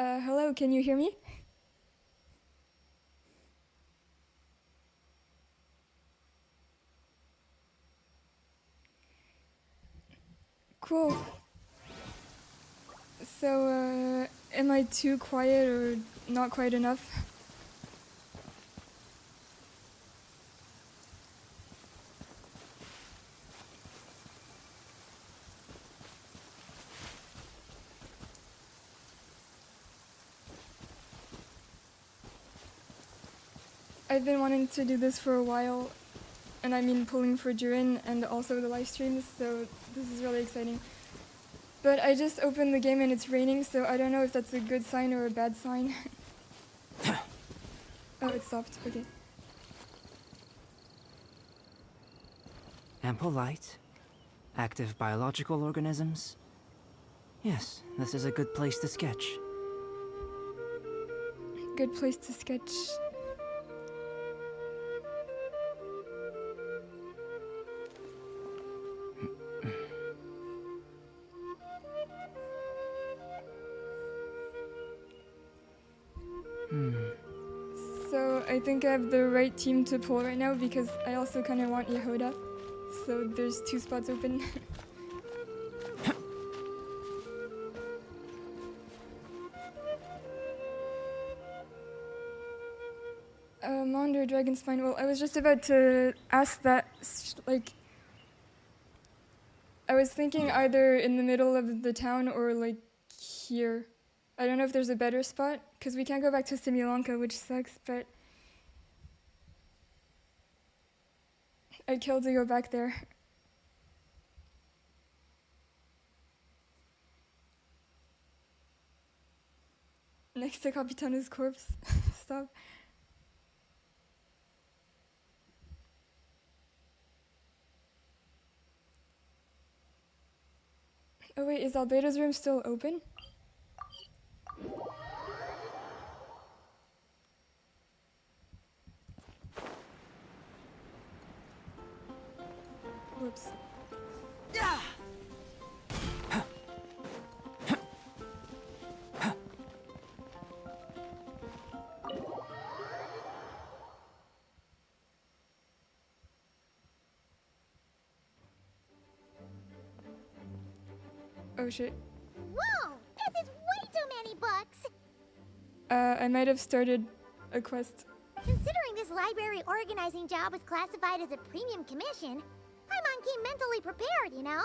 Hello, can you hear me? Cool. So, am I too quiet or not quite enough? I've been wanting to do this for a while, and I mean pulling for DURIN and also the live streams, so this is really exciting. But I just opened the game and it's raining, so I don't know if that's a good sign or a bad sign. Oh, it stopped. Okay. Ample light, active biological organisms. Yes, this is a good place to sketch. Good place to sketch. So I think I have the right team to pull right now because I also kind of want Yehoda. So there's 2 spots open. Monder, Dragon Spine. Well, I was just about to ask that, like, I was thinking either in the middle of the town or like here. I don't know if there's a better spot, because we can't go back to Similanka, which sucks, but I'd kill to go back there. Next to Capitano's corpse. Stop. Oh wait, is Albedo's room still open? Whoops. Oh shit. Whoa! This is way too many books! I might have started a quest. Considering this library organizing job was classified as a premium commission, Paimon came mentally prepared, you know?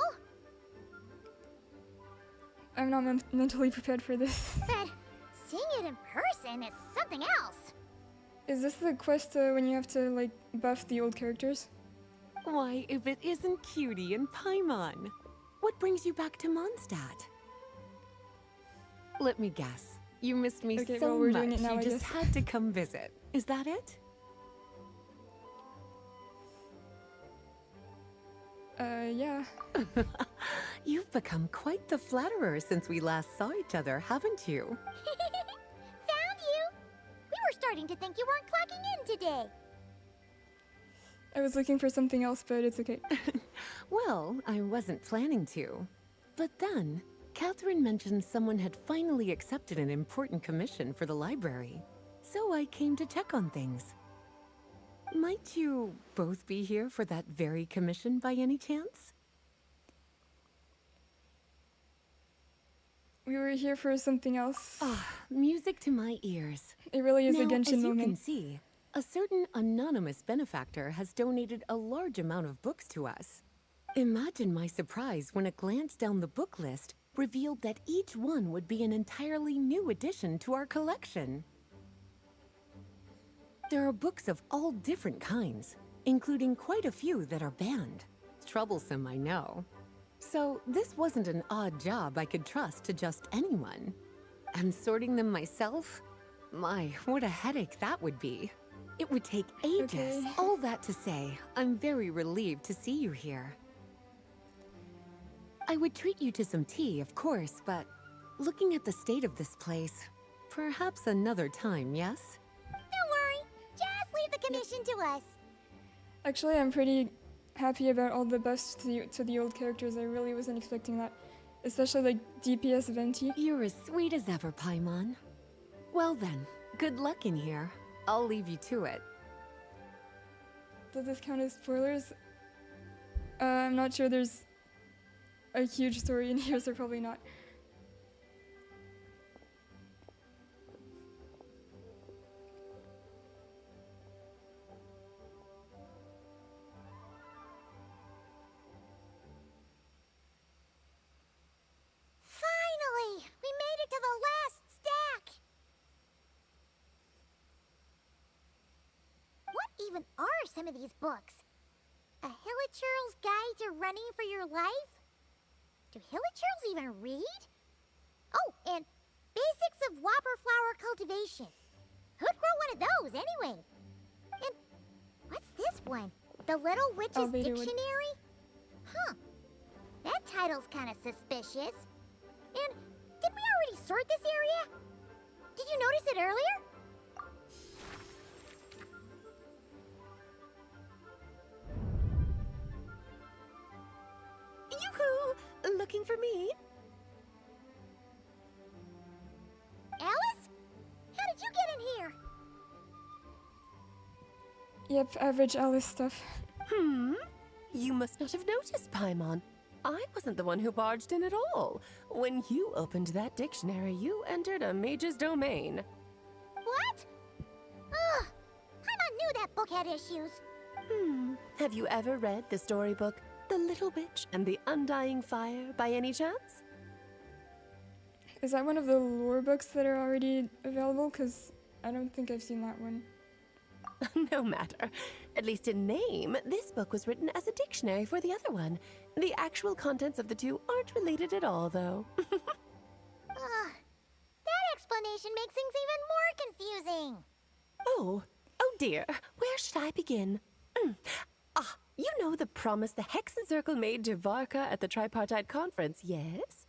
I'm not mentally prepared for this. But seeing it in person is something else. Is this the quest when you have to, like, buff the old characters? Why, if it isn't Cutie and Paimon. What brings you back to Mondstadt? Let me guess. You missed me Okay, so well, we're much doing it now, you I just guess. had to come visit. Is that it? Yeah. You've become quite the flatterer since we last saw each other, haven't you? Found you! We were starting to think you weren't clocking in today. I was looking for something else, but it's okay. Well, I wasn't planning to. But then, Catherine mentioned someone had finally accepted an important commission for the library. So I came to check on things. Might you both be here for that very commission by any chance? We were here for something else. Ah, music to my ears. It really is Now, a Genshin as you can moment. see, a certain anonymous benefactor has donated a large amount of books to us. Imagine my surprise when a glance down the book list revealed that each one would be an entirely new addition to our collection. There are books of all different kinds, including quite a few that are banned. Troublesome, I know. So this wasn't an odd job I could trust to just anyone. And sorting them myself? My, what a headache that would be. It would take ages. Okay. All that to say, I'm very relieved to see you here. I would treat you to some tea, of course, but looking at the state of this place, perhaps another time, yes? Don't worry, just leave the commission to us. Actually, I'm pretty happy about all the buffs to the old characters. I really wasn't expecting that. especially like DPS Venti. You're as sweet as ever, Paimon. Well then, good luck in here. I'll leave you to it. Does this count as spoilers? I'm not sure there's a huge story in here, so probably not. Finally! We made it to the last stack! What even are some of these books? A Hilichurl's Guide to Running for Your Life? Do Hilichurls even read? Oh, and Basics of Whopper Flower Cultivation. Who'd grow one of those, anyway? And what's this one? The Little Witch's Albedo would- Dictionary? Huh. That title's kind of suspicious. And didn't we already sort this area? Did you notice it earlier? Yoo-hoo! Looking for me? Alice? How did you get in here? Yep, average Alice stuff. You must not have noticed, Paimon. I wasn't the one who barged in at all. When you opened that dictionary, you entered a mage's domain. What? Ugh! Paimon knew that book had issues. Have you ever read the storybook, The Little Witch and the Undying Fire, by any chance? Is that one of the lore books that are already available? Because I don't think I've seen that one. No matter. At least in name, this book was written as a dictionary for the other one. The actual contents of the two aren't related at all, though. Ugh. That explanation makes things even more confusing. Oh dear. Where should I begin? You know the promise the Hexen Circle made to Varka at the Tripartite Conference, yes?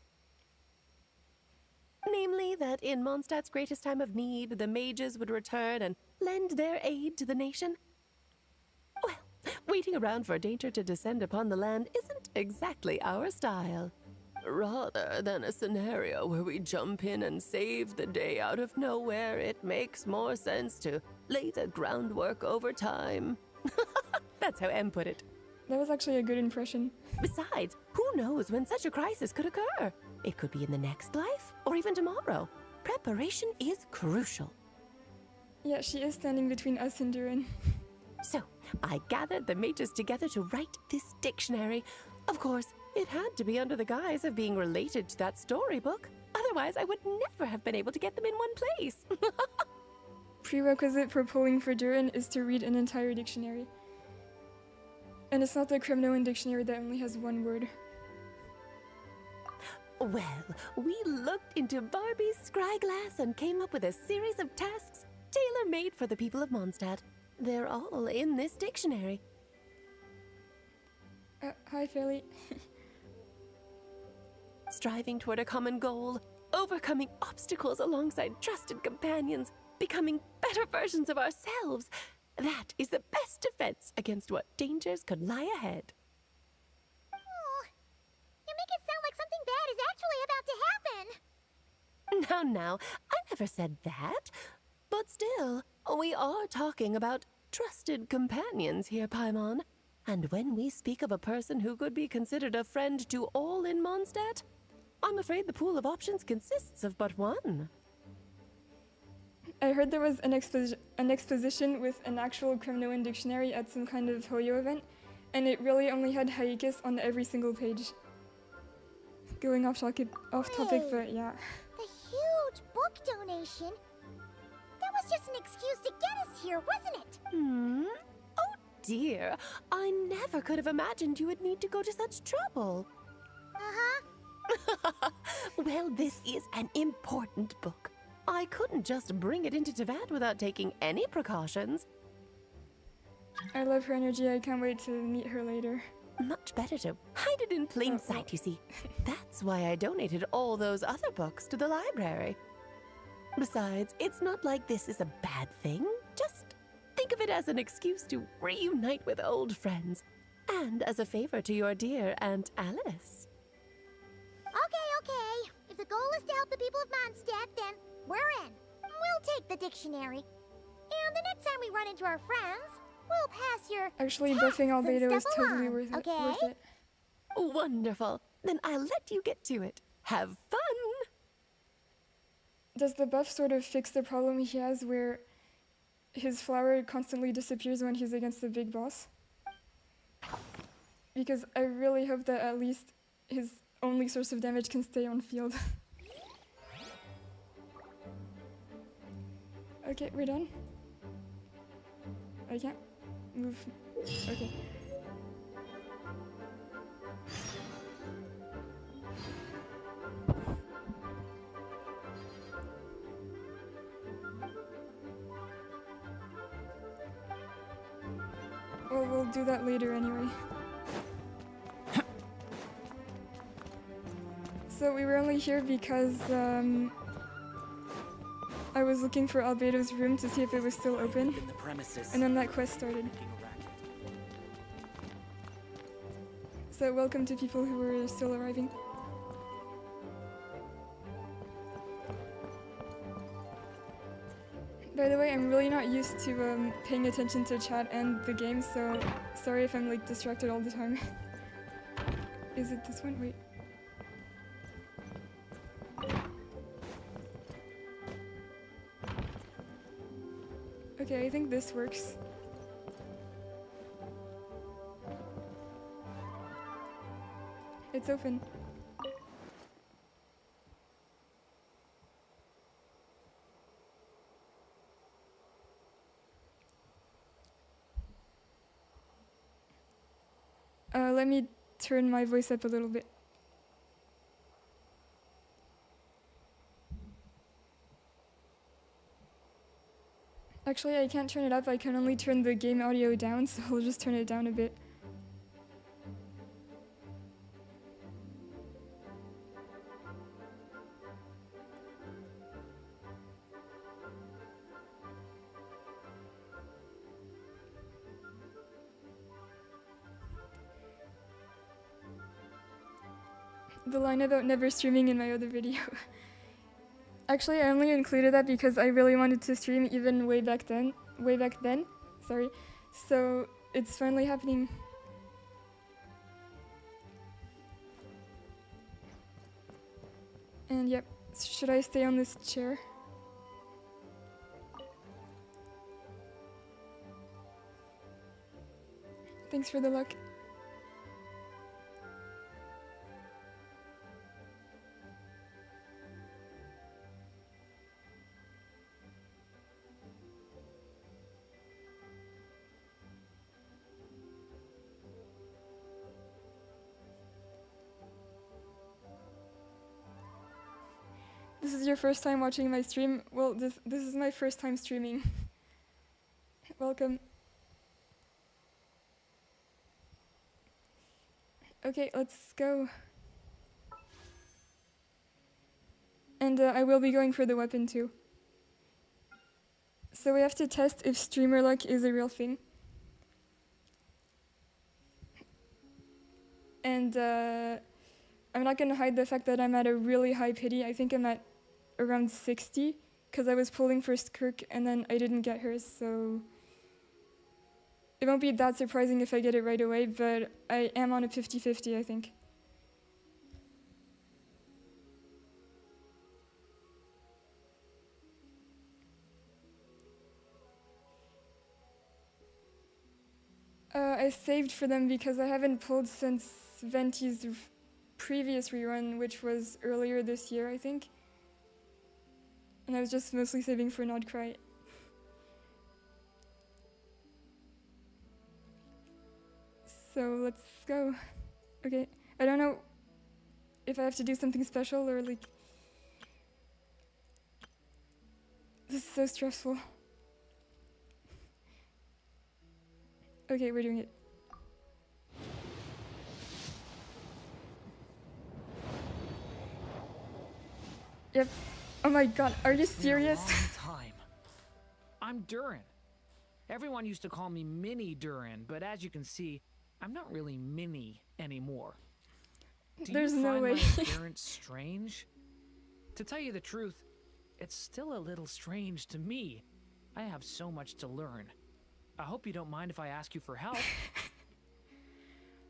Namely, that in Mondstadt's greatest time of need, the mages would return and lend their aid to the nation. Well, waiting around for danger to descend upon the land isn't exactly our style. Rather than a scenario where we jump in and save the day out of nowhere, it makes more sense to lay the groundwork over time. That's how Em put it. That was actually a good impression. Besides, who knows when such a crisis could occur? It could be in the next life, or even tomorrow. Preparation is crucial. Yeah, she is standing between us and DURIN. So, I gathered the mages together to write this dictionary. Of course, it had to be under the guise of being related to that storybook. Otherwise, I would never have been able to get them in one place. Prerequisite for pulling for DURIN is to read an entire dictionary. And it's not the Kremnoan dictionary that only has one word. Well, we looked into Barbie's scryglass and came up with a series of tasks tailor-made for the people of Mondstadt. They're all in this dictionary. Hi, Fairly. Striving toward a common goal, overcoming obstacles alongside trusted companions, becoming better versions of ourselves. That is the best defense against what dangers could lie ahead. Oh, you make it sound like something bad is actually about to happen. Now, I never said that. But still, we are talking about trusted companions here, Paimon. And when we speak of a person who could be considered a friend to all in Mondstadt, I'm afraid the pool of options consists of but one. I heard there was an exposition with an actual Kremnoan dictionary at some kind of Hoyo event, and it really only had Haikis on every single page. Going off topic, but yeah. The huge book donation? That was just an excuse to get us here, wasn't it? Oh dear, I never could have imagined you would need to go to such trouble. Uh-huh. Well, this is an important book. I couldn't just bring it into Tevat without taking any precautions. I love her energy, I can't wait to meet her later. Much better to hide it in plain sight, you see. That's why I donated all those other books to the library. Besides, it's not like this is a bad thing. Just think of it as an excuse to reunite with old friends. And as a favor to your dear Aunt Alice. Okay, If the goal is to help the people of Mondstadt, then we're in. We'll take the dictionary. And the next time we run into our friends, we'll pass your Actually, tests buffing and Albedo is stuff totally along, worth it. okay? Worth it. Wonderful. Then I'll let you get to it. Have fun! Does the buff sort of fix the problem he has where his flower constantly disappears when he's against the big boss? Because I really hope that at least his only source of damage can stay on field. Okay, we're done. I can't move. Okay. Well, we'll do that later anyway. So we were only here because I was looking for Albedo's room to see if it was still open, In the premises. and then that quest started. Making a racket. So welcome to people who are still arriving. By the way, I'm really not used to paying attention to chat and the game, so sorry if I'm like distracted all the time. Is it this one? Wait. Okay, I think this works. It's open. Let me turn my voice up a little bit. Actually, I can't turn it up, I can only turn the game audio down, so I'll just turn it down a bit. The line about never streaming in my other video. Actually, I only included that because I really wanted to stream even way back then, sorry. So it's finally happening. And yep, should I stay on this chair? Thanks for the luck. This is your first time watching my stream? Well, this is my first time streaming. Welcome. Okay, let's go. And I will be going for the weapon too. So we have to test if streamer luck is a real thing. And I'm not gonna hide the fact that I'm at a really high pity. I think I'm at around 60, because I was pulling for Skirk and then I didn't get her, so it won't be that surprising if I get it right away, but I am on a 50-50, I think. I saved for them because I haven't pulled since Venti's previous rerun, which was earlier this year, I think. And I was just mostly saving for Nodcry. So let's go. Okay, I don't know if I have to do something special or like... This is so stressful. Okay, we're doing it. Yep. Oh my god, are you serious? It's been a long time. I'm DURIN. Everyone used to call me Mini DURIN, but as you can see, I'm not really mini anymore. There's no way. Do you find my appearance strange? To tell you the truth, it's still a little strange to me. I have so much to learn. I hope you don't mind if I ask you for help.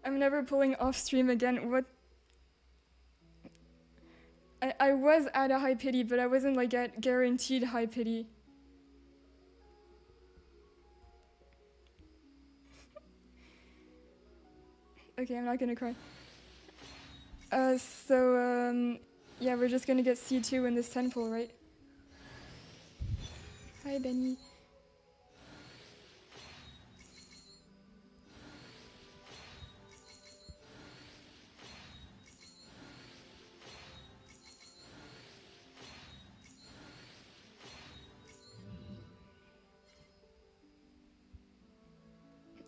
I'm never pulling off stream again. What? I was at a high pity, but I wasn't like at guaranteed high pity. Okay, I'm not gonna cry. Yeah, we're just gonna get C2 in this 10 pull, right? Hi, Benny.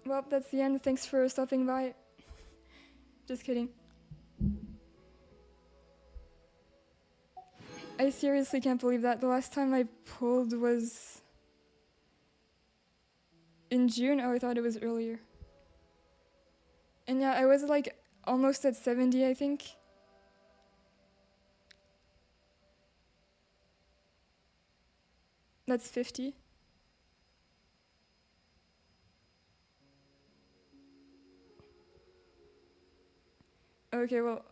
Well, that's the end. Thanks for stopping by. Just kidding. I seriously can't believe that. The last time I pulled was in June. Oh, I thought it was earlier. And yeah, I was like almost at 70, I think. That's 50. Okay, well,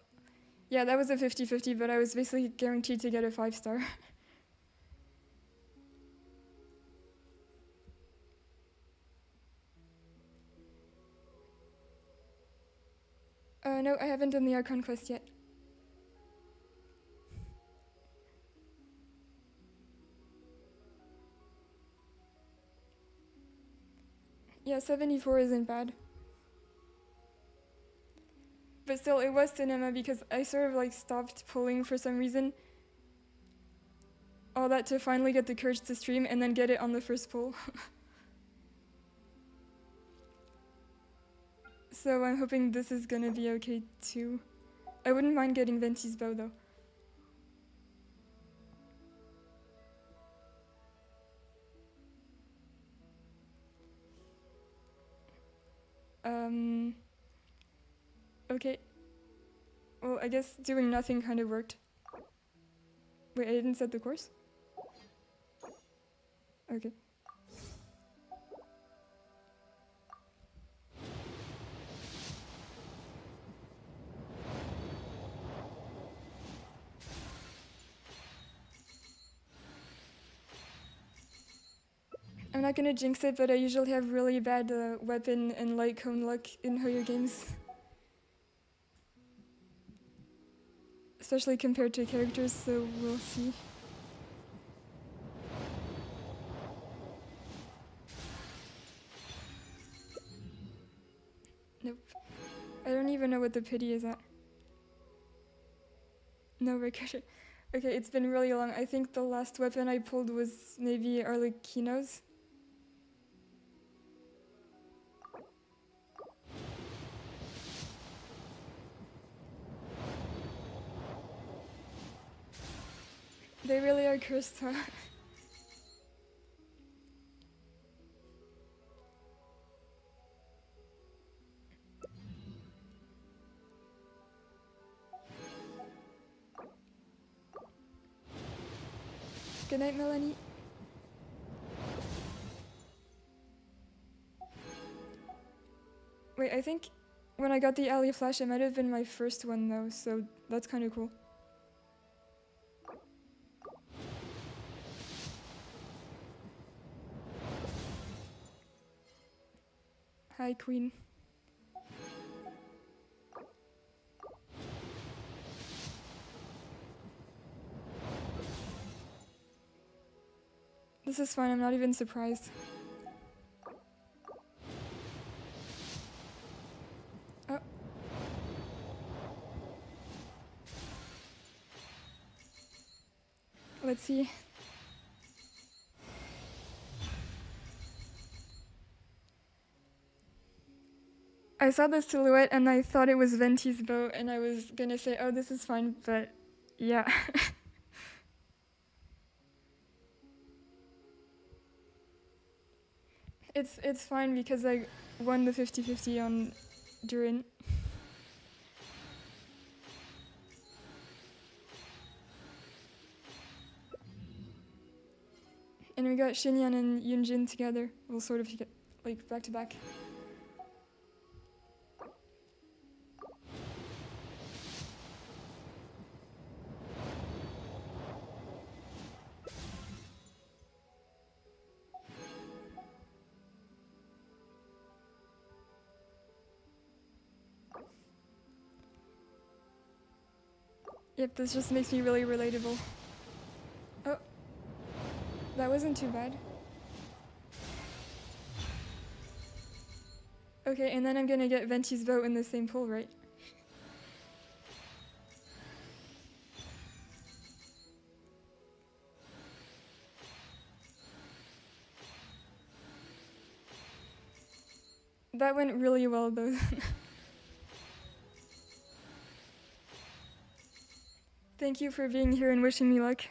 yeah, that was a 50-50, but I was basically guaranteed to get a 5-star. No, I haven't done the Archon quest yet. Yeah, 74 isn't bad. But still, it was cinema because I sort of like stopped pulling for some reason. All that to finally get the courage to stream and then get it on the first pull. So I'm hoping this is gonna be okay too. I wouldn't mind getting Venti's bow though. Okay. Well, I guess doing nothing kind of worked. Wait, I didn't set the course? Okay. I'm not gonna jinx it, but I usually have really bad weapon and light cone luck in Hoyo games. Especially compared to characters, so we'll see. Nope. I don't even know what the pity is at. No record. Okay, it's been really long. I think the last weapon I pulled was maybe Arlecchino's. They really are cursed, huh? Good night, Melanie. Wait, I think when I got the alley flash, it might have been my first one though, so that's kind of cool. Hi, Queen. This is fine, I'm not even surprised. Oh. Let's see. I saw the silhouette and I thought it was Venti's bow and I was gonna say, oh, this is fine, but yeah. It's fine because I won the 50-50 on DURIN. we got Shinyan and Yunjin together. We'll sort of get, like, back to back. Yep, this just makes me really relatable. Oh, that wasn't too bad. Okay, and then I'm gonna get Venti's vote in the same pool, right? That went really well, though. Thank you for being here and wishing me luck.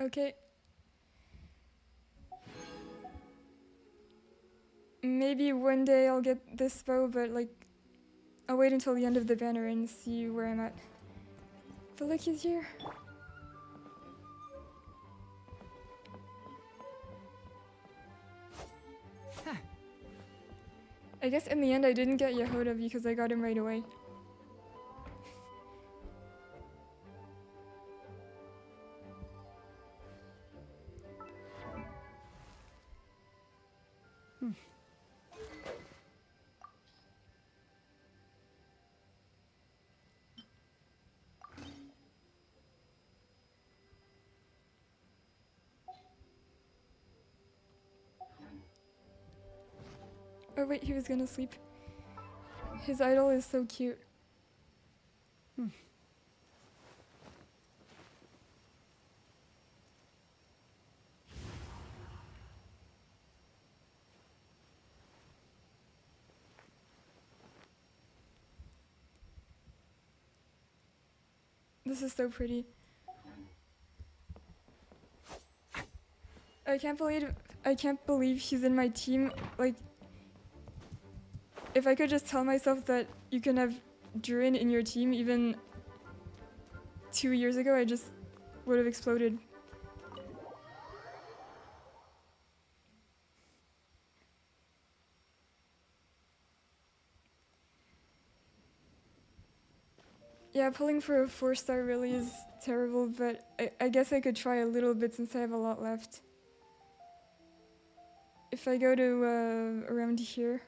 Okay. Maybe one day I'll get this bow, but like, I'll wait until the end of the banner and see where I'm at. But look, he's here. I guess in the end I didn't get Yehoda because I got him right away. Oh wait, he was gonna sleep. His idol is so cute. This is so pretty. I can't believe he's in my team. Like, if I could just tell myself that you can have DURIN in your team even 2 years ago, I just would have exploded. Yeah, pulling for a 4-star really is terrible, but I guess I could try a little bit since I have a lot left. If I go to around here.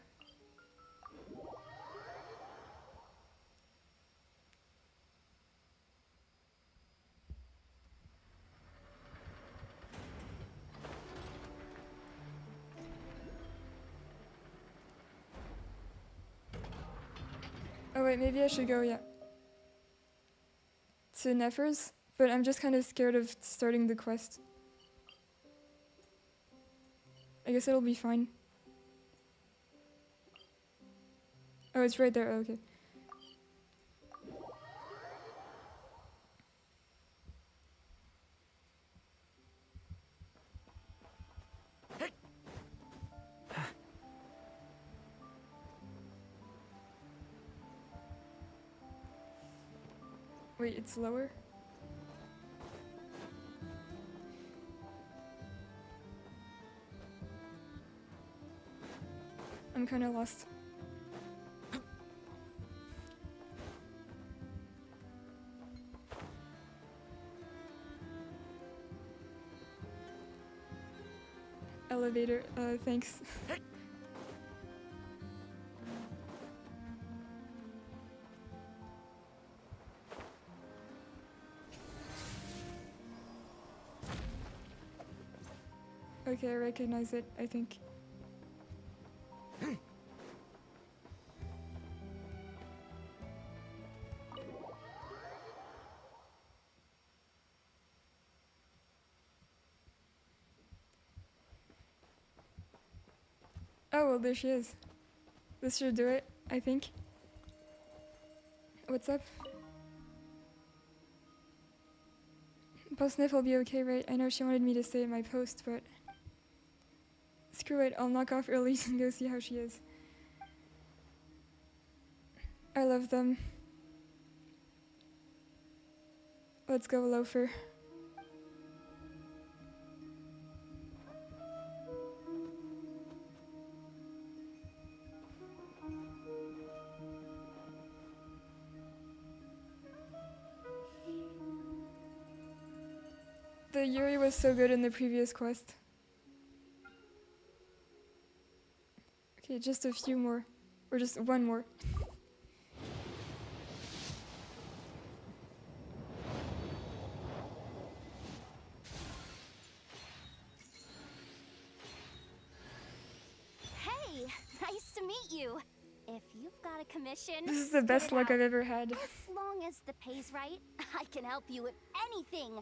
Oh wait, maybe I should go, yeah, to Nephers, but I'm just kind of scared of starting the quest. I guess it'll be fine. Oh, it's right there, oh, okay. Wait, it's lower? I'm kinda lost. Elevator, thanks. Okay, I recognize it, I think. Oh, well, there she is. This should do it, I think. What's up? Boss Sniff will be okay, right? I know she wanted me to stay at my post, but... Screw it, I'll knock off early and go see how she is. I love them. Let's go, Loafer. The Yuri was so good in the previous quest. Okay, just a few more. Or just one more. Hey, nice to meet you. If you've got a commission, This is the spit best it luck out. I've ever had. As long as the pay's right, I can help you with anything.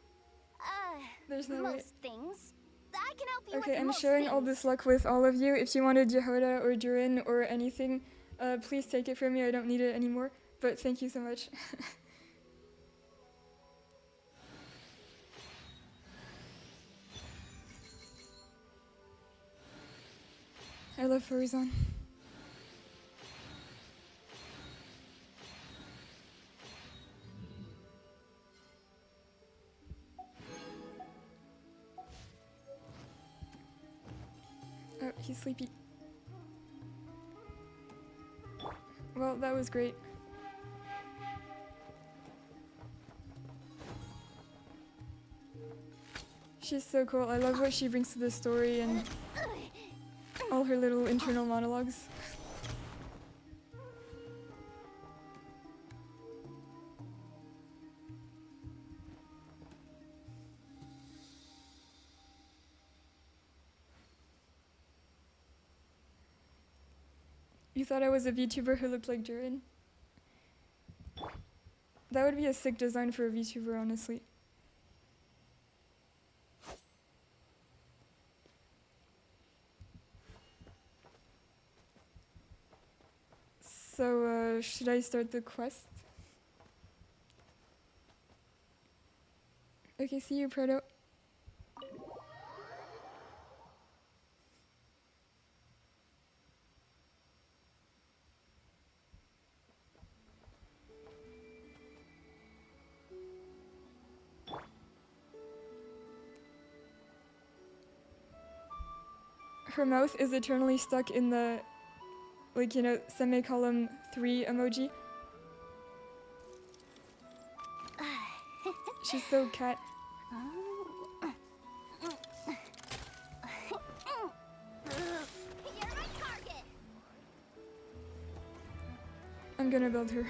There's no way. Most things. I can help you Okay, with I'm most sharing things. all this luck with all of you. If you wanted Yehoda or Durin or anything, please take it from me. I don't need it anymore. But thank you so much. I love Horizon. Oh, he's sleepy. Well, that was great. She's so cool. I love what she brings to the story and all her little internal monologues. You thought I was a VTuber who looked like Durin? That would be a sick design for a VTuber, honestly. So, should I start the quest? Okay, see you, Proto. Her mouth is eternally stuck in the, like, you know, semicolon 3 emoji. She's so cat. You're my target. I'm gonna build her.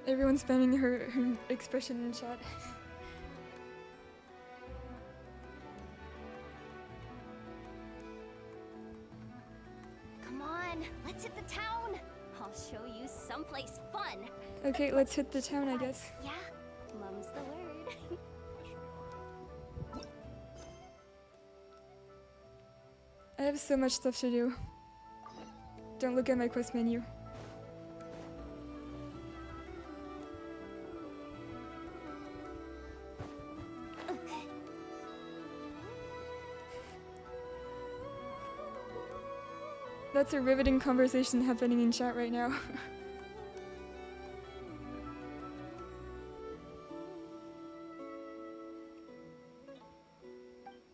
Everyone's spamming her expression in chat. Come on, let's hit the town. I'll show you someplace fun. Okay, let's hit the town, I guess. Yeah, mum's the word. I have so much stuff to do. Don't look at my quest menu. That's a riveting conversation happening in chat right now.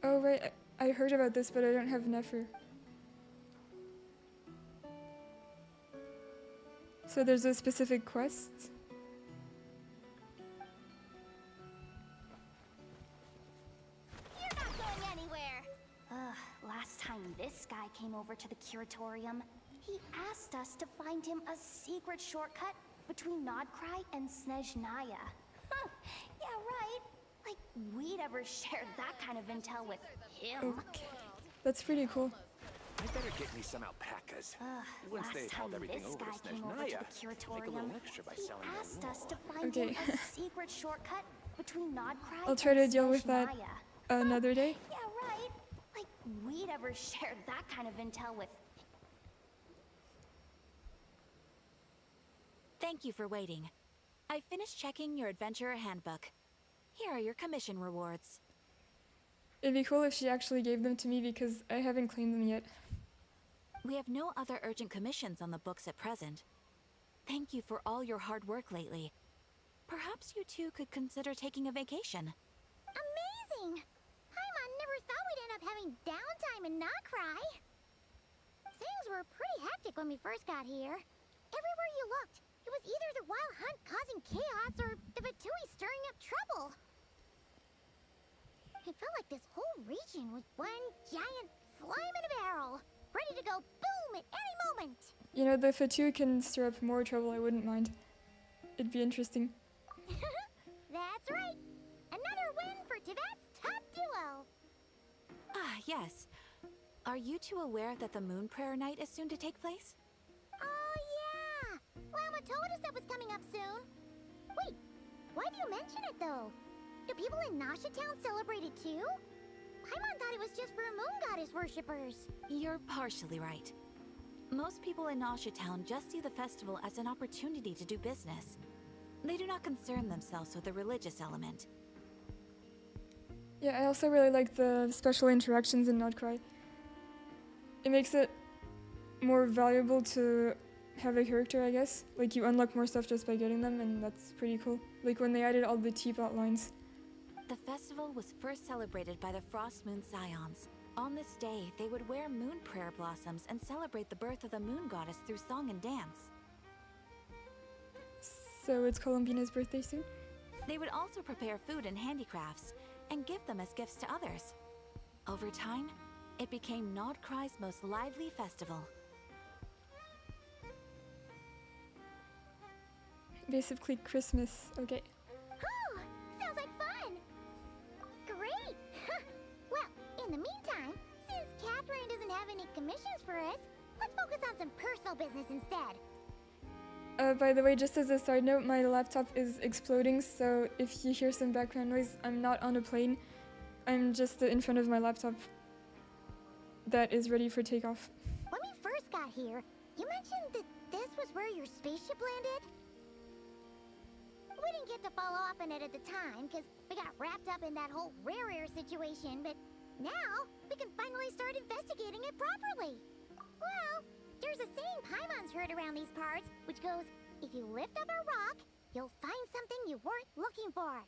Oh right, I heard about this, but I don't have Nefer. So there's a specific quest? You're not going anywhere. Last time this guy came over to the curatorium, he asked us to find him a secret shortcut between Nodcry and Snezhnaya. Huh, yeah, right. Like we'd ever share that kind of intel with him. Okay. That's pretty cool. I better get me some alpacas. Once Last they've time held everything this over guy to came over to Snezhnaya, the make a curatorium, little extra by he selling asked their us to wool. find Okay. him a secret shortcut between Nodcry I'll try to and deal with that Snezhnaya. another day. Yeah, right. Like we'd ever share that kind of intel with. Thank you for waiting. I finished checking your adventurer handbook. Here are your commission rewards. It'd be cool if she actually gave them to me because I haven't claimed them yet. We have no other urgent commissions on the books at present. Thank you for all your hard work lately. Perhaps you two could consider taking a vacation. Amazing! Paimon never thought we'd end up having downtime in Nocry. Things were pretty hectic when we first got here. Everywhere you looked, it was either the Wild Hunt causing chaos or the Fatui stirring up trouble. It felt like this whole region was one giant slime in a barrel, ready to go boom at any moment. You know, the Fatui can stir up more trouble, I wouldn't mind. It'd be interesting. That's right. Another win for Tibet's top duo. Ah, yes. Are you two aware that the Moon Prayer Night is soon to take place? Oh, yeah. Lauma told us that was coming up soon. Wait, why do you mention it, though? Do people in Nasha Town celebrate it, too? Paimon thought it was just for moon goddess worshippers. You're partially right. Most people in Nasha Town just see the festival as an opportunity to do business. They do not concern themselves with the religious element. Yeah, I also really like the special interactions in Nocry. It makes it more valuable to have a character, I guess. Like, you unlock more stuff just by getting them, and that's pretty cool. Like when they added all the teapot lines. The festival was first celebrated by the Frost Moon Scions. On this day, they would wear moon prayer blossoms and celebrate the birth of the moon goddess through song and dance. So it's Columbina's birthday soon? They would also prepare food and handicrafts and give them as gifts to others. Over time, it became Nodcry's most lively festival. Basically Christmas, okay. Whew, sounds like fun. Great. Well, in the meantime, since Catherine doesn't have any commissions for us, let's focus on some personal business instead. By the way, just as a side note, my laptop is exploding, so if you hear some background noise, I'm not on a plane. I'm just in front of my laptop that is ready for takeoff. When we first got here, you mentioned that this was where your spaceship landed? We didn't get to follow up on it at the time, because we got wrapped up in that whole rare air situation, but now we can finally start investigating it properly. Well, there's a saying Paimon's heard around these parts, which goes, if you lift up a rock, you'll find something you weren't looking for.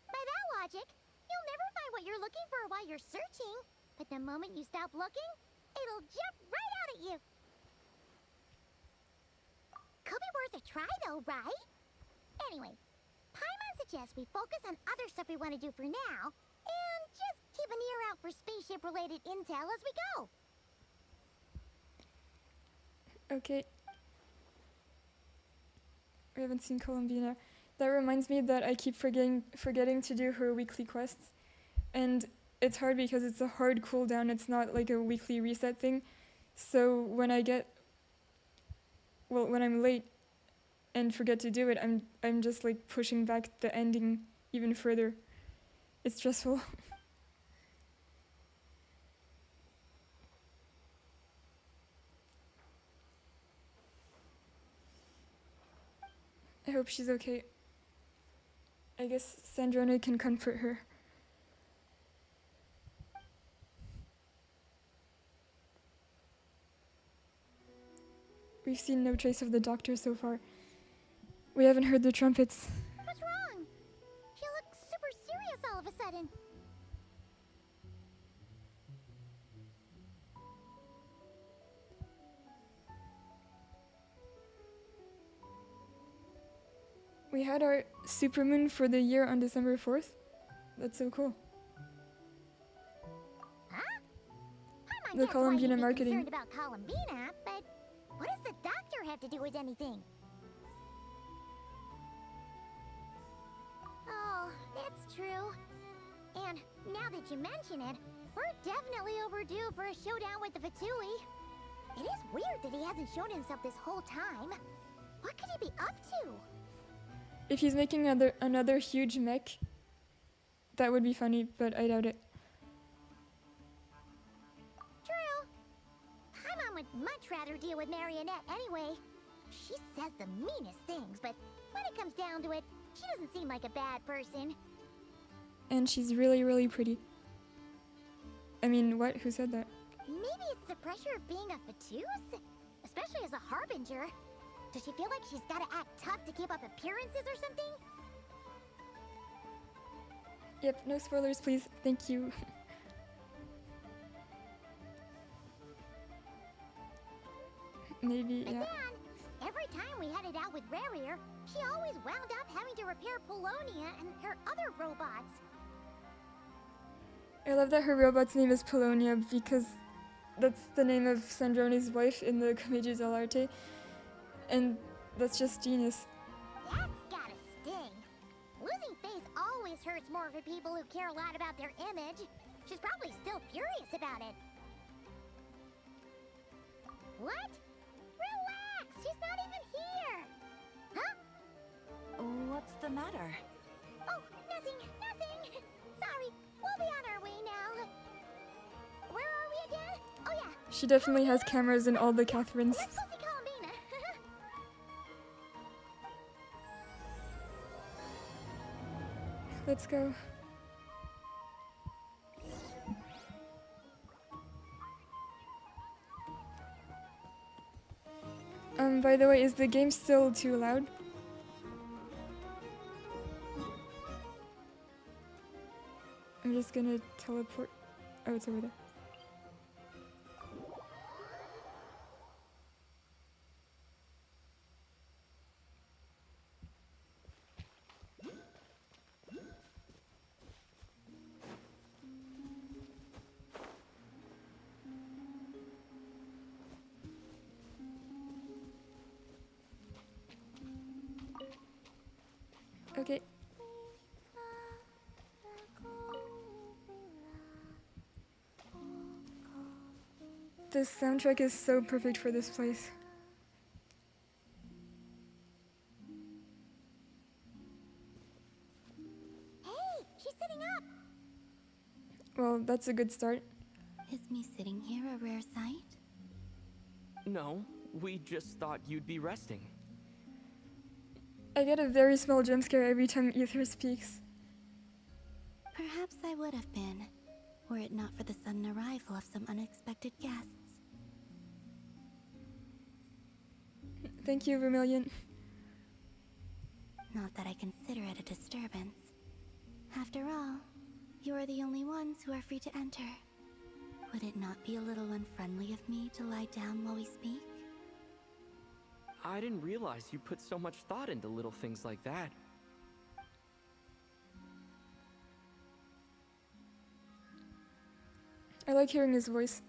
By that logic, you'll never find what you're looking for while you're searching, but the moment you stop looking, it'll jump right out at you. Could be worth a try though, right? Anyway, Paimon suggests we focus on other stuff we want to do for now, and just keep an ear out for spaceship-related intel as we go. Okay. We haven't seen Columbina. That reminds me that I keep forgetting to do her weekly quests. And it's hard because it's a hard cooldown, it's not like a weekly reset thing. So when when I'm late and forget to do it, I'm just like pushing back the ending even further. It's stressful. I hope she's okay. I guess Sandrone can comfort her. We've seen no trace of the doctor so far. We haven't heard the trumpets. What's wrong? She looks super serious all of a sudden. We had our supermoon for the year on December 4th. That's so cool. Huh? I The Columbina marketing. Concerned about Columbina, but what does the doctor have to do with anything? Oh, that's true. And now that you mention it, we're definitely overdue for a showdown with the Fatui. It is weird that he hasn't shown himself this whole time. What could he be up to? If he's making another huge mech, that would be funny, but I doubt it. True. Paimon would much rather deal with Marionette anyway. She says the meanest things, but when it comes down to it, she doesn't seem like a bad person. And she's really, really pretty. I mean, what? Who said that? Maybe it's the pressure of being a Fatus? Especially as a Harbinger. Does she feel like she's gotta act tough to keep up appearances or something? Yep, no spoilers, please. Thank you. Maybe, But yeah. then, every time we headed out with Rarier, she always wound up having to repair Polonia and her other robots. I love that her robot's name is Polonia because that's the name of Sandrone's wife in the Commedia dell'arte. And that's just genius. That's gotta sting. Losing face always hurts more for people who care a lot about their image. She's probably still furious about it. What? Relax! She's not even here! Huh? What's the matter? Oh, nothing. Sorry, we'll be on our way now. Where are we again? Oh yeah. She definitely has cameras in all the Catherines. Let's go see Columbina. Let's go. By the way, is the game still too loud? I'm just gonna teleport. Oh, it's over there. Okay. This soundtrack is so perfect for this place. Hey, she's sitting up. Well, that's a good start. Is me sitting here a rare sight? No, we just thought you'd be resting. I get a very small jump scare every time Ether speaks. Perhaps I would have been, were it not for the sudden arrival of some unexpected guests. Thank you, Vermilion. Not that I consider it a disturbance. After all, you are the only ones who are free to enter. Would it not be a little unfriendly of me to lie down while we speak? I didn't realize you put so much thought into little things like that. I like hearing his voice.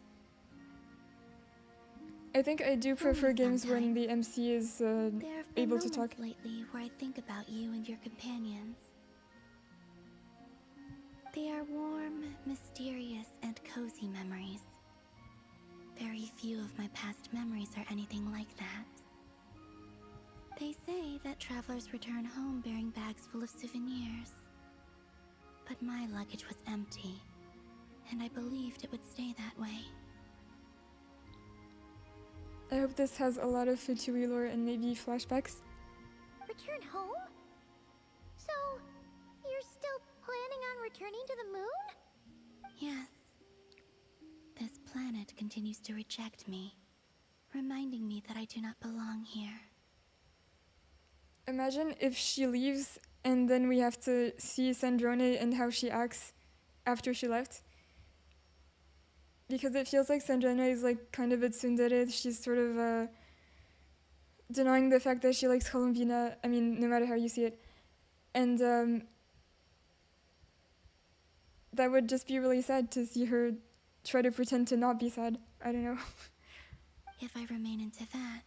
I think I do prefer games when the MC is There have been able to moments talk. lately where I think about you and your companions. They are warm, mysterious, and cozy memories. Very few of my past memories are anything like that. They say that travelers return home bearing bags full of souvenirs. But my luggage was empty, and I believed it would stay that way. I hope this has a lot of Fatui lore and maybe flashbacks. Return home? So, you're still planning on returning to the moon? Yes. This planet continues to reject me, reminding me that I do not belong here. Imagine if she leaves and then we have to see Sandrone and how she acts after she left. Because it feels like Sandrone is like kind of a tsundere. She's sort of denying the fact that she likes Columbina. I mean, no matter how you see it. And that would just be really sad to see her try to pretend to not be sad. I don't know. If I remain into that,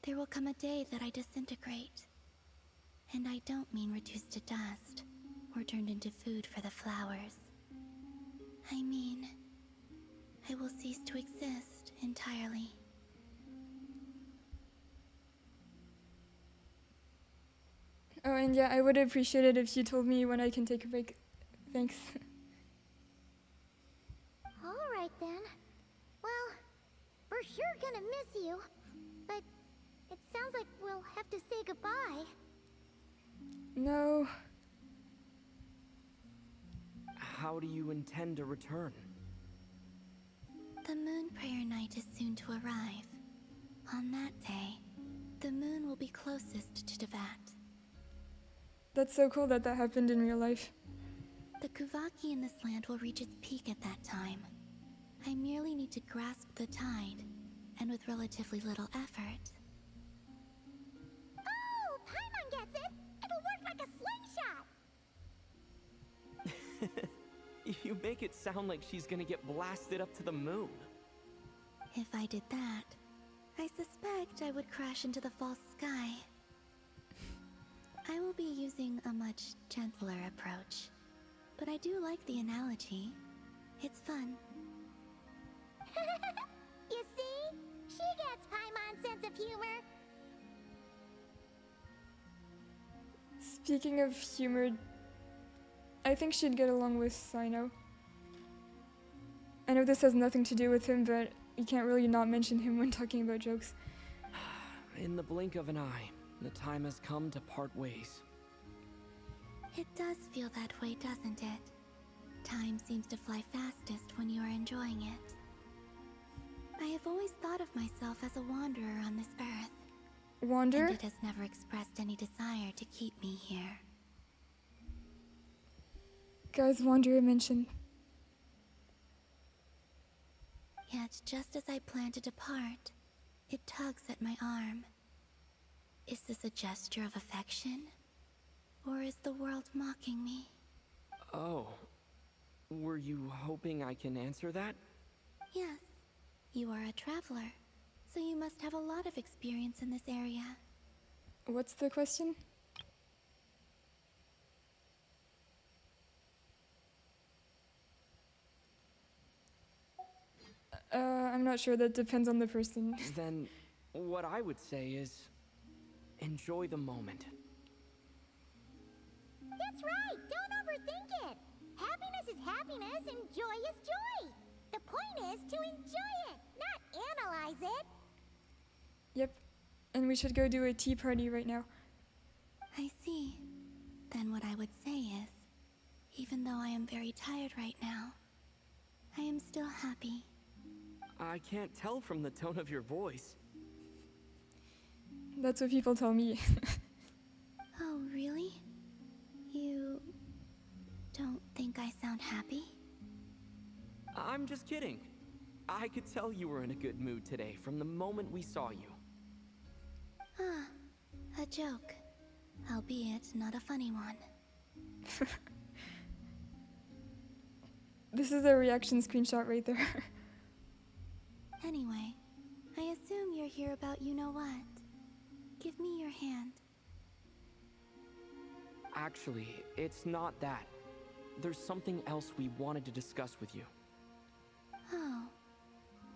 there will come a day that I disintegrate. And I don't mean reduced to dust, or turned into food for the flowers. I mean, I will cease to exist entirely. Oh, and yeah, I would appreciate it if you told me when I can take a break. Thanks. Alright then. Well, we're sure gonna miss you. But it sounds like we'll have to say goodbye. No. How do you intend to return? The The moon prayer night is soon to arrive. On that day, the moon will be closest to Devat. That's so cool that that happened in real life. The Kuvaki in this land will reach its peak at that time. I merely need to grasp the tide, and with relatively little effort. Oh, Paimon gets it! It'll work like a slingshot! You make it sound like she's gonna get blasted up to the moon. If I did that, I suspect I would crash into the false sky. I will be using a much gentler approach, but I do like the analogy. It's fun. You see? She gets Paimon's sense of humor. Speaking of humor, I think she'd get along with Sino. I know this has nothing to do with him, but you can't really not mention him when talking about jokes. In the blink of an eye, the time has come to part ways. It does feel that way, doesn't it? Time seems to fly fastest when you are enjoying it. I have always thought of myself as a wanderer on this earth. Wander? And it has never expressed any desire to keep me here. Guys, Wanderer mentioned. Yet, just as I plan to depart, it tugs at my arm. Is this a gesture of affection? Or is the world mocking me? Oh. Were you hoping I can answer that? Yes. You are a traveler, so you must have a lot of experience in this area. What's the question? I'm not sure. That depends on the person. Then, what I would say is, enjoy the moment. That's right! Don't overthink it! Happiness is happiness and joy is joy! The point is to enjoy it, not analyze it! Yep. And we should go do a tea party right now. I see. Then what I would say is, even though I am very tired right now, I am still happy. I can't tell from the tone of your voice. That's what people tell me. Oh, really? You don't think I sound happy? I'm just kidding. I could tell you were in a good mood today from the moment we saw you. Ah, a joke. Albeit not a funny one. This is a reaction screenshot right there. Anyway, I assume you're here about you-know-what. Give me your hand. Actually, it's not that. There's something else we wanted to discuss with you. Oh.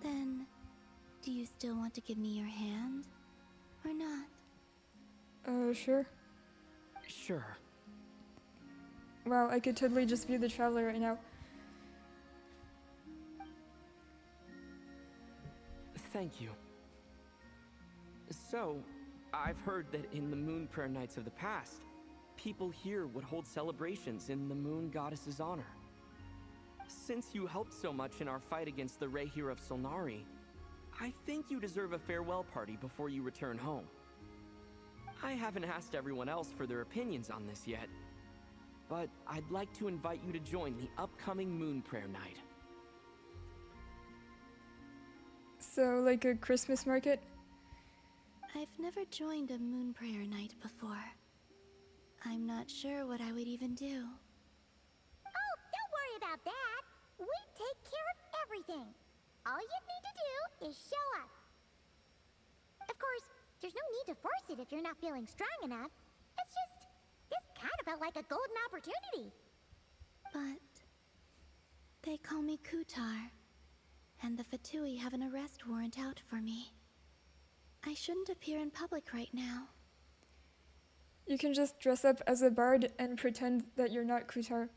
Then, do you still want to give me your hand? Or not? Sure. Sure. Wow, I could totally just be the traveler right now. Thank you. So, I've heard that in the moon prayer nights of the past, people here would hold celebrations in the moon goddess's honor. Since you helped so much in our fight against the Rehir of Solnari, I think you deserve a farewell party before you return home. I haven't asked everyone else for their opinions on this yet, but I'd like to invite you to join the upcoming moon prayer night. So, like a Christmas market? I've never joined a moon prayer night before. I'm not sure what I would even do. Oh, don't worry about that! We take care of everything! All you need to do is show up. Of course, there's no need to force it if you're not feeling strong enough. It's just, this kind of felt like a golden opportunity. But they call me Kuutar, and the Fatui have an arrest warrant out for me. I shouldn't appear in public right now. You can just dress up as a bard and pretend that you're not Kuutar.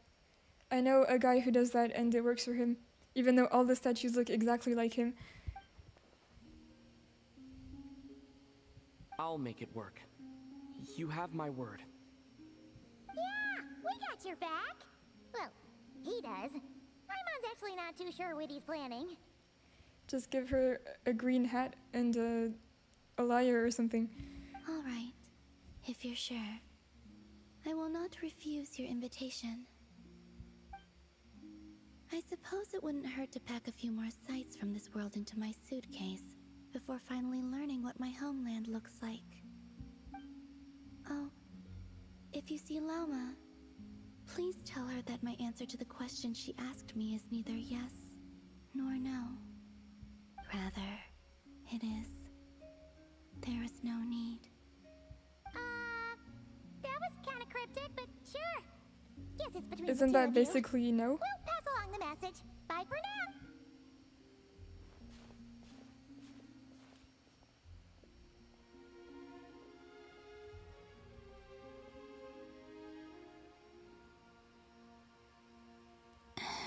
I know a guy who does that and it works for him, even though all the statues look exactly like him. I'll make it work. You have my word. Yeah, we got your back. Well, he does. Paimon's actually not too sure what he's planning. Just give her a green hat and a lyre or something. All right, if you're sure. I will not refuse your invitation. I suppose it wouldn't hurt to pack a few more sights from this world into my suitcase before finally learning what my homeland looks like. Oh, if you see Lauma, please tell her that my answer to the question she asked me is neither yes nor no. Rather, it is, there is no need. That was kind of cryptic, but sure. Guess it's between Isn't the two that of you. basically no? We'll pass along the message. Bye for now.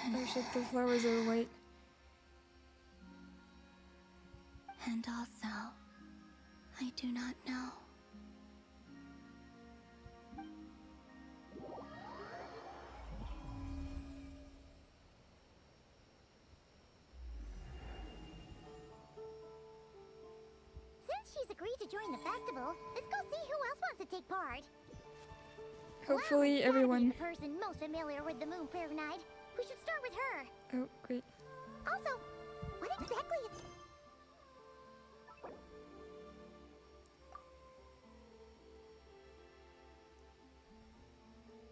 Oh shit, the flowers are white. And also, I do not know. Since she's agreed to join the festival, let's go see who else wants to take part. Hopefully Lauma's gotta be everyone. the person most familiar with the Moon Prayer Night. We should start with her. Oh, great. Also, what exactly is...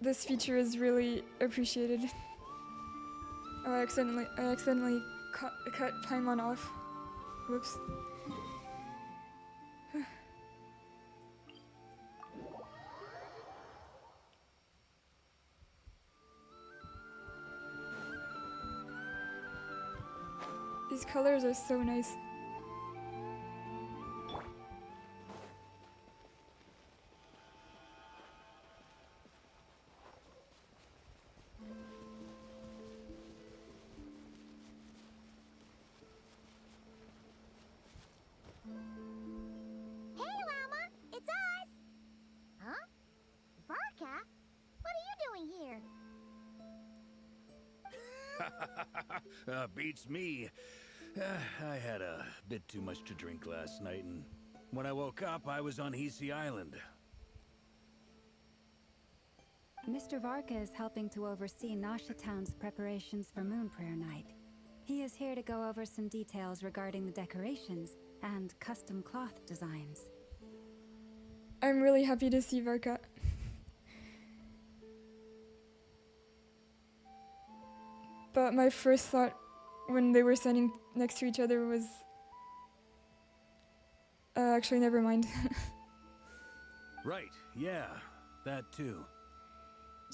This feature is really appreciated. Oh, I accidentally cut Paimon off. Whoops. These colors are so nice. Hey, Lauma! It's us! Huh? Varka? What are you doing here? Beats me. I had a bit too much to drink last night, and when I woke up, I was on Hisi Island. Mr. Varka is helping to oversee Nasha Town's preparations for Moon Prayer Night. He is here to go over some details regarding the decorations and custom cloth designs. I'm really happy to see Varka. But my first thought when they were standing next to each other was... actually, never mind. Right, yeah, that too.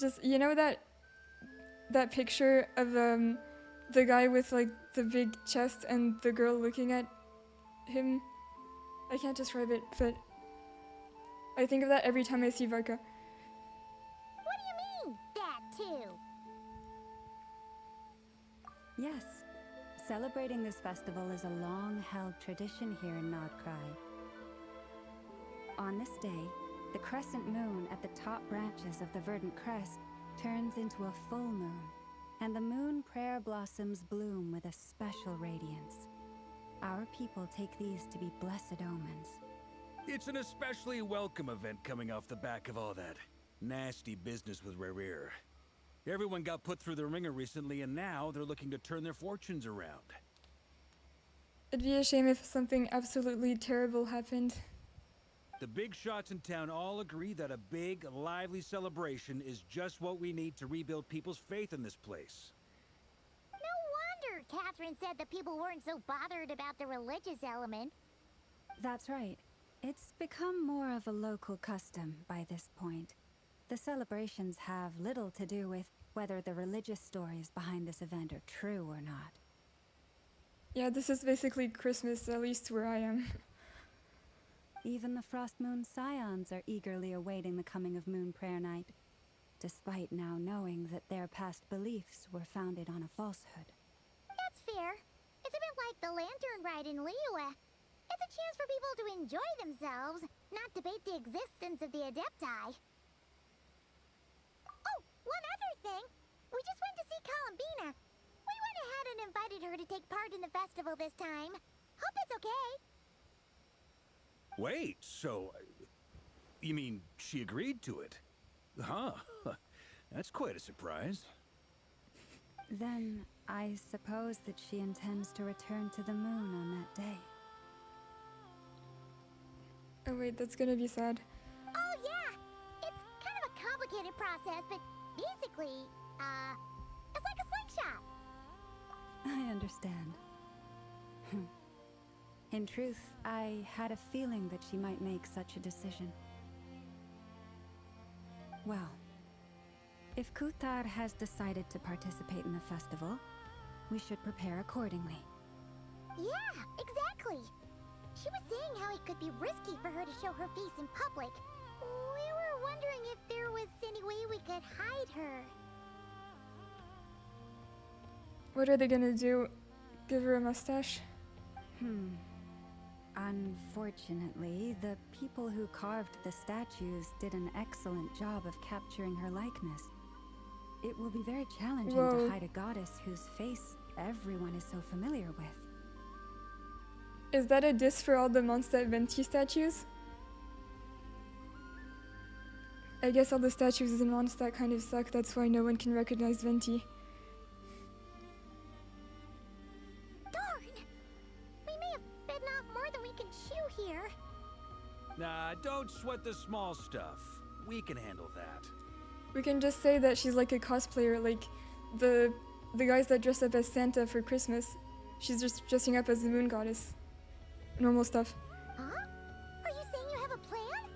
Just, you know that picture of the guy with like the big chest and the girl looking at him? I can't describe it, but I think of that every time I see Varka. What do you mean, that too? Yes, celebrating this festival is a long-held tradition here in Nodcry. On this day, the crescent moon at the top branches of the verdant crest turns into a full moon, and the moon prayer blossoms bloom with a special radiance. Our people take these to be blessed omens. It's an especially welcome event coming off the back of all that nasty business with Rare. Everyone got put through the ringer recently, and now they're looking to turn their fortunes around. It'd be a shame if something absolutely terrible happened. The big shots in town all agree that a big, lively celebration is just what we need to rebuild people's faith in this place. No wonder Catherine said that people weren't so bothered about the religious element. That's right. It's become more of a local custom by this point. The celebrations have little to do with whether the religious stories behind this event are true or not. Yeah, this is basically Christmas, at least where I am. Even the Frost Moon Scions are eagerly awaiting the coming of Moon Prayer Night, despite now knowing that their past beliefs were founded on a falsehood. That's fair. It's a bit like the lantern ride in Liyue. It's a chance for people to enjoy themselves, not debate the existence of the Adepti. Oh, one other thing. We just went to see Columbina. We went ahead and invited her to take part in the festival this time. Hope it's okay. Wait, so... You mean she agreed to it? Huh. That's quite a surprise. Then I suppose that she intends to return to the moon on that day. Oh wait, that's gonna be sad. Oh yeah! It's kind of a complicated process, but basically, it's like a slingshot. I understand. In truth, I had a feeling that she might make such a decision. Well, if Kuutar has decided to participate in the festival, we should prepare accordingly. Yeah, exactly. She was saying how it could be risky for her to show her face in public. We were wondering if there was any way we could hide her. What are they gonna do? Give her a mustache? Unfortunately, the people who carved the statues did an excellent job of capturing her likeness. It will be very challenging to hide a goddess whose face everyone is so familiar with. Is that a diss for all the Mondstadt Venti statues? I guess all the statues in Mondstadt kind of suck, that's why no one can recognize Venti. Nah, don't sweat the small stuff. We can handle that. We can just say that she's like a cosplayer, like the guys that dress up as Santa for Christmas. She's just dressing up as the moon goddess. Normal stuff. Huh? Are you saying you have a plan?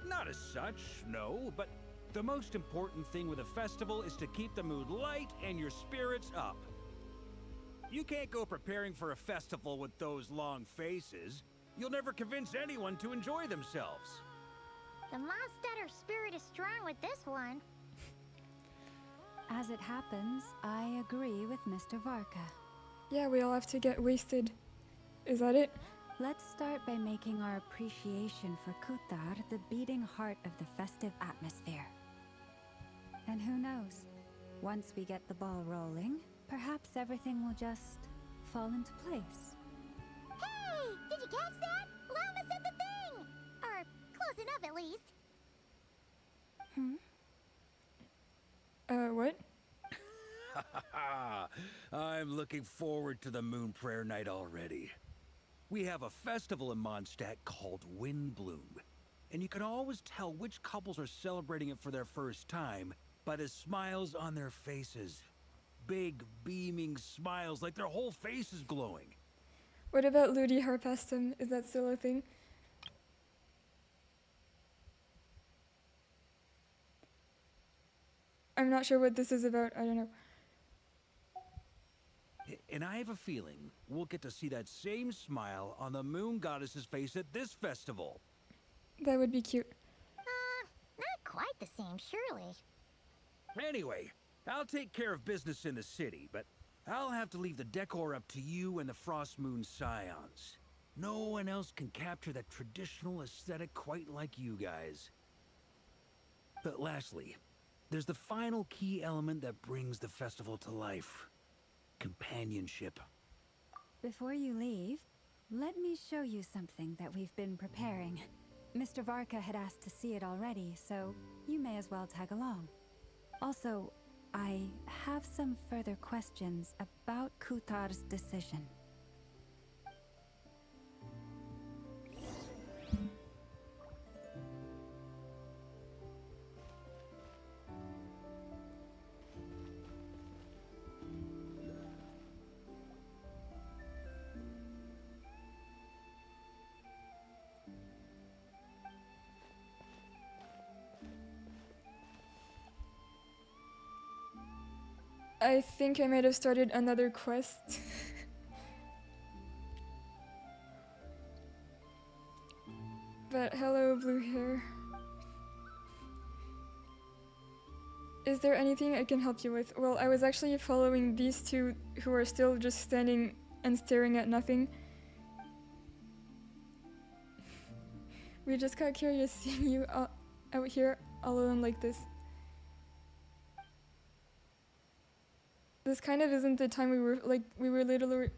Not as such, no, but the most important thing with a festival is to keep the mood light and your spirits up. You can't go preparing for a festival with those long faces. You'll never convince anyone to enjoy themselves. The Mondstadter spirit is strong with this one. As it happens, I agree with Mr. Varka. Yeah, we all have to get wasted. Is that it? Let's start by making our appreciation for Kuutar the beating heart of the festive atmosphere. And who knows? Once we get the ball rolling, perhaps everything will just fall into place. Hey! Did you catch that? Lauma said the thing! Or close enough at least. What? I'm looking forward to the Moon Prayer Night already. We have a festival in Mondstadt called Windbloom, and you can always tell which couples are celebrating it for their first time by the smiles on their faces. Big, beaming smiles like their whole face is glowing. What about Ludi Harpastum? Is that still a thing? I'm not sure what this is about, I don't know. And I have a feeling we'll get to see that same smile on the moon goddess's face at this festival. That would be cute. Not quite the same, surely. Anyway, I'll take care of business in the city, but I'll have to leave the decor up to you and the Frost Moon Scions. No one else can capture that traditional aesthetic quite like you guys. But lastly, there's the final key element that brings the festival to life. Companionship. Before you leave, let me show you something that we've been preparing. Mr. Varka had asked to see it already, so you may as well tag along. Also, I have some further questions about Kuutar's decision. I think I might have started another quest. But hello, blue hair. Is there anything I can help you with? Well, I was actually following these two who are still just standing and staring at nothing. We just got curious seeing you out here all alone like this. this kind of isn't the time we were literally,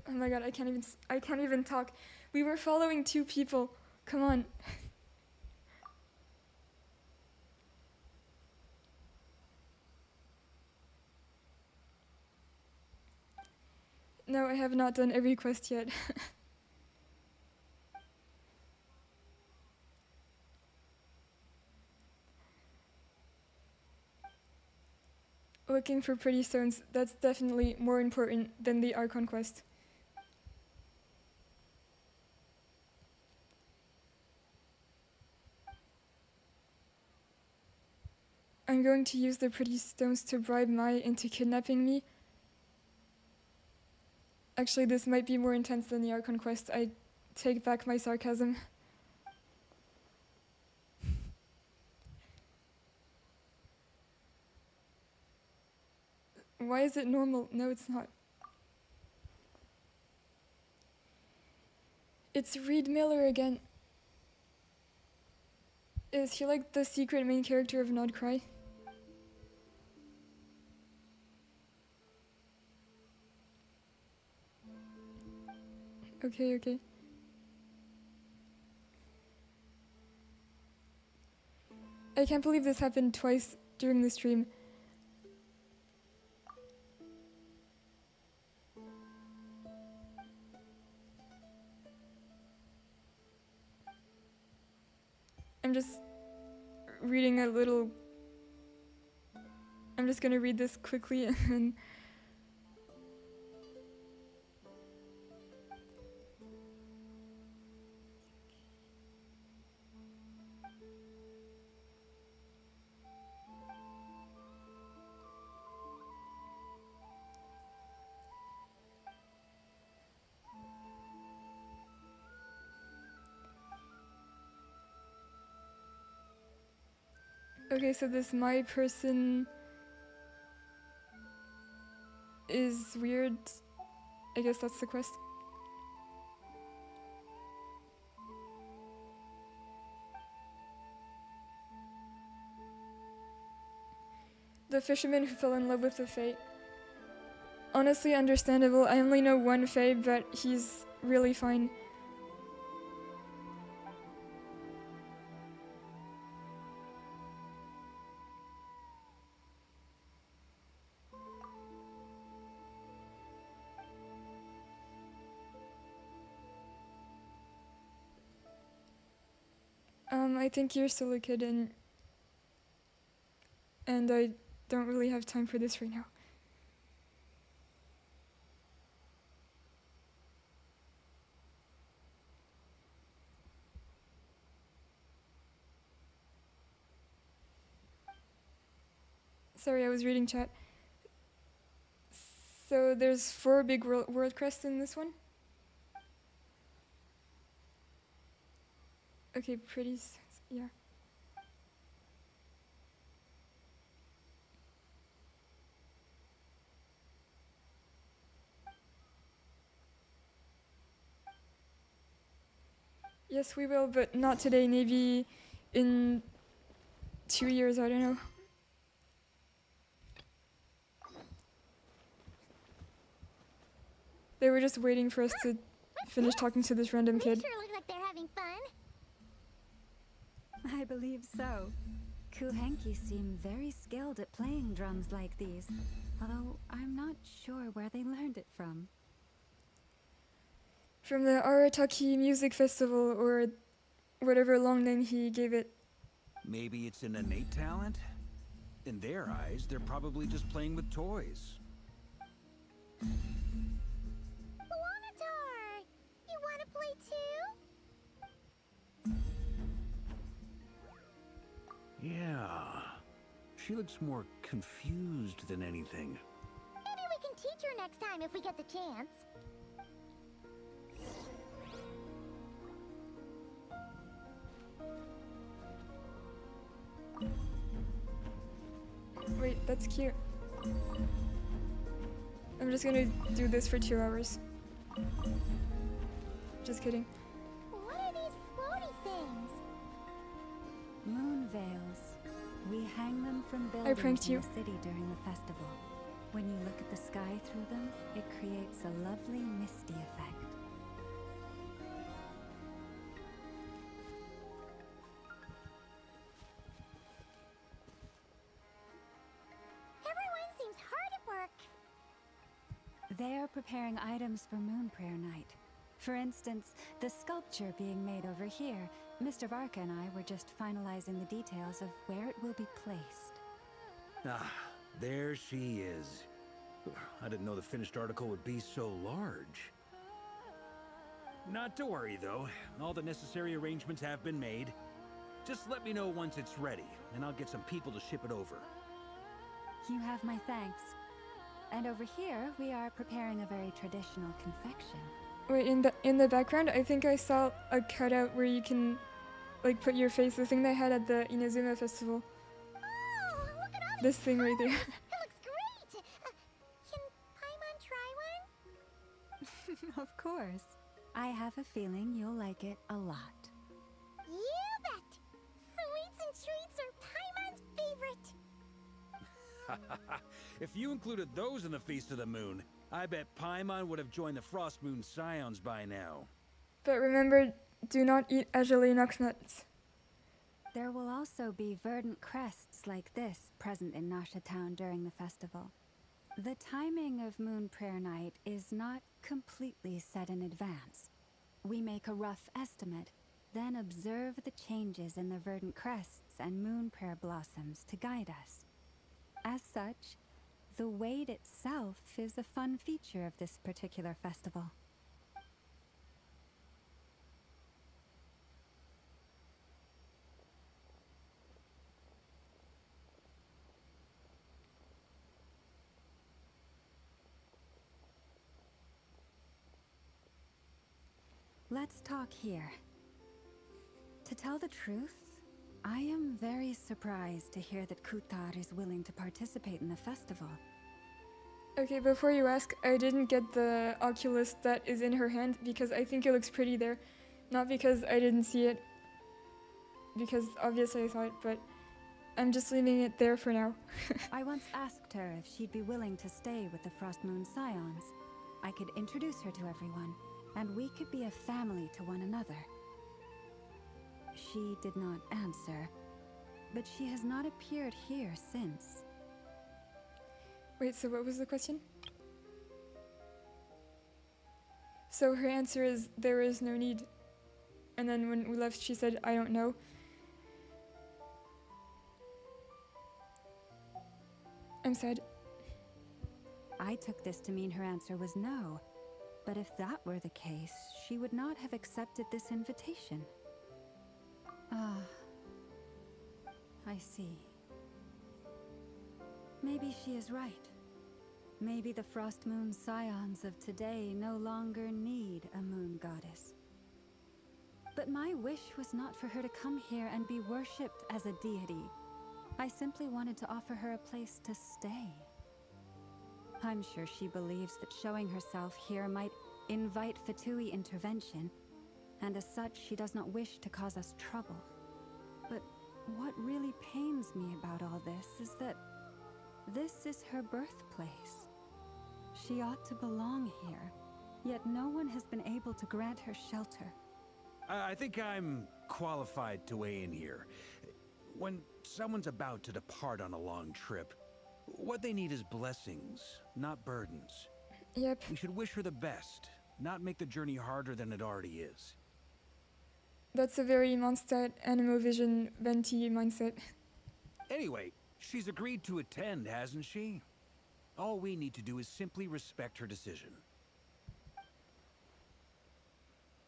oh my god, I can't even talk. We were following two people. Come on. No, I have not done every quest yet. Looking for pretty stones, that's definitely more important than the Archon quest. I'm going to use the pretty stones to bribe Mai into kidnapping me. Actually, this might be more intense than the Archon quest. I take back my sarcasm. Why is it normal? No, it's not. It's Reed Miller again. Is he like the secret main character of Nod Cry? Okay, okay. I can't believe this happened twice during the stream. I'm just reading a little... I'm just gonna read this quickly and then... Okay, so this my person is weird. I guess that's the quest. The fisherman who fell in love with the Fae. Honestly, understandable. I only know one Fae, but he's really fine. I think you're still a kid and I don't really have time for this right now. Sorry, I was reading chat. So there's 4 big world crests in this one? Okay, pretty, yeah. Yes, we will, but not today, maybe in 2 years, I don't know. They were just waiting for us to finish talking to this random kid. They sure look like they're having fun. I believe so. Kuhenki seem very skilled at playing drums like these, although I'm not sure where they learned it from. From the Arataki Music Festival, or whatever long name he gave it. Maybe it's an innate talent? In their eyes, they're probably just playing with toys. Kuutar, you want to play too? Yeah. She looks more confused than anything. Maybe we can teach her next time if we get the chance. Wait, that's cute. I'm just gonna do this for 2 hours. Just kidding. What are these floaty things? Moon veils. We hang them from I pranked buildings in you. the city during the festival. When you look at the sky through them, it creates a lovely misty effect. Everyone seems hard at work. They are preparing items for Moon Prayer Night. For instance, the sculpture being made over here, Mr. Varka and I were just finalizing the details of where it will be placed. Ah, there she is. I didn't know the finished article would be so large. Not to worry, though. All the necessary arrangements have been made. Just let me know once it's ready, and I'll get some people to ship it over. You have my thanks. And over here, we are preparing a very traditional confection. Wait, in the background, I think I saw a cutout where you can, like, put your face. The thing they had at the Inazuma Festival. Oh, look at all This thing right there. It looks great. Can Paimon try one? Of course. I have a feeling you'll like it a lot. You bet. Sweets and treats are Paimon's favorite. If you included those in the Feast of the Moon, I bet Paimon would have joined the Frost Moon Scions by now. But remember, do not eat Agelinox nuts. There will also be verdant crests like this present in Nasha Town during the festival. The timing of Moon Prayer Night is not completely set in advance. We make a rough estimate, then observe the changes in the verdant crests and moon prayer blossoms to guide us. As such, the wait itself is a fun feature of this particular festival. Let's talk here. To tell the truth, I am very surprised to hear that Kuutar is willing to participate in the festival. Okay, before you ask, I didn't get the Oculus that is in her hand because I think it looks pretty there. Not because I didn't see it, because obviously I saw it, but I'm just leaving it there for now. I once asked her if she'd be willing to stay with the Frost Moon Scions. I could introduce her to everyone, and we could be a family to one another. She did not answer, but she has not appeared here since. Wait, so what was the question? So her answer is, there is no need. And then when we left, she said, I don't know. I'm sad. I took this to mean her answer was no. But if that were the case, she would not have accepted this invitation. Ah, I see. Maybe she is right. Maybe the Frost Moon Scions of today no longer need a moon goddess. But my wish was not for her to come here and be worshipped as a deity. I simply wanted to offer her a place to stay. I'm sure she believes that showing herself here might invite Fatui intervention, and as such, she does not wish to cause us trouble. But what really pains me about all this is that this is her birthplace. She ought to belong here, yet no one has been able to grant her shelter. I think I'm qualified to weigh in here. When someone's about to depart on a long trip, what they need is blessings, not burdens. Yep. We should wish her the best, not make the journey harder than it already is. That's a very Mondstadt Animovision Venti mindset. Anyway, she's agreed to attend, hasn't she? All we need to do is simply respect her decision.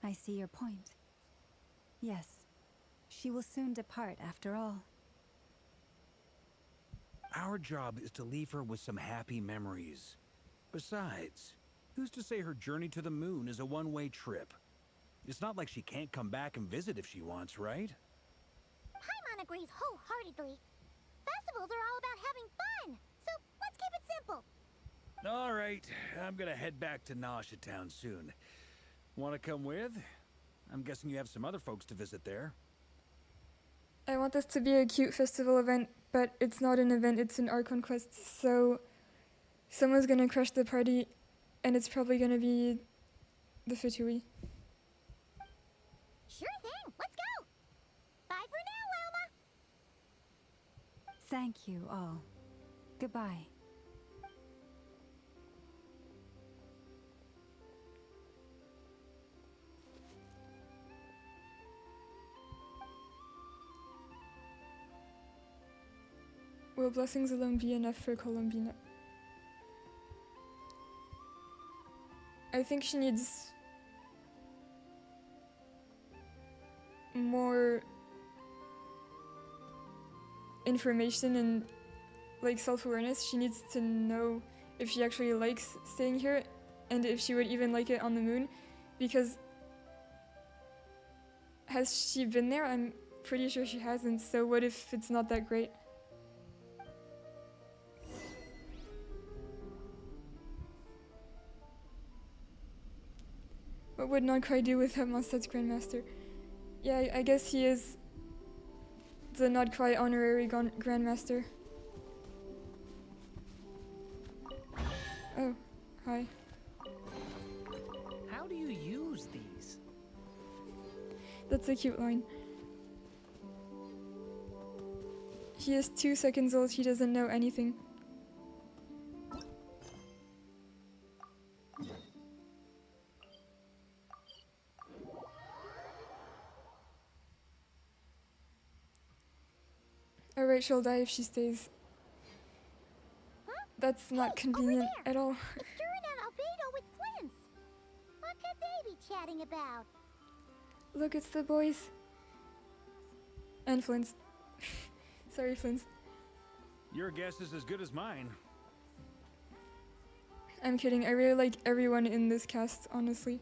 I see your point. Yes, she will soon depart after all. Our job is to leave her with some happy memories. Besides, who's to say her journey to the moon is a one-way trip? It's not like she can't come back and visit if she wants, right? Paimon agrees wholeheartedly. Festivals are all about having fun, so let's keep it simple. All right, I'm gonna head back to Nasha Town soon. Want to come with? I'm guessing you have some other folks to visit there. I want this to be a cute festival event, but it's not an event, it's an Archon quest, so someone's gonna crush the party, and it's probably gonna be the Fatui. Sure thing. Let's go. Bye for now, Lauma. Thank you all. Goodbye. Will blessings alone be enough for Columbina? I think she needs more information and like self-awareness. She needs to know if she actually likes staying here and if she would even like it on the moon, because has she been there? I'm pretty sure she hasn't, so what if it's not that great? What would Nodcry do without Mondstadt's Grandmaster? Yeah, I guess he is the Nodcry honorary Grandmaster. Oh, hi. How do you use these? That's a cute line. He is 2 seconds old, he doesn't know anything. Alright, she'll die if she stays. Huh? That's not convenient at all. It's DURIN and Albedo with Flints. What could they be chatting about? Look, it's the boys. And Flints. Sorry, Flints. Your guess is as good as mine. I'm kidding, I really like everyone in this cast, honestly.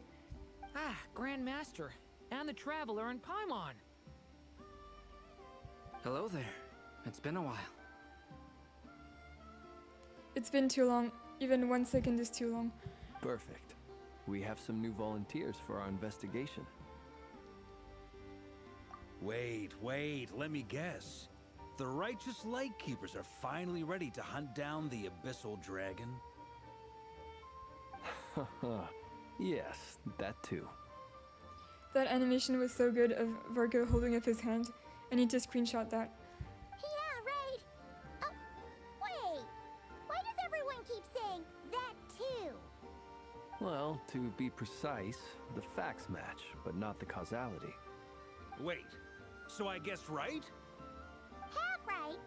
Ah, Grandmaster, and the Traveler and Paimon. Hello there. It's been a while. It's been too long. Even 1 second is too long. Perfect. We have some new volunteers for our investigation. Wait, let me guess. The righteous Lightkeepers are finally ready to hunt down the Abyssal Dragon? Yes, that too. That animation was so good of Vargo holding up his hand. I need to screenshot that. Yeah, right. Oh, wait. Why does everyone keep saying that too? Well, to be precise, the facts match, but not the causality. Wait, so I guessed right? Half right.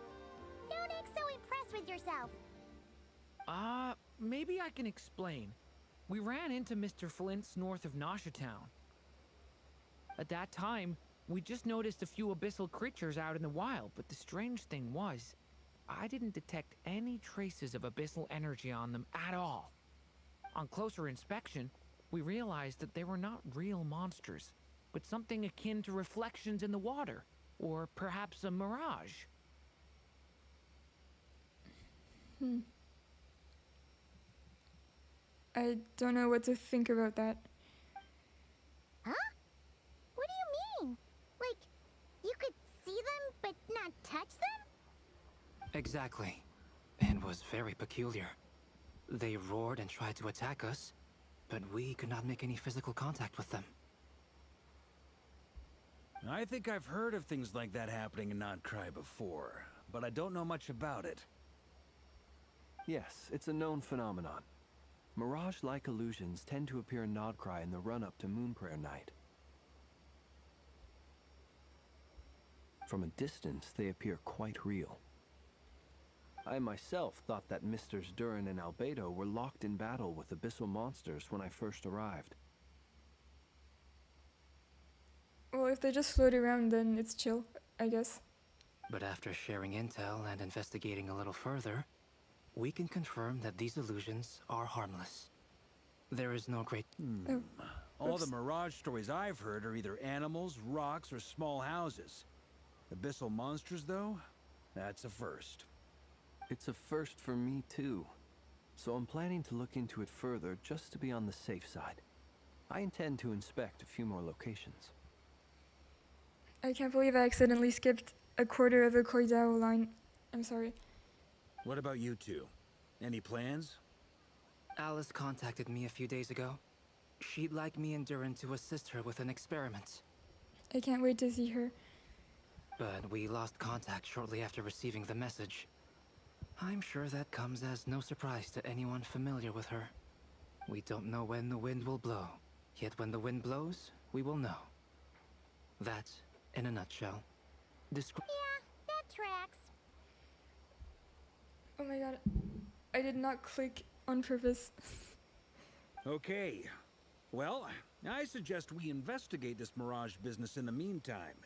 Don't act so impressed with yourself. Maybe I can explain. We ran into Mr. Flint's north of Nasha Town. At that time, we just noticed a few abyssal creatures out in the wild, but the strange thing was, I didn't detect any traces of abyssal energy on them at all. On closer inspection, we realized that they were not real monsters, but something akin to reflections in the water, or perhaps a mirage. I don't know what to think about that. Huh? What do you mean? Like, you could see them but not touch them? Exactly. It was very peculiar. They roared and tried to attack us, but we could not make any physical contact with them. I think I've heard of things like that happening in Nodcry before, but I don't know much about it. Yes, it's a known phenomenon. Mirage-like illusions tend to appear in Nodcry in the run-up to Moonprayer Night. From a distance, they appear quite real. I myself thought that Misters DURIN and Albedo were locked in battle with abyssal monsters when I first arrived. Well, if they just float around, then it's chill, I guess. But after sharing intel and investigating a little further, we can confirm that these illusions are harmless. There is no great... Oh. All the Mirage stories I've heard are either animals, rocks, or small houses. Abyssal monsters, though? That's a first. It's a first for me, too. So I'm planning to look into it further just to be on the safe side. I intend to inspect a few more locations. I can't believe I accidentally skipped a quarter of a Koidao line. I'm sorry. What about you two? Any plans? Alice contacted me a few days ago. She'd like me and DURIN to assist her with an experiment. I can't wait to see her. But we lost contact shortly after receiving the message. I'm sure that comes as no surprise to anyone familiar with her. We don't know when the wind will blow, yet when the wind blows, we will know. That, in a nutshell, Yeah, that tracks. Oh my god. I did not click on purpose. Okay. Well, I suggest we investigate this mirage business in the meantime.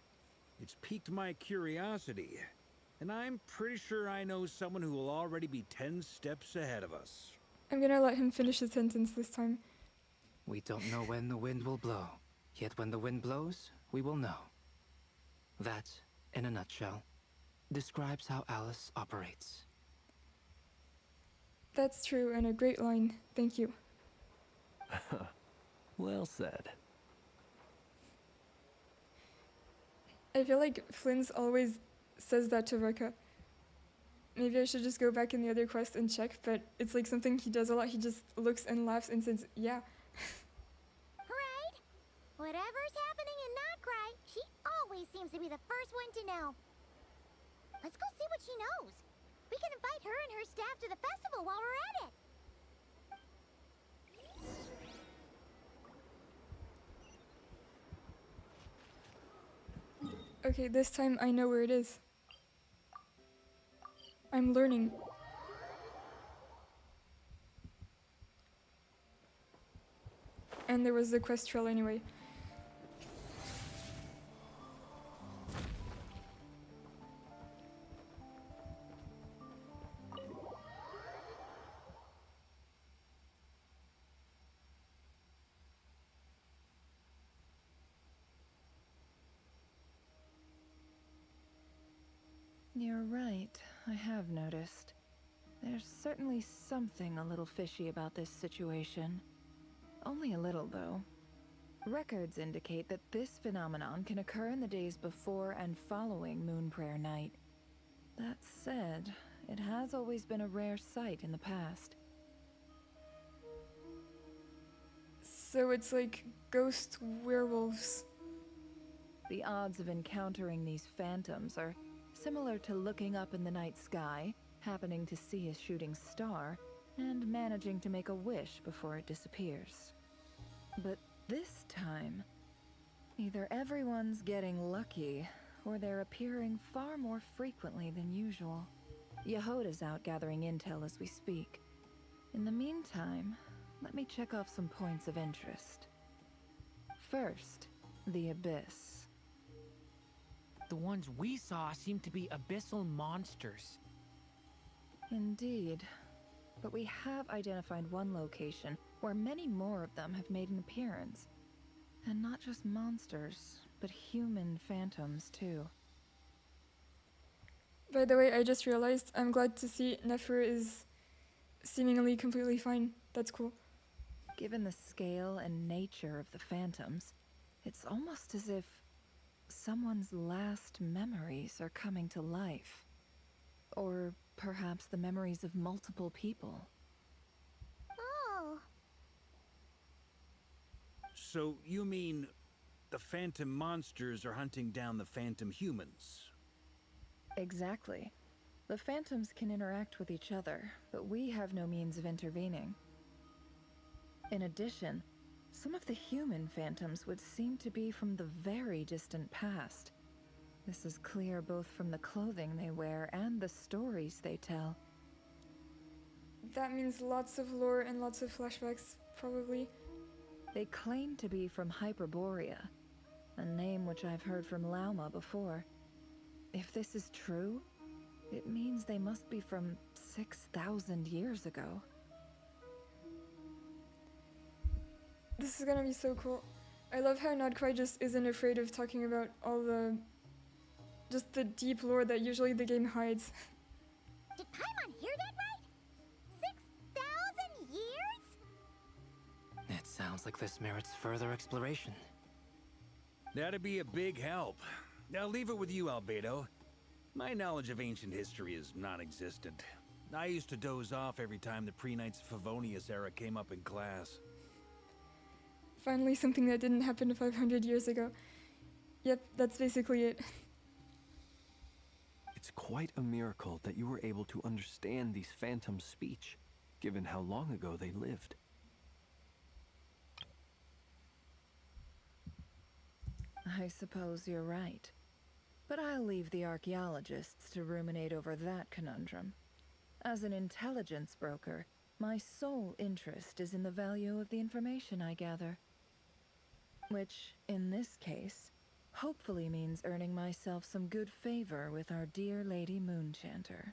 It's piqued my curiosity, and I'm pretty sure I know someone who will already be 10 steps ahead of us. I'm gonna let him finish his sentence this time. We don't know when the wind will blow, yet when the wind blows, we will know. That, in a nutshell, describes how Alice operates. That's true, and a great line. Thank you. Well said. I feel like Flynn's always says that to Rekka. Maybe I should just go back in the other quest and check, but it's like something he does a lot. He just looks and laughs and says, yeah. Right? Whatever's happening in Notcry, she always seems to be the first one to know. Let's go see what she knows. We can invite her and her staff to the festival while we're at it. Okay, this time I know where it is. I'm learning. And there was the quest trail anyway. You're right, I have noticed. There's certainly something a little fishy about this situation. Only a little, though. Records indicate that this phenomenon can occur in the days before and following Moon Prayer Night. That said, it has always been a rare sight in the past. So it's like ghost werewolves. The odds of encountering these phantoms are similar to looking up in the night sky, happening to see a shooting star, and managing to make a wish before it disappears. But this time, either everyone's getting lucky, or they're appearing far more frequently than usual. Yehoda's out gathering intel as we speak. In the meantime, let me check off some points of interest. First, the Abyss. The ones we saw seem to be abyssal monsters. Indeed. But we have identified one location where many more of them have made an appearance. And not just monsters, but human phantoms too. By the way, I just realized I'm glad to see Nefer is seemingly completely fine. That's cool. Given the scale and nature of the phantoms, it's almost as if someone's last memories are coming to life. Or perhaps the memories of multiple people. Oh. So you mean the phantom monsters are hunting down the phantom humans? Exactly. The phantoms can interact with each other, but we have no means of intervening. In addition, some of the human phantoms would seem to be from the very distant past. This is clear both from the clothing they wear and the stories they tell. That means lots of lore and lots of flashbacks, probably. They claim to be from Hyperborea, a name which I've heard from Lauma before. If this is true, it means they must be from 6,000 years ago. This is gonna be so cool. I love how Notcry just isn't afraid of talking about all just the deep lore that usually the game hides. Did Paimon hear that right? 6,000 years? It sounds like this merits further exploration. That'd be a big help. I'll leave it with you, Albedo. My knowledge of ancient history is non-existent. I used to doze off every time the pre-Knights of Favonius era came up in class. Finally, something that didn't happen 500 years ago. Yep, that's basically it. It's quite a miracle that you were able to understand these phantoms' speech, given how long ago they lived. I suppose you're right. But I'll leave the archaeologists to ruminate over that conundrum. As an intelligence broker, my sole interest is in the value of the information I gather. Which, in this case, hopefully means earning myself some good favor with our dear Lady Moonchanter.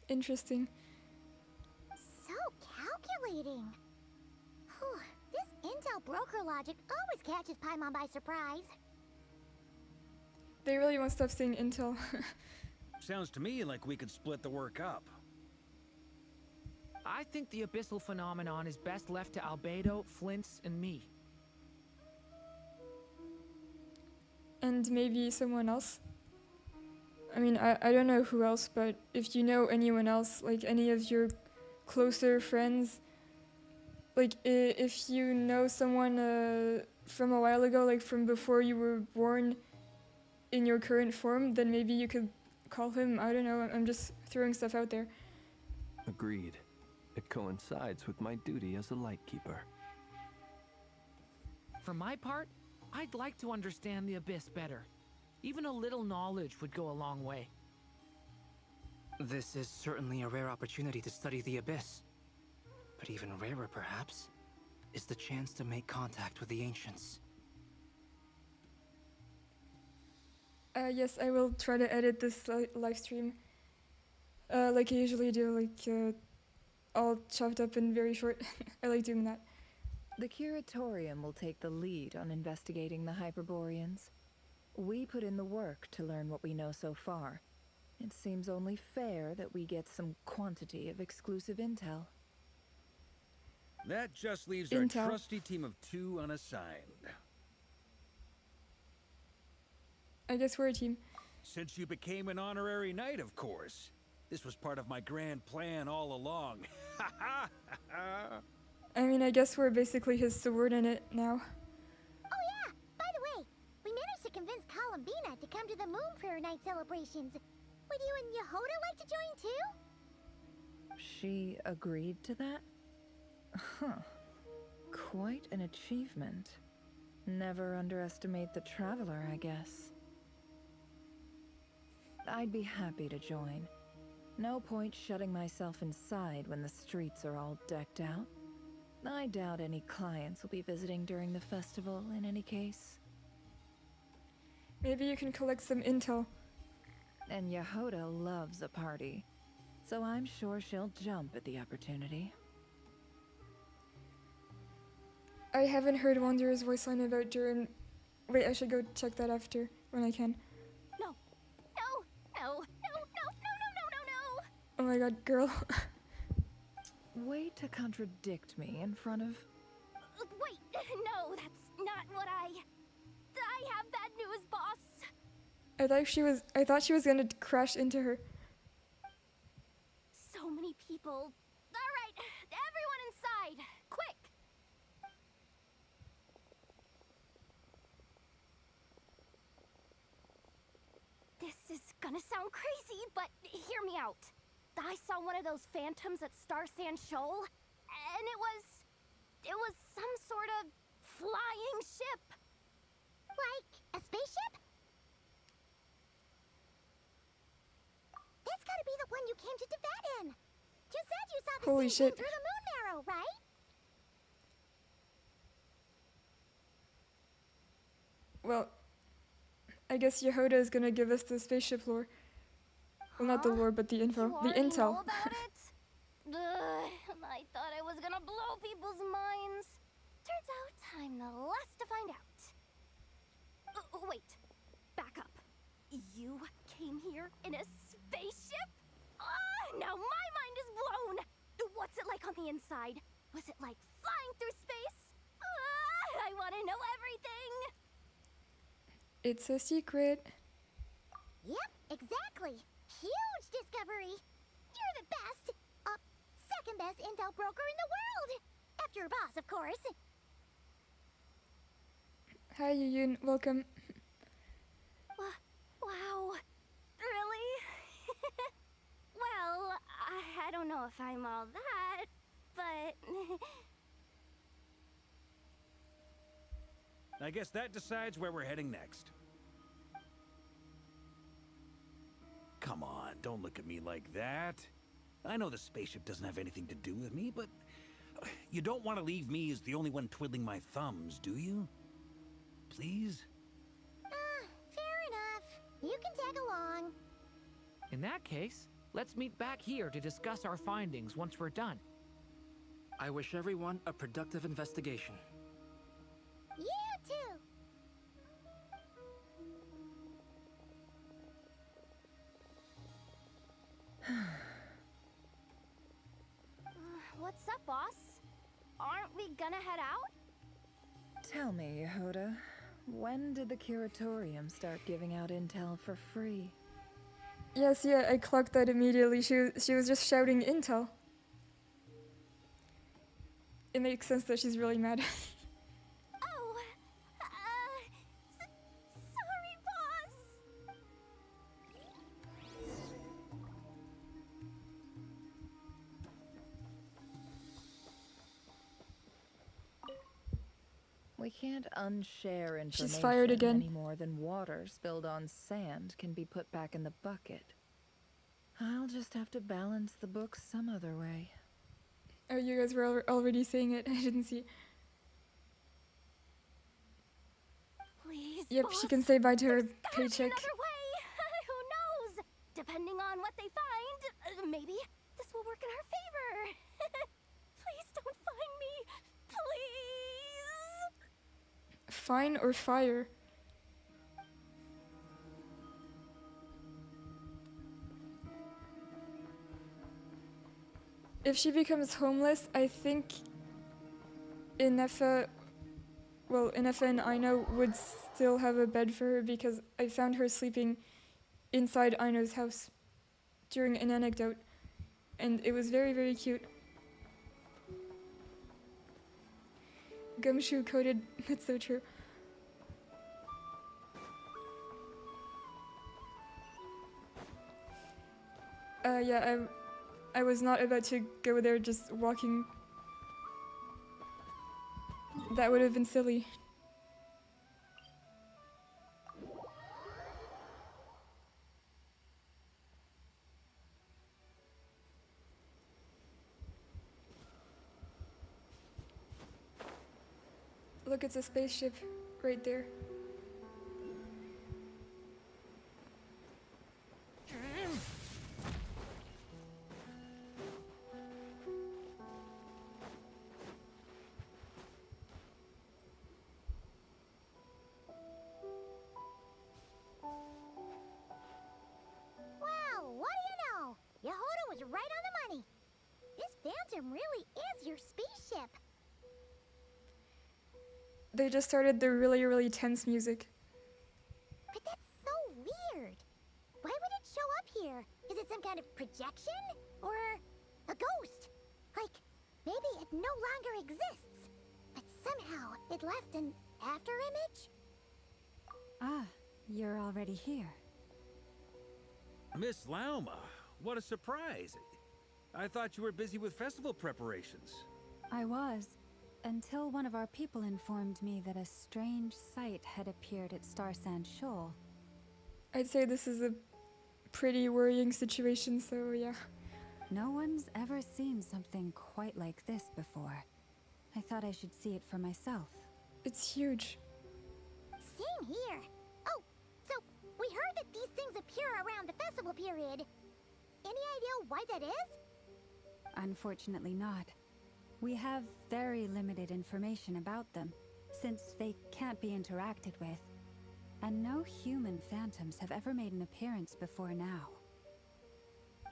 Interesting. So calculating. Whew, this intel broker logic always catches Paimon by surprise. They really won't stop saying intel. Sounds to me like we could split the work up. I think the abyssal phenomenon is best left to Albedo, Flints, and me. And maybe someone else. I mean, I don't know who else, but if you know anyone else, like any of your closer friends, like if you know someone from a while ago, like from before you were born in your current form, then maybe you could call him. I don't know, I'm just throwing stuff out there. Agreed. It coincides with my duty as a lightkeeper. For my part, I'd like to understand the Abyss better. Even a little knowledge would go a long way. This is certainly a rare opportunity to study the Abyss. But even rarer, perhaps, is the chance to make contact with the Ancients. Yes, I will try to edit this live stream. Like I usually do, like all chopped up and very short. I like doing that. The Curatorium will take the lead on investigating the Hyperboreans. We put in the work to learn what we know so far. It seems only fair that we get some quantity of exclusive intel. That just leaves Intel. our trusty team of 2 unassigned. I guess we're a team. Since you became an honorary knight, of course. This was part of my grand plan all along. I mean, I guess we're basically his subordinate now. Oh yeah, by the way, we managed to convince Columbina to come to the Moon Prayer Night celebrations. Would you and Yehoda like to join too? She agreed to that? Huh. Quite an achievement. Never underestimate the traveler, I guess. I'd be happy to join. No point shutting myself inside when the streets are all decked out. I doubt any clients will be visiting during the festival in any case. Maybe you can collect some intel. And Yehoda loves a party, so I'm sure she'll jump at the opportunity. I haven't heard Wanderer's voice line about Durin. Wait, I should go check that after, when I can. No, no, no, no, no, no, no, no, no, no. Oh my god, girl. Way to contradict me in front of... Wait, no, that's not what I have bad news, boss. I thought she was gonna crash into her. So many people. All right, everyone inside, quick. This is gonna sound crazy, but hear me out. I saw one of those phantoms at Star Sand Shoal, and it was some sort of flying ship. Like a spaceship? That's gotta be the one you came to Tibet in. You said you saw the Holy same shit. thing through the moon marrow, right? Well, I guess Yehoda is gonna give us the spaceship lore. Well, not the lore, but the info. You The already intel. know about it? I thought I was gonna blow people's minds. Turns out I'm the last to find out. Wait, back up. You came here in a spaceship? Now my mind is blown. What's it like on the inside? Was it like flying through space? I want to know everything. It's a secret. Yep, exactly. Huge discovery! You're the best! Second best intel broker in the world! After your boss, of course. Hi, Yuyun. Welcome. Wow. Really? Well, I don't know if I'm all that, but... I guess that decides where we're heading next. Come on, don't look at me like that. I know the spaceship doesn't have anything to do with me, but you don't want to leave me as the only one twiddling my thumbs, do you? Please? Fair enough. You can tag along. In that case, let's meet back here to discuss our findings once we're done. I wish everyone a productive investigation. You too. What's up, boss? Aren't we gonna head out? Tell me, Yehoda, when did the curatorium start giving out intel for free? Yes, yeah, I clocked that immediately. She was just shouting intel. It makes sense that she's really mad. Oh, sorry, boss. We can't unshare information She's fired again. any more than water spilled on sand can be put back in the bucket. I'll just have to balance the books some other way. Oh, you guys were already saying it. I didn't see. Please, Yep, boss, she can say bye to her there's gotta paycheck. be another way. Who knows? Depending on what they find, maybe this will work in our favor. Please don't find me. Please. Fine or fire? If she becomes homeless, I think Inefa and Aino would still have a bed for her because I found her sleeping inside Aino's house during an anecdote, and it was very, very cute. Gumshoe coated, that's so true. Yeah, I was not about to go there just walking. That would have been silly. Look, it's a spaceship right there. Wow, what do you know? Yehoda was right on the money. This Phantom really is your spaceship. They just started the really, really tense music. But that's so weird. Why would it show up here? Is it some kind of projection? Or a ghost? Like, maybe it no longer exists, but somehow it left an after image? Ah, you're already here. Miss Lauma, what a surprise. I thought you were busy with festival preparations. I was, until one of our people informed me that a strange sight had appeared at Star Sand Shoal. I'd say this is a pretty worrying situation, so yeah. No one's ever seen something quite like this before. I thought I should see it for myself. It's huge. Same here. Oh, so we heard that these things appear around the festival period. Any idea why that is? Unfortunately not. We have very limited information about them, since they can't be interacted with. And no human phantoms have ever made an appearance before now.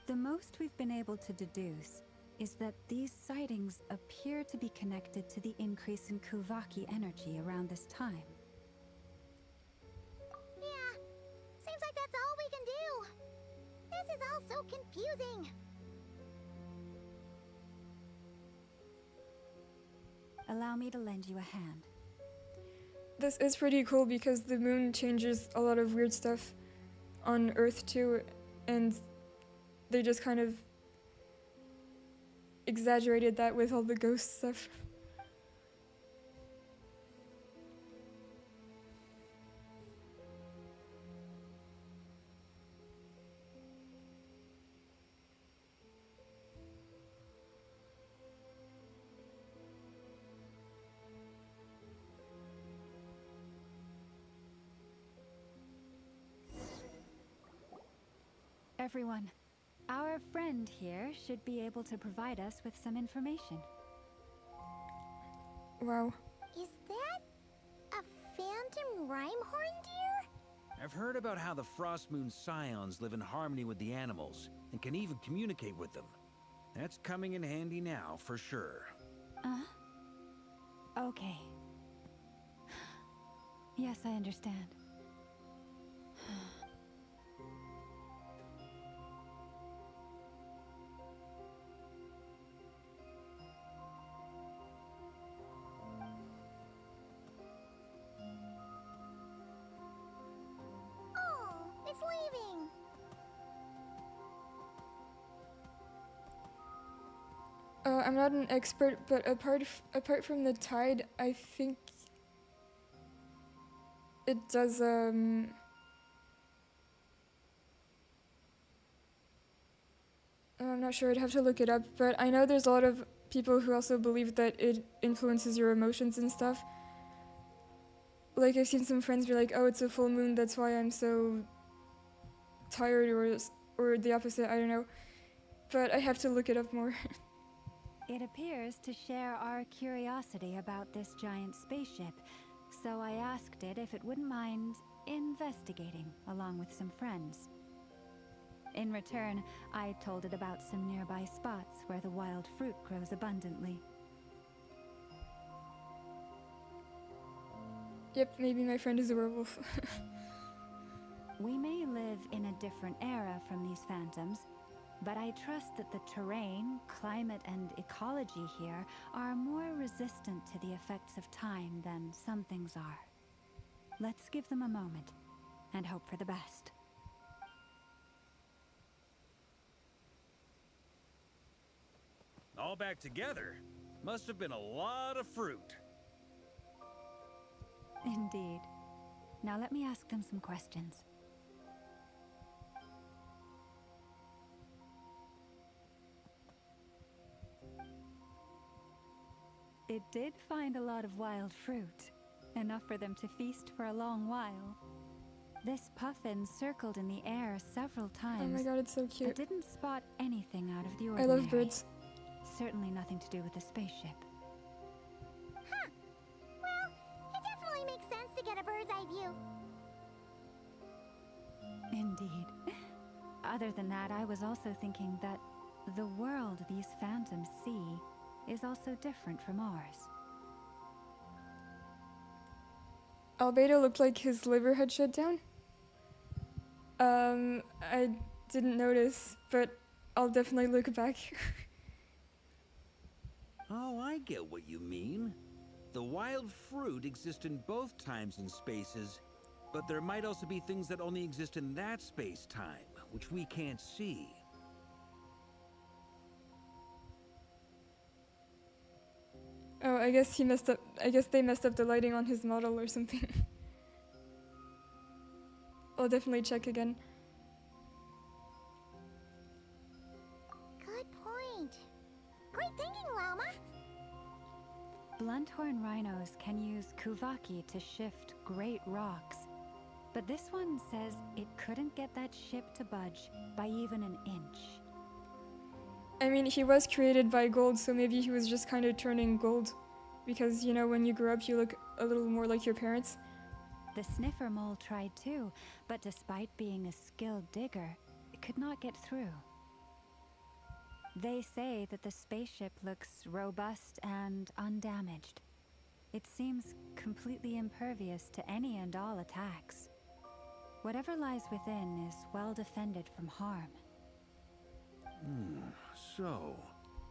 The most we've been able to deduce is that these sightings appear to be connected to the increase in Kuvaki energy around this time. Yeah, seems like that's all we can do. This confusing. Allow me to lend you a hand. This is pretty cool because the moon changes a lot of weird stuff on Earth too, and they just kind of exaggerated that with all the ghost stuff. Everyone, our friend here should be able to provide us with some information. Wow. Is that a phantom Rhymehorn deer? I've heard about how the Frost Moon Scions live in harmony with the animals and can even communicate with them. That's coming in handy now, for sure. Okay. Yes, I understand. Oh, it's leaving. I'm not an expert, but apart from the tide, I think it does, I'm not sure, I'd have to look it up, but I know there's a lot of people who also believe that it influences your emotions and stuff. Like, I've seen some friends be like, oh, it's a full moon, that's why I'm so tired, or the opposite, I don't know. But I have to look it up more. It appears to share our curiosity about this giant spaceship, so I asked it if it wouldn't mind investigating along with some friends. In return, I told it about some nearby spots where the wild fruit grows abundantly. Yep, maybe my friend is a werewolf. We may live in a different era from these phantoms, but I trust that the terrain, climate, and ecology here are more resistant to the effects of time than some things are. Let's give them a moment and hope for the best. All back together? Must have been a lot of fruit. Indeed. Now let me ask them some questions. It did find a lot of wild fruit, enough for them to feast for a long while. This puffin circled in the air several times. Oh my god, it's so cute. But didn't spot anything out of the I ordinary. love birds. Certainly nothing to do with the spaceship. Huh. Well, it definitely makes sense to get a bird's eye view. Indeed. Other than that, I was also thinking that the world these phantoms see is also different from ours. Albedo looked like his liver had shut down. I didn't notice, but I'll definitely look back. Oh, I get what you mean. The wild fruit exist in both times and spaces, but there might also be things that only exist in that space-time, which we can't see. Oh, I guess he messed up. I guess they messed up the lighting on his model or something. I'll definitely check again. Good point. Great thinking, Lauma. Blunthorn rhinos can use kuvaki to shift great rocks, but this one says it couldn't get that ship to budge by even an inch. I mean, he was created by gold, so maybe he was just kind of turning gold. Because, you know, when you grow up, you look a little more like your parents. The sniffer mole tried too, but despite being a skilled digger, it could not get through. They say that the spaceship looks robust and undamaged. It seems completely impervious to any and all attacks. Whatever lies within is well defended from harm. So,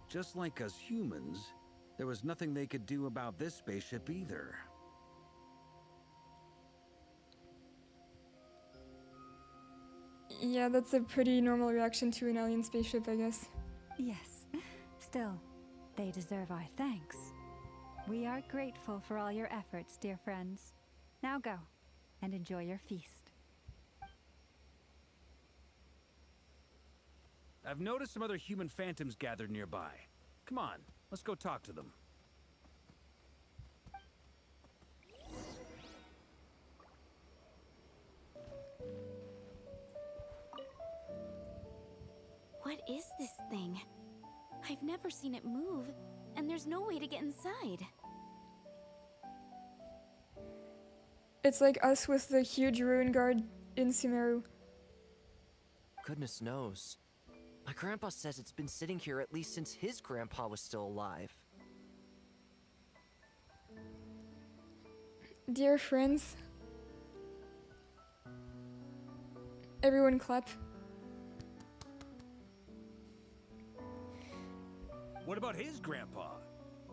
just like us humans, there was nothing they could do about this spaceship either. Yeah, that's a pretty normal reaction to an alien spaceship, I guess. Yes. Still, they deserve our thanks. We are grateful for all your efforts, dear friends. Now go, and enjoy your feast. I've noticed some other human phantoms gathered nearby. Come on, let's go talk to them. What is this thing? I've never seen it move, and there's no way to get inside. It's like us with the huge ruin guard in Sumeru. Goodness knows. My grandpa says it's been sitting here at least since his grandpa was still alive. Dear friends, everyone clap. What about his grandpa?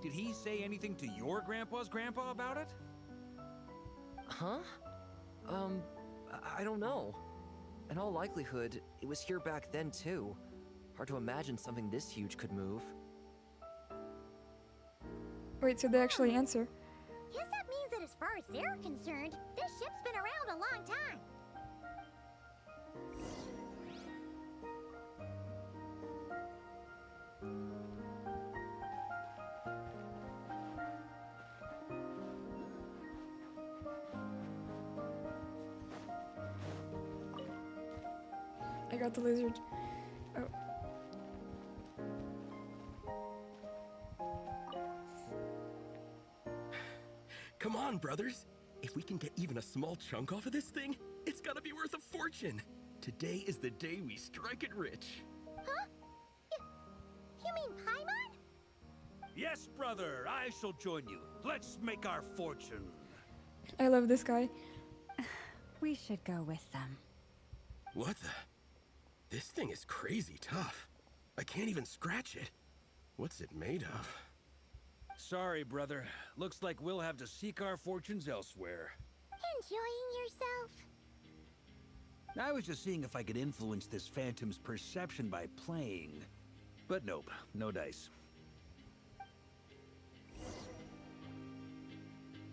Did he say anything to your grandpa's grandpa about it? Huh? I don't know. In all likelihood, it was here back then too. Hard to imagine something this huge could move. Wait, so they actually answer. Guess that means that as far as they're concerned, this ship's been around a long time. I got the lizard. Oh. Come on, brothers. If we can get even a small chunk off of this thing, it's gotta be worth a fortune. Today is the day we strike it rich. Huh? You mean Paimon? Yes, brother, I shall join you. Let's make our fortune. I love this guy. We should go with them. What the? This thing is crazy tough. I can't even scratch it. What's it made of? Sorry, brother. Looks like we'll have to seek our fortunes elsewhere. Enjoying yourself? I was just seeing if I could influence this phantom's perception by playing. But nope, no dice.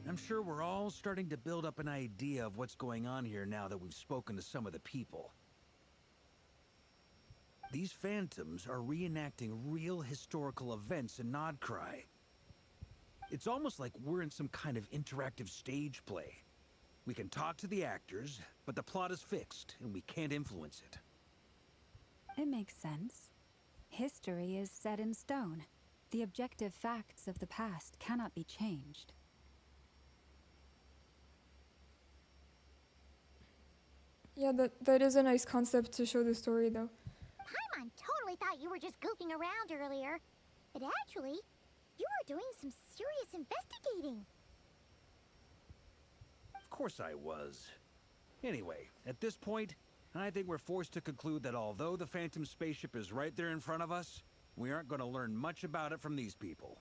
I'm sure we're all starting to build up an idea of what's going on here now that we've spoken to some of the people. These phantoms are reenacting real historical events in Nodcry. It's almost like we're in some kind of interactive stage play. We can talk to the actors, but the plot is fixed, and we can't influence it. It makes sense. History is set in stone. The objective facts of the past cannot be changed. Yeah, that is a nice concept to show the story, though. Paimon totally thought you were just goofing around earlier. But actually, you were doing some serious investigating. Of course I was. Anyway, at this point, I think we're forced to conclude that although the Phantom spaceship is right there in front of us, we aren't going to learn much about it from these people.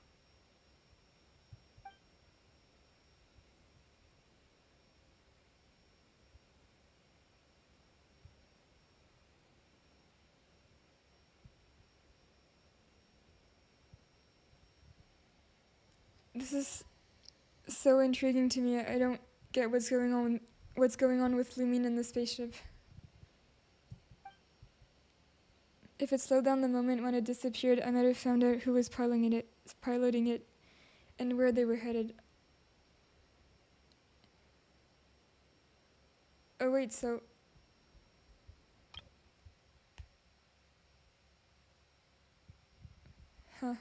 This is so intriguing to me. I don't get what's going on with Lumine and the spaceship. If it slowed down the moment when it disappeared, I might have found out who was piloting it, and where they were headed. Oh wait, so... Huh.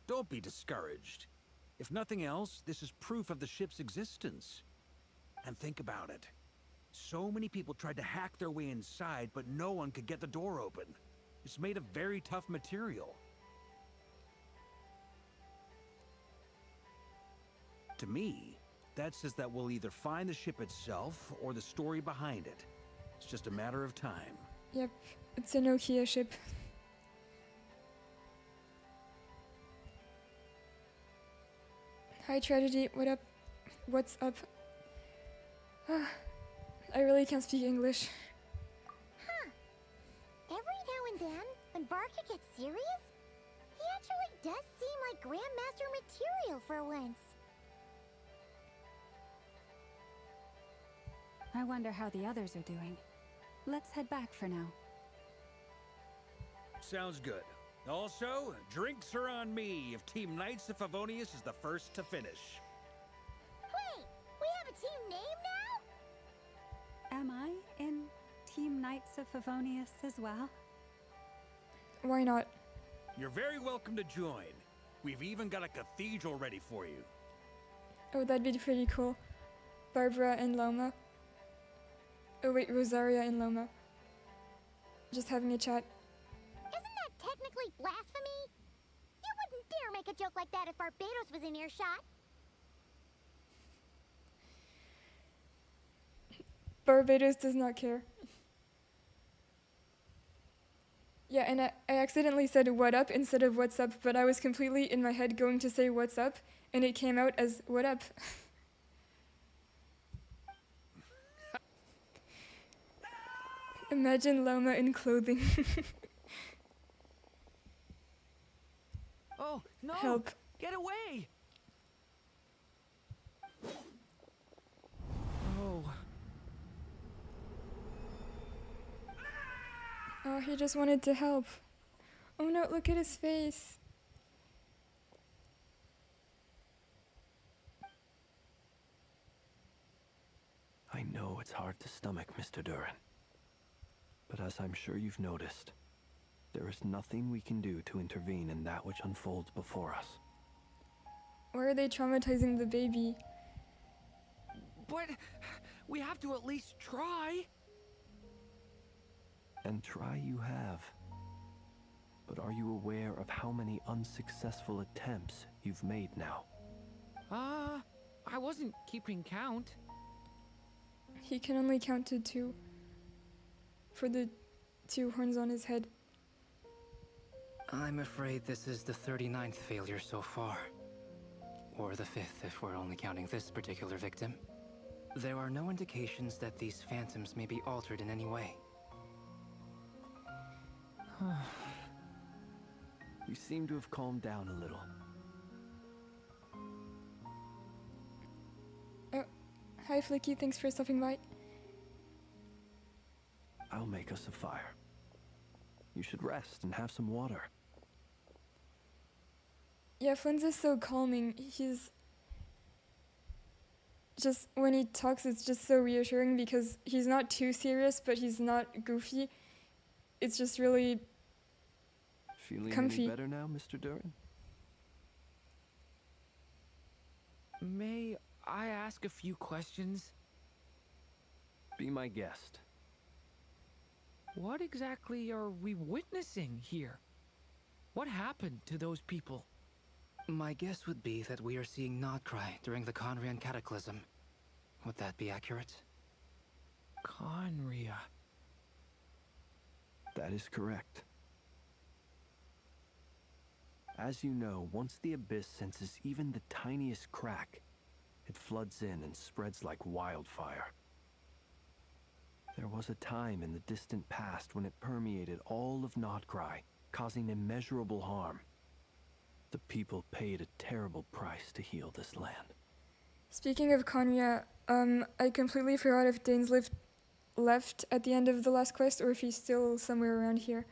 Don't be discouraged. If nothing else, this is proof of the ship's existence. And think about it. So many people tried to hack their way inside, but no one could get the door open. It's made of very tough material. To me, that says that we'll either find the ship itself or the story behind it. It's just a matter of time. Yep, it's a Nokia ship. Hi Tragedy, what up? What's up? I really can't speak English. Huh. Every now and then, when Varka gets serious, he actually does seem like Grandmaster material for once. I wonder how the others are doing. Let's head back for now. Sounds good. Also, drinks are on me if Team Knights of Favonius is the first to finish. Wait, we have a team name now? Am I in Team Knights of Favonius as well? Why not? You're very welcome to join. We've even got a cathedral ready for you. Oh, that'd be pretty cool. Barbara and Lauma. Oh wait, Rosaria and Lauma. Just having a chat. Isn't that technically blasphemy? You wouldn't dare make a joke like that if Barbados was in earshot. Barbados does not care. Yeah, and I accidentally said what up instead of what's up, but I was completely in my head going to say what's up, and it came out as what up. Imagine Lauma in clothing. Oh, no! Help. Get away! Oh. Oh, he just wanted to help. Oh no, look at his face. I know it's hard to stomach, Mr. DURIN. But as I'm sure you've noticed, there is nothing we can do to intervene in that which unfolds before us. Why are they traumatizing the baby? But we have to at least try. And try you have. But are you aware of how many unsuccessful attempts you've made now? I wasn't keeping count. He can only count to 2. For the 2 horns on his head. I'm afraid this is the 39th failure so far. Or the 5th if we're only counting this particular victim. There are no indications that these phantoms may be altered in any way. You seem to have calmed down a little. Oh, hi Flicky, thanks for stopping by. I'll make us a fire. You should rest and have some water. Yeah, Flins is so calming. He's just, when he talks, it's just so reassuring because he's not too serious, but he's not goofy. It's just really Feeling comfy. any better now, Mr. DURIN? May I ask a few questions? Be my guest. What exactly are we witnessing here? What happened to those people? My guess would be that we are seeing Nodcry during the Conrian Cataclysm. Would that be accurate? Conria. That is correct. As you know, once the Abyss senses even the tiniest crack, it floods in and spreads like wildfire. There was a time in the distant past when it permeated all of Nodcry, causing immeasurable harm. The people paid a terrible price to heal this land. Speaking of Konya, I completely forgot if Dane's left at the end of the last quest or if he's still somewhere around here.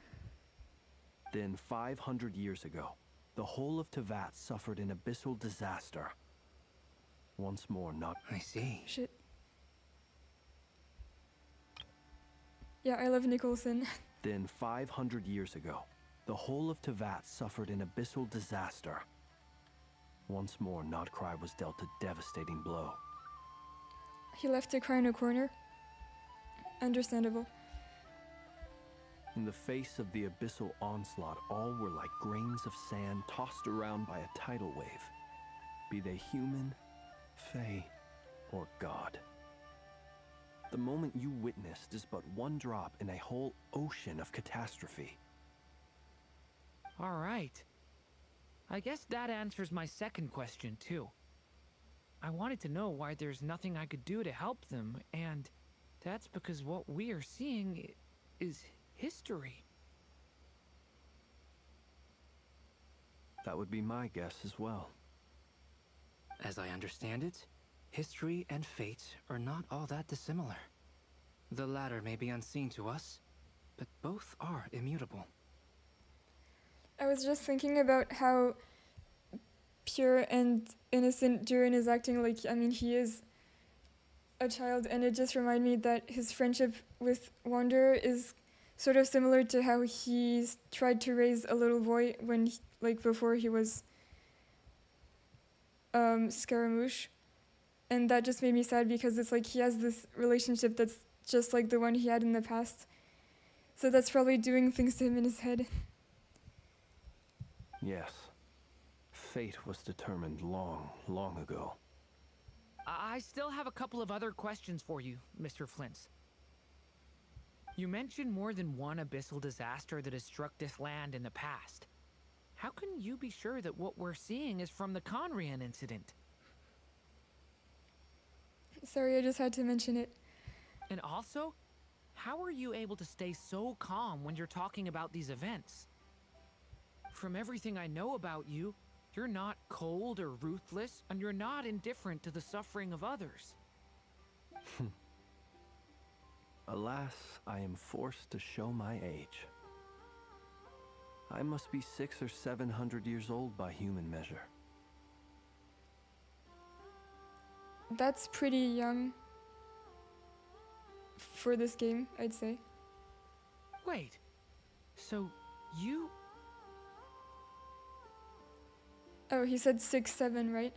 Then 500 years ago, the whole of Tevat suffered an abyssal disaster. Once more, not... I see. Shit. Yeah, I love Nicholson. Then 500 years ago, the whole of Tevat suffered an abyssal disaster. Once more, Nodcry was dealt a devastating blow. He left to cry in a corner. Understandable. In the face of the abyssal onslaught, all were like grains of sand tossed around by a tidal wave. Be they human, fey, or God. The moment you witnessed is but one drop in a whole ocean of catastrophe. All right. I guess that answers my second question, too. I wanted to know why there's nothing I could do to help them, and that's because what we are seeing is history. That would be my guess as well. As I understand it, history and fate are not all that dissimilar. The latter may be unseen to us, but both are immutable. I was just thinking about how pure and innocent DURIN is acting like, I mean, he is a child, and it just reminded me that his friendship with Wanderer is sort of similar to how he's tried to raise a little boy when, like, before he was Scaramouche. And that just made me sad because it's like he has this relationship that's just like the one he had in the past. So that's probably doing things to him in his head. Yes. Fate was determined long, long ago. I still have a couple of other questions for you, Mr. Flint's. You mentioned more than one abyssal disaster that has struck this land in the past. How can you be sure that what we're seeing is from the Conrian incident? Sorry, I just had to mention it. And also, how are you able to stay so calm when you're talking about these events? From everything I know about you, you're not cold or ruthless, and you're not indifferent to the suffering of others. Alas, I am forced to show my age. I must be 600 or 700 years old by human measure. That's pretty young for this game, I'd say. Wait, so you... Oh, he said 6, 7, right?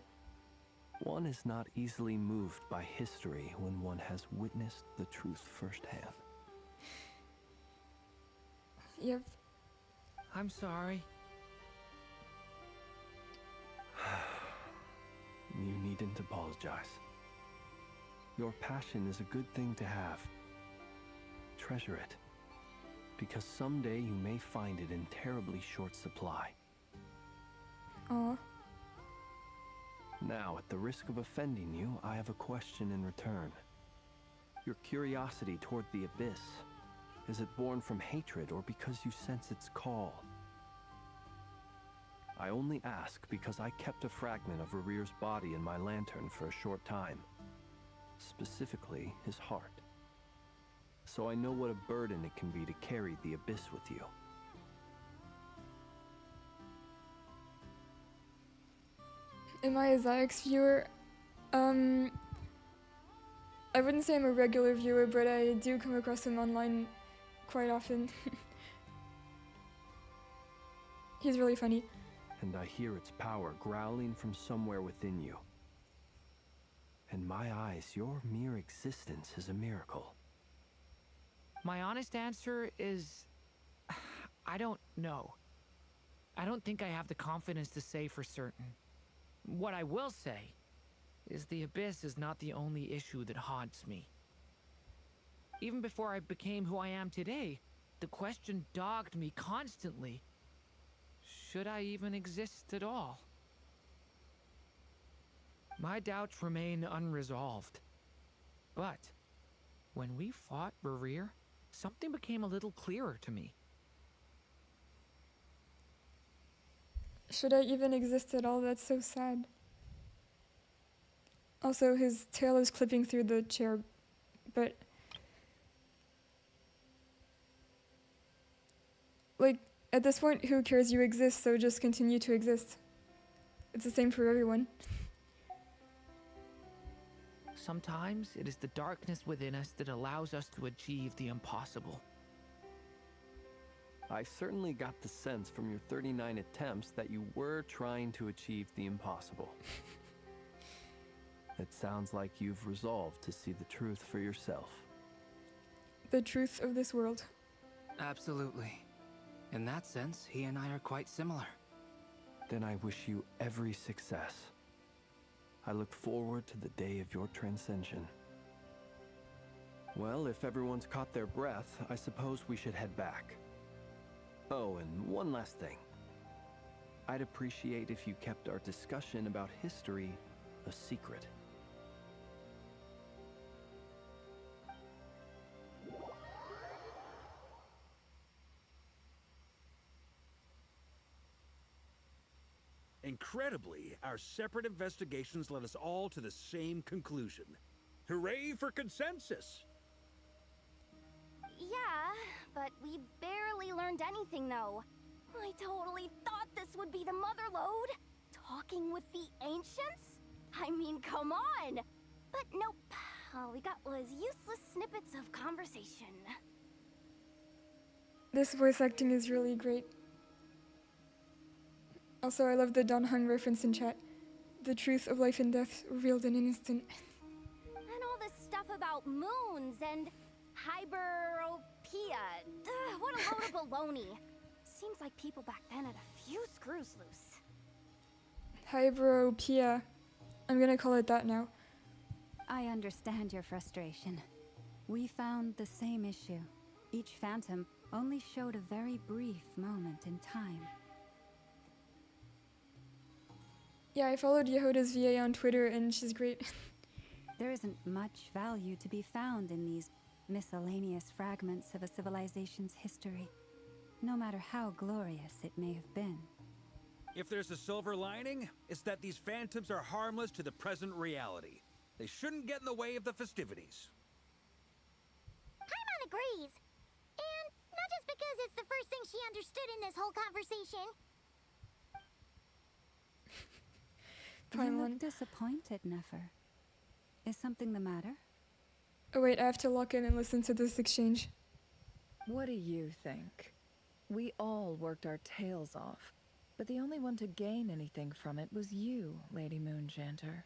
One is not easily moved by history when one has witnessed the truth firsthand. Yep. I'm sorry. You needn't apologize. Your passion is a good thing to have. Treasure it, because someday you may find it in terribly short supply. Aw. Now, at the risk of offending you, I have a question in return. Your curiosity toward the abyss, is it born from hatred or because you sense its call? I only ask because I kept a fragment of Rarir's body in my lantern for a short time. Specifically, his heart. So I know what a burden it can be to carry the abyss with you. Am I a Zyx viewer? I wouldn't say I'm a regular viewer, but I do come across him online quite often. He's really funny. And I hear its power growling from somewhere within you. In my eyes, your mere existence is a miracle. My honest answer is... I don't know. I don't think I have the confidence to say for certain. What I will say is the abyss is not the only issue that haunts me. Even before I became who I am today, the question dogged me constantly. Should I even exist at all? My doubts remain unresolved. But when we fought Rarir, something became a little clearer to me. Should I even exist at all? That's so sad. Also, his tail is clipping through the chair, but... like, at this point, who cares? You exist, so just continue to exist. It's the same for everyone. Sometimes it is the darkness within us that allows us to achieve the impossible. I certainly got the sense from your 39 attempts that you were trying to achieve the impossible. It sounds like you've resolved to see the truth for yourself. The truth of this world. Absolutely. In that sense, he and I are quite similar. Then I wish you every success. I look forward to the day of your transcension. Well, if everyone's caught their breath, I suppose we should head back. Oh, and one last thing. I'd appreciate if you kept our discussion about history a secret. Incredibly, our separate investigations led us all to the same conclusion. Hooray for consensus! Yeah, but we barely learned anything, though. I totally thought this would be the mother lode. Talking with the ancients? I mean, come on! But nope. All we got was useless snippets of conversation. This voice acting is really great. Also, I love the Don Hung reference in chat. The truth of life and death revealed in an instant. And all this stuff about moons and hyperopia. What a load of baloney. Seems like people back then had a few screws loose. Hyperopia. I'm gonna call it that now. I understand your frustration. We found the same issue. Each phantom only showed a very brief moment in time. Yeah, I followed Yehuda's VA on Twitter and she's great. There isn't much value to be found in these miscellaneous fragments of a civilization's history, no matter how glorious it may have been. If there's a silver lining, it's that these phantoms are harmless to the present reality. They shouldn't get in the way of the festivities. Paimon agrees. And not just because it's the first thing she understood in this whole conversation. You look disappointed, Nefer. Is something the matter? Oh wait, I have to lock in and listen to this exchange. What do you think? We all worked our tails off, but the only one to gain anything from it was you, Lady Moonjanter.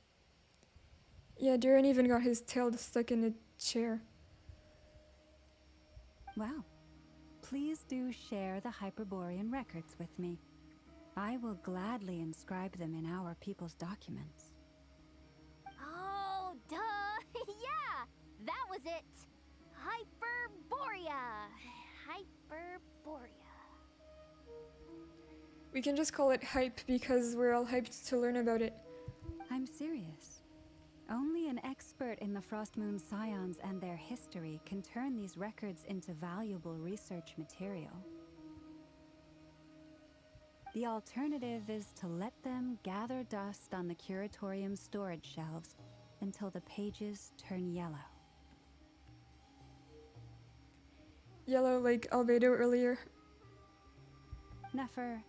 Yeah, DURIN even got his tail stuck in a chair. Wow. Please do share the Hyperborean records with me. I will gladly inscribe them in our people's documents. Oh, duh! Yeah! That was it! Hyperborea! Hyperborea. We can just call it hype because we're all hyped to learn about it. I'm serious. Only an expert in the Frost Moon Scions and their history can turn these records into valuable research material. The alternative is to let them gather dust on the Curatorium's storage shelves until the pages turn yellow. Yellow like Albedo earlier. Nefer,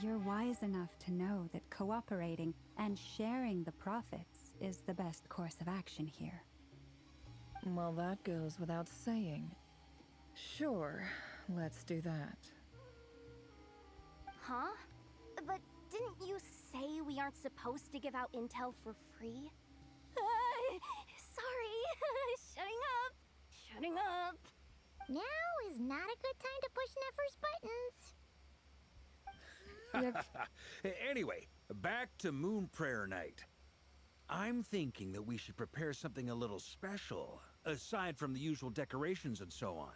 you're wise enough to know that cooperating and sharing the profits is the best course of action here. Well, that goes without saying. Sure, let's do that. Huh? But didn't you say we aren't supposed to give out intel for free? Sorry. Shutting up. Now is not a good time to push Nefer's buttons. Yep. Anyway, back to Moon Prayer Night. I'm thinking that we should prepare something a little special, aside from the usual decorations and so on.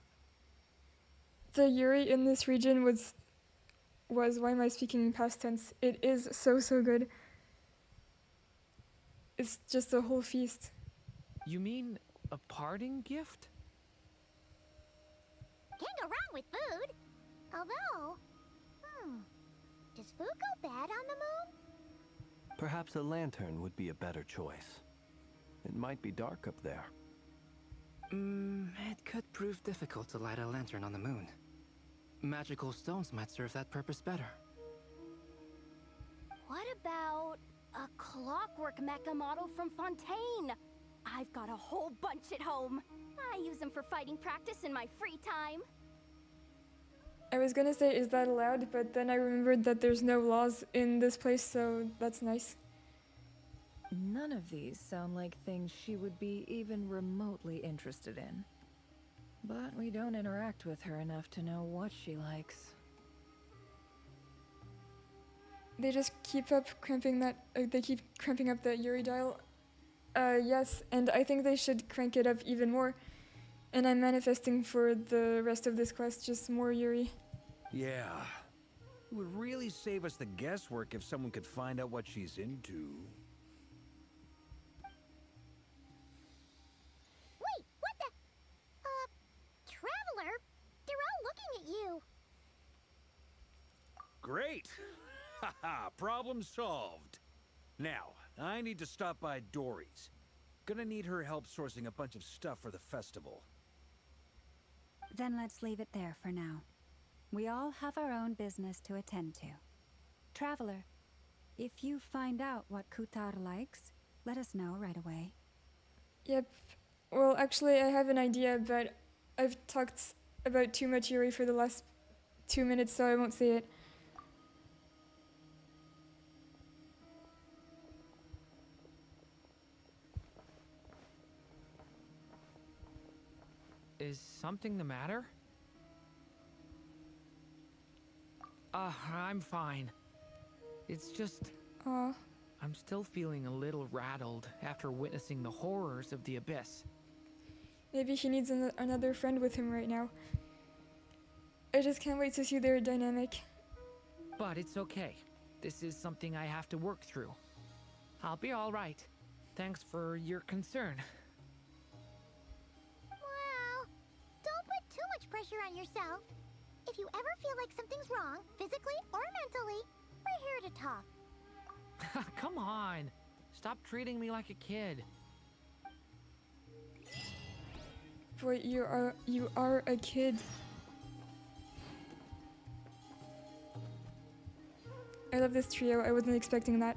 The Yuri in this region was, why am I speaking in past tense? It is so good. It's just a whole feast. You mean a parting gift? Can't go wrong with food. Although, does food go bad on the moon? Perhaps a lantern would be a better choice. It might be dark up there. It could prove difficult to light a lantern on the moon. Magical stones might serve that purpose better. What about a clockwork mecha model from Fontaine? I've got a whole bunch at home. I use them for fighting practice in my free time. I was gonna say, is that allowed? But then I remembered that there's no laws in this place, so that's nice. None of these sound like things she would be even remotely interested in. But we don't interact with her enough to know what she likes. They just keep up cramping that. They keep cramping up the Yuri dial. Yes, and I think they should crank it up even more. And I'm manifesting for the rest of this quest just more Yuri. Yeah. It would really save us the guesswork if someone could find out what she's into. Wait, what the? Traveler? They're all looking at you. Great! Haha, problem solved. Now, I need to stop by Dory's. Gonna need her help sourcing a bunch of stuff for the festival. Then let's leave it there for now. We all have our own business to attend to. Traveler, if you find out what Kuutar likes, let us know right away. Yep. Well, actually, I have an idea, but I've talked about too much Yuri for the last 2 minutes, so I won't say it. Is something the matter? I'm fine. It's just... I'm still feeling a little rattled after witnessing the horrors of the abyss. Maybe he needs another friend with him right now. I just can't wait to see their dynamic. But it's okay. This is something I have to work through. I'll be all right. Thanks for your concern. Well, don't put too much pressure on yourself. If you ever feel like something's wrong, physically or mentally, we're here to talk. Come on. Stop treating me like a kid. Boy, you are a kid. I love this trio. I wasn't expecting that.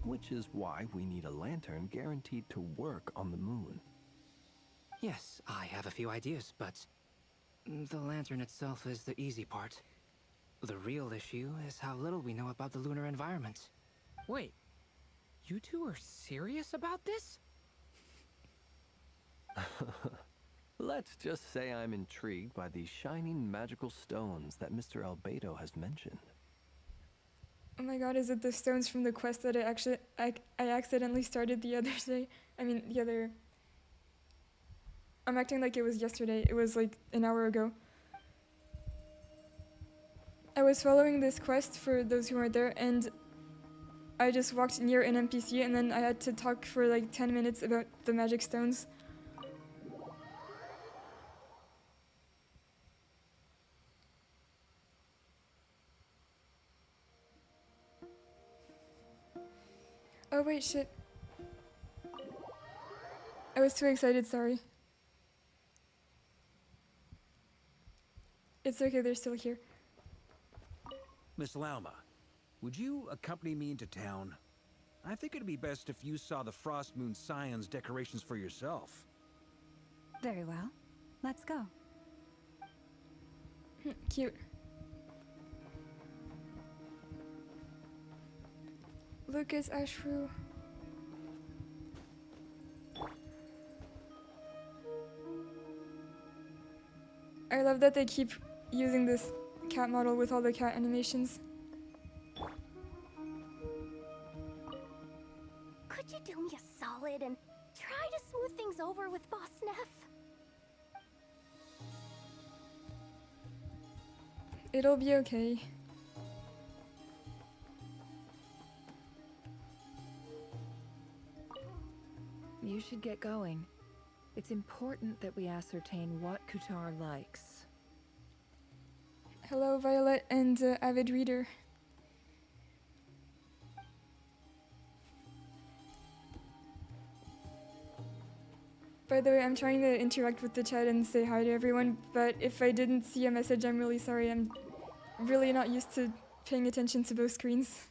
Which is why we need a lantern guaranteed to work on the moon. Yes, I have a few ideas, but the lantern itself is the easy part. The real issue is how little we know about the lunar environment. Wait, you two are serious about this? Let's just say I'm intrigued by these shining magical stones that Mr. Albedo has mentioned. Oh my god, is it the stones from the quest that I accidentally started the other day? I'm acting like it was yesterday. It was like an hour ago. I was following this quest for those who weren't there, and I just walked near an NPC, and then I had to talk for like 10 minutes about the magic stones. Oh wait, shit. I was too excited, sorry. It's okay, they're still here. Miss Lauma, would you accompany me into town? I think it'd be best if you saw the Frost Moon Scion's decorations for yourself. Very well. Let's go. Cute. Lucas Ashru. I love that they keep using this cat model with all the cat animations. Could you do me a solid and try to smooth things over with Boss Neff? It'll be okay. You should get going. It's important that we ascertain what Kuutar likes. Hello, Violet and avid reader. By the way, I'm trying to interact with the chat and say hi to everyone, but if I didn't see a message, I'm really sorry. I'm really not used to paying attention to both screens.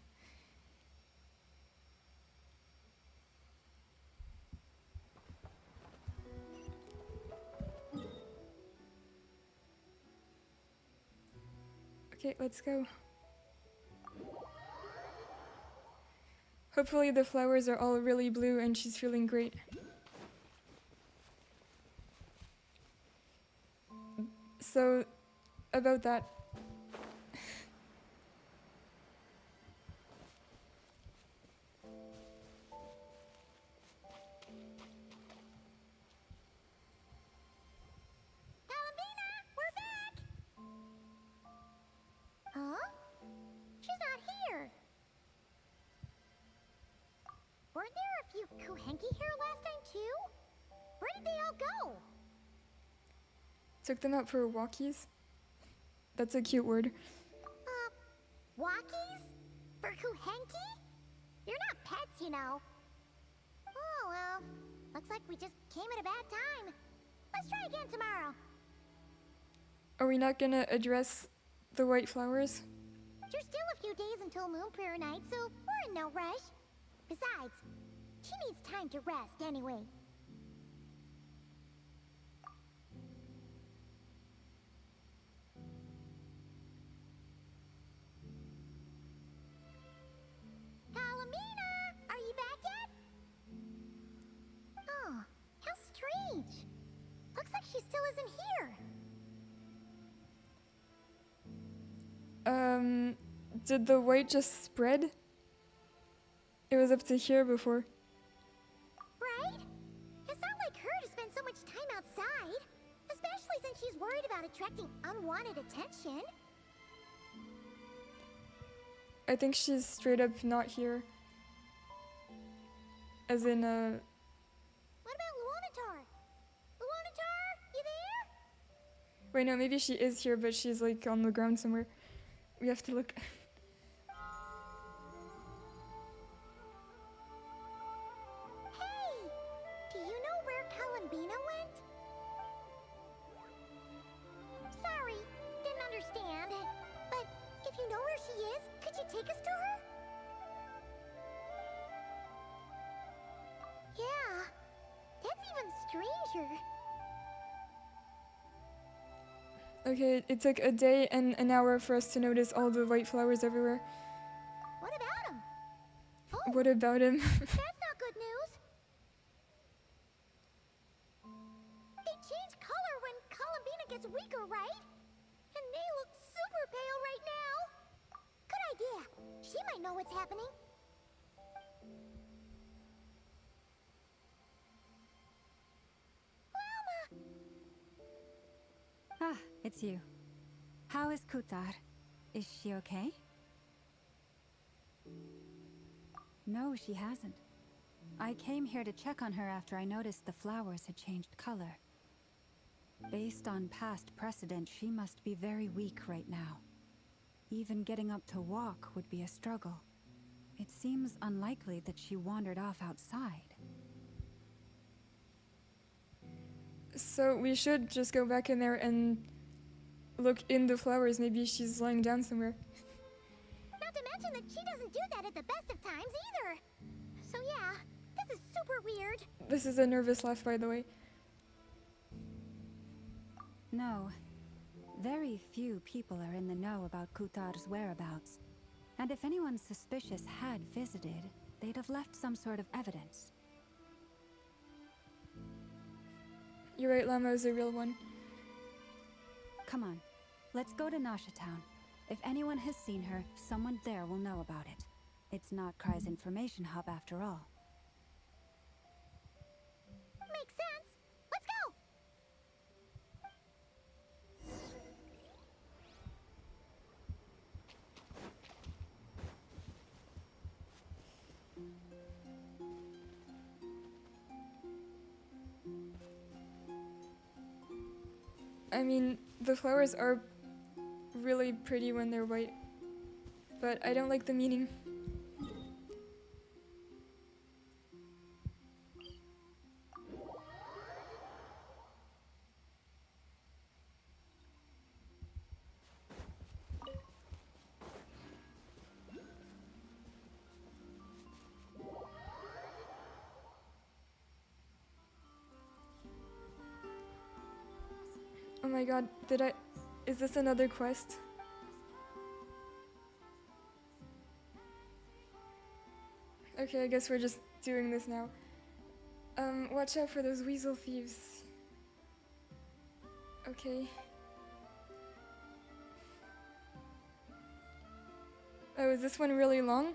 Okay, let's go. Hopefully the flowers are all really blue and she's feeling great. So, about that. few Kuhenki here last time too? Where did they all go? Took them out for walkies. That's a cute word. Walkies? For Kuhenki? You're not pets, you know. Oh, well. Looks like we just came at a bad time. Let's try again tomorrow. Are we not gonna address the white flowers? There's still a few days until Moon Prayer Night, so we're in no rush. Besides, she needs time to rest anyway. Kalamina! Are you back yet? Oh, how strange. Looks like she still isn't here. Did the white just spread? It was up to here before. Right? It's not like her to spend so much time outside. Especially since she's worried about attracting unwanted attention. I think she's straight up not here. As in, What about Luonatar? Luonatar, you there? Wait, no, maybe she is here, but she's like on the ground somewhere. We have to look. Hey! Do you know where Kalambina went? Sorry, didn't understand. But if you know where she is, could you take us to her? Yeah, that's even stranger. Okay, it took a day and an hour for us to notice all the white flowers everywhere. What about him? What about him? That's not good news. They change color when Kalambina gets weaker, right? And they look super pale right now. Good idea. She might know what's happening. Lauma! Ah, it's you. How is Kuutar? Is she okay? No, she hasn't. I came here to check on her after I noticed the flowers had changed color. Based on past precedent, she must be very weak right now. Even getting up to walk would be a struggle. It seems unlikely that she wandered off outside. So we should just go back in there and look in the flowers. Maybe she's lying down somewhere. Not to mention that she doesn't do that at the best of times either. So yeah, this is super weird. This is a nervous laugh, by the way. No. Very few people are in the know about Kuutar's whereabouts. And if anyone suspicious had visited, they'd have left some sort of evidence. You're right, Lauma is a real one. Come on, let's go to Nasha Town. If anyone has seen her, someone there will know about it. It's Notcry's information hub after all. Makes sense. Let's go! I mean, the flowers are really pretty when they're white, but I don't like the meaning. Oh my god, is this another quest? Okay, I guess we're just doing this now. Watch out for those weasel thieves. Okay. Oh, is this one really long?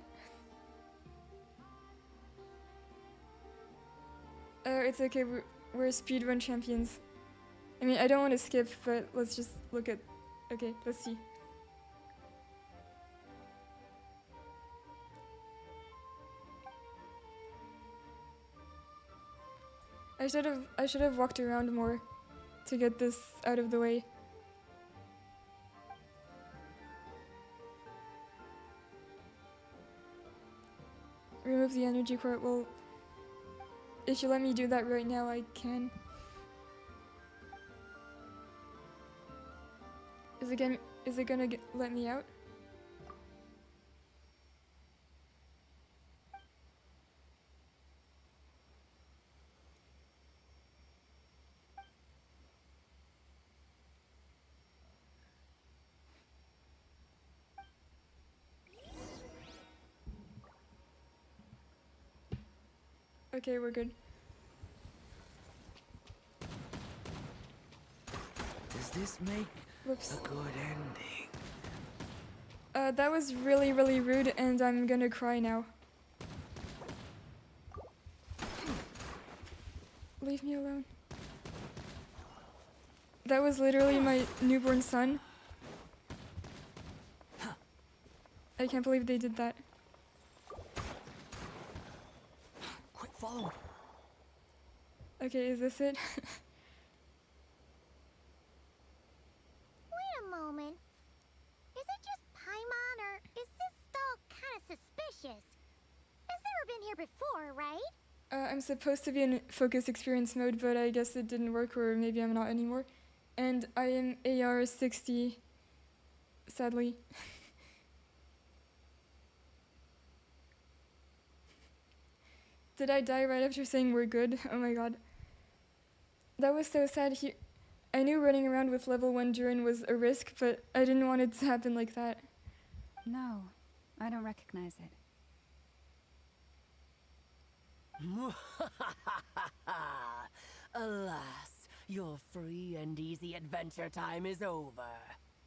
It's okay, we're speedrun champions. I mean, I don't want to skip, but let's just look at... Okay, let's see. I should have walked around more to get this out of the way. Remove the energy core. Well, if you let me do that right now, I can. Is it gonna let me out? Okay, we're good. Does this make Whoops. a good ending? That was really, really rude, and I'm gonna cry now. Leave me alone. That was literally my newborn son. I can't believe they did that. Quick, follow. Okay, is this it? Wait a moment. Is it just Paimon, or is this stall kind of suspicious? It's never been here before, right? I'm supposed to be in focus experience mode, but I guess it didn't work, or maybe I'm not anymore. And I am AR 60, sadly. Did I die right after saying we're good? Oh my god. That was so sad. I knew running around with level 1 DURIN was a risk, but I didn't want it to happen like that. No, I don't recognize it. Alas, your free and easy adventure time is over.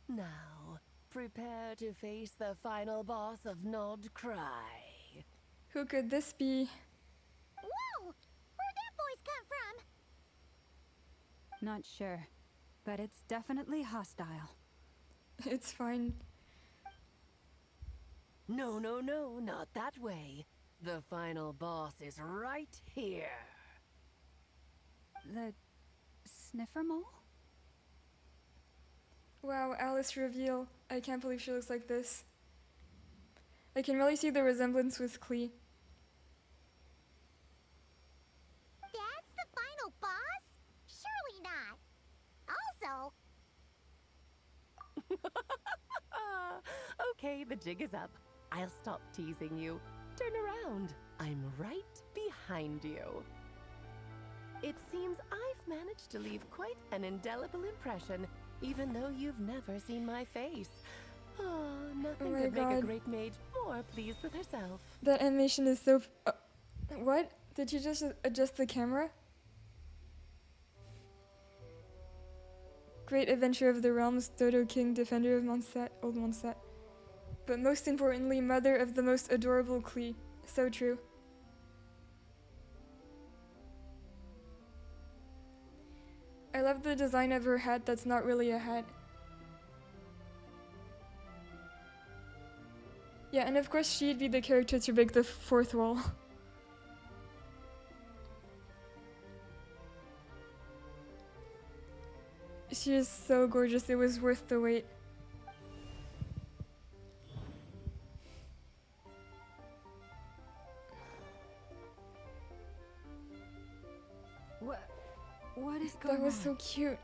Now, prepare to face the final boss of Nod Cry. Who could this be? Whoa! Where'd that voice come from? Not sure, but it's definitely hostile. It's fine. No, no, no, not that way. The final boss is right here. The sniffer mole? Wow, Alice reveal. I can't believe she looks like this. I can really see the resemblance with Klee. That's the final boss? Surely not. Also... Okay, the jig is up. I'll stop teasing you. Turn around. I'm right behind you. It seems I've managed to leave quite an indelible impression, even though you've never seen my face. Oh, nothing my could make a God. great mage more pleased with herself. That animation is so... what? Did you just adjust the camera? Great adventure of the realms, Dodo King, defender of Mondstadt, old Mondstadt. But most importantly, mother of the most adorable Klee. So true. I love the design of her hat that's not really a hat. Yeah, and of course she'd be the character to break the fourth wall. She is so gorgeous, it was worth the wait. What is going on? That was so cute.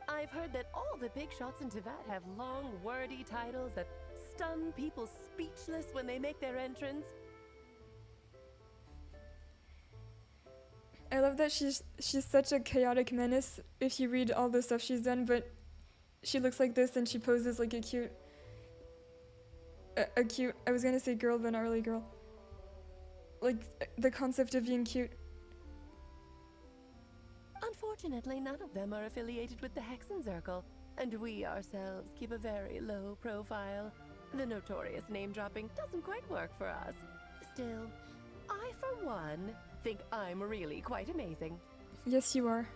I've heard that all the big shots in Teyvat have long, wordy titles that stun people speechless when they make their entrance. I love that she's such a chaotic menace if you read all the stuff she's done, but she looks like this and she poses like a cute, I was gonna say girl, but not really girl. Like, the concept of being cute. Unfortunately, none of them are affiliated with the Hexen Circle, and we ourselves keep a very low profile. The notorious name-dropping doesn't quite work for us. Still, I, for one, think I'm really quite amazing. Yes, you are.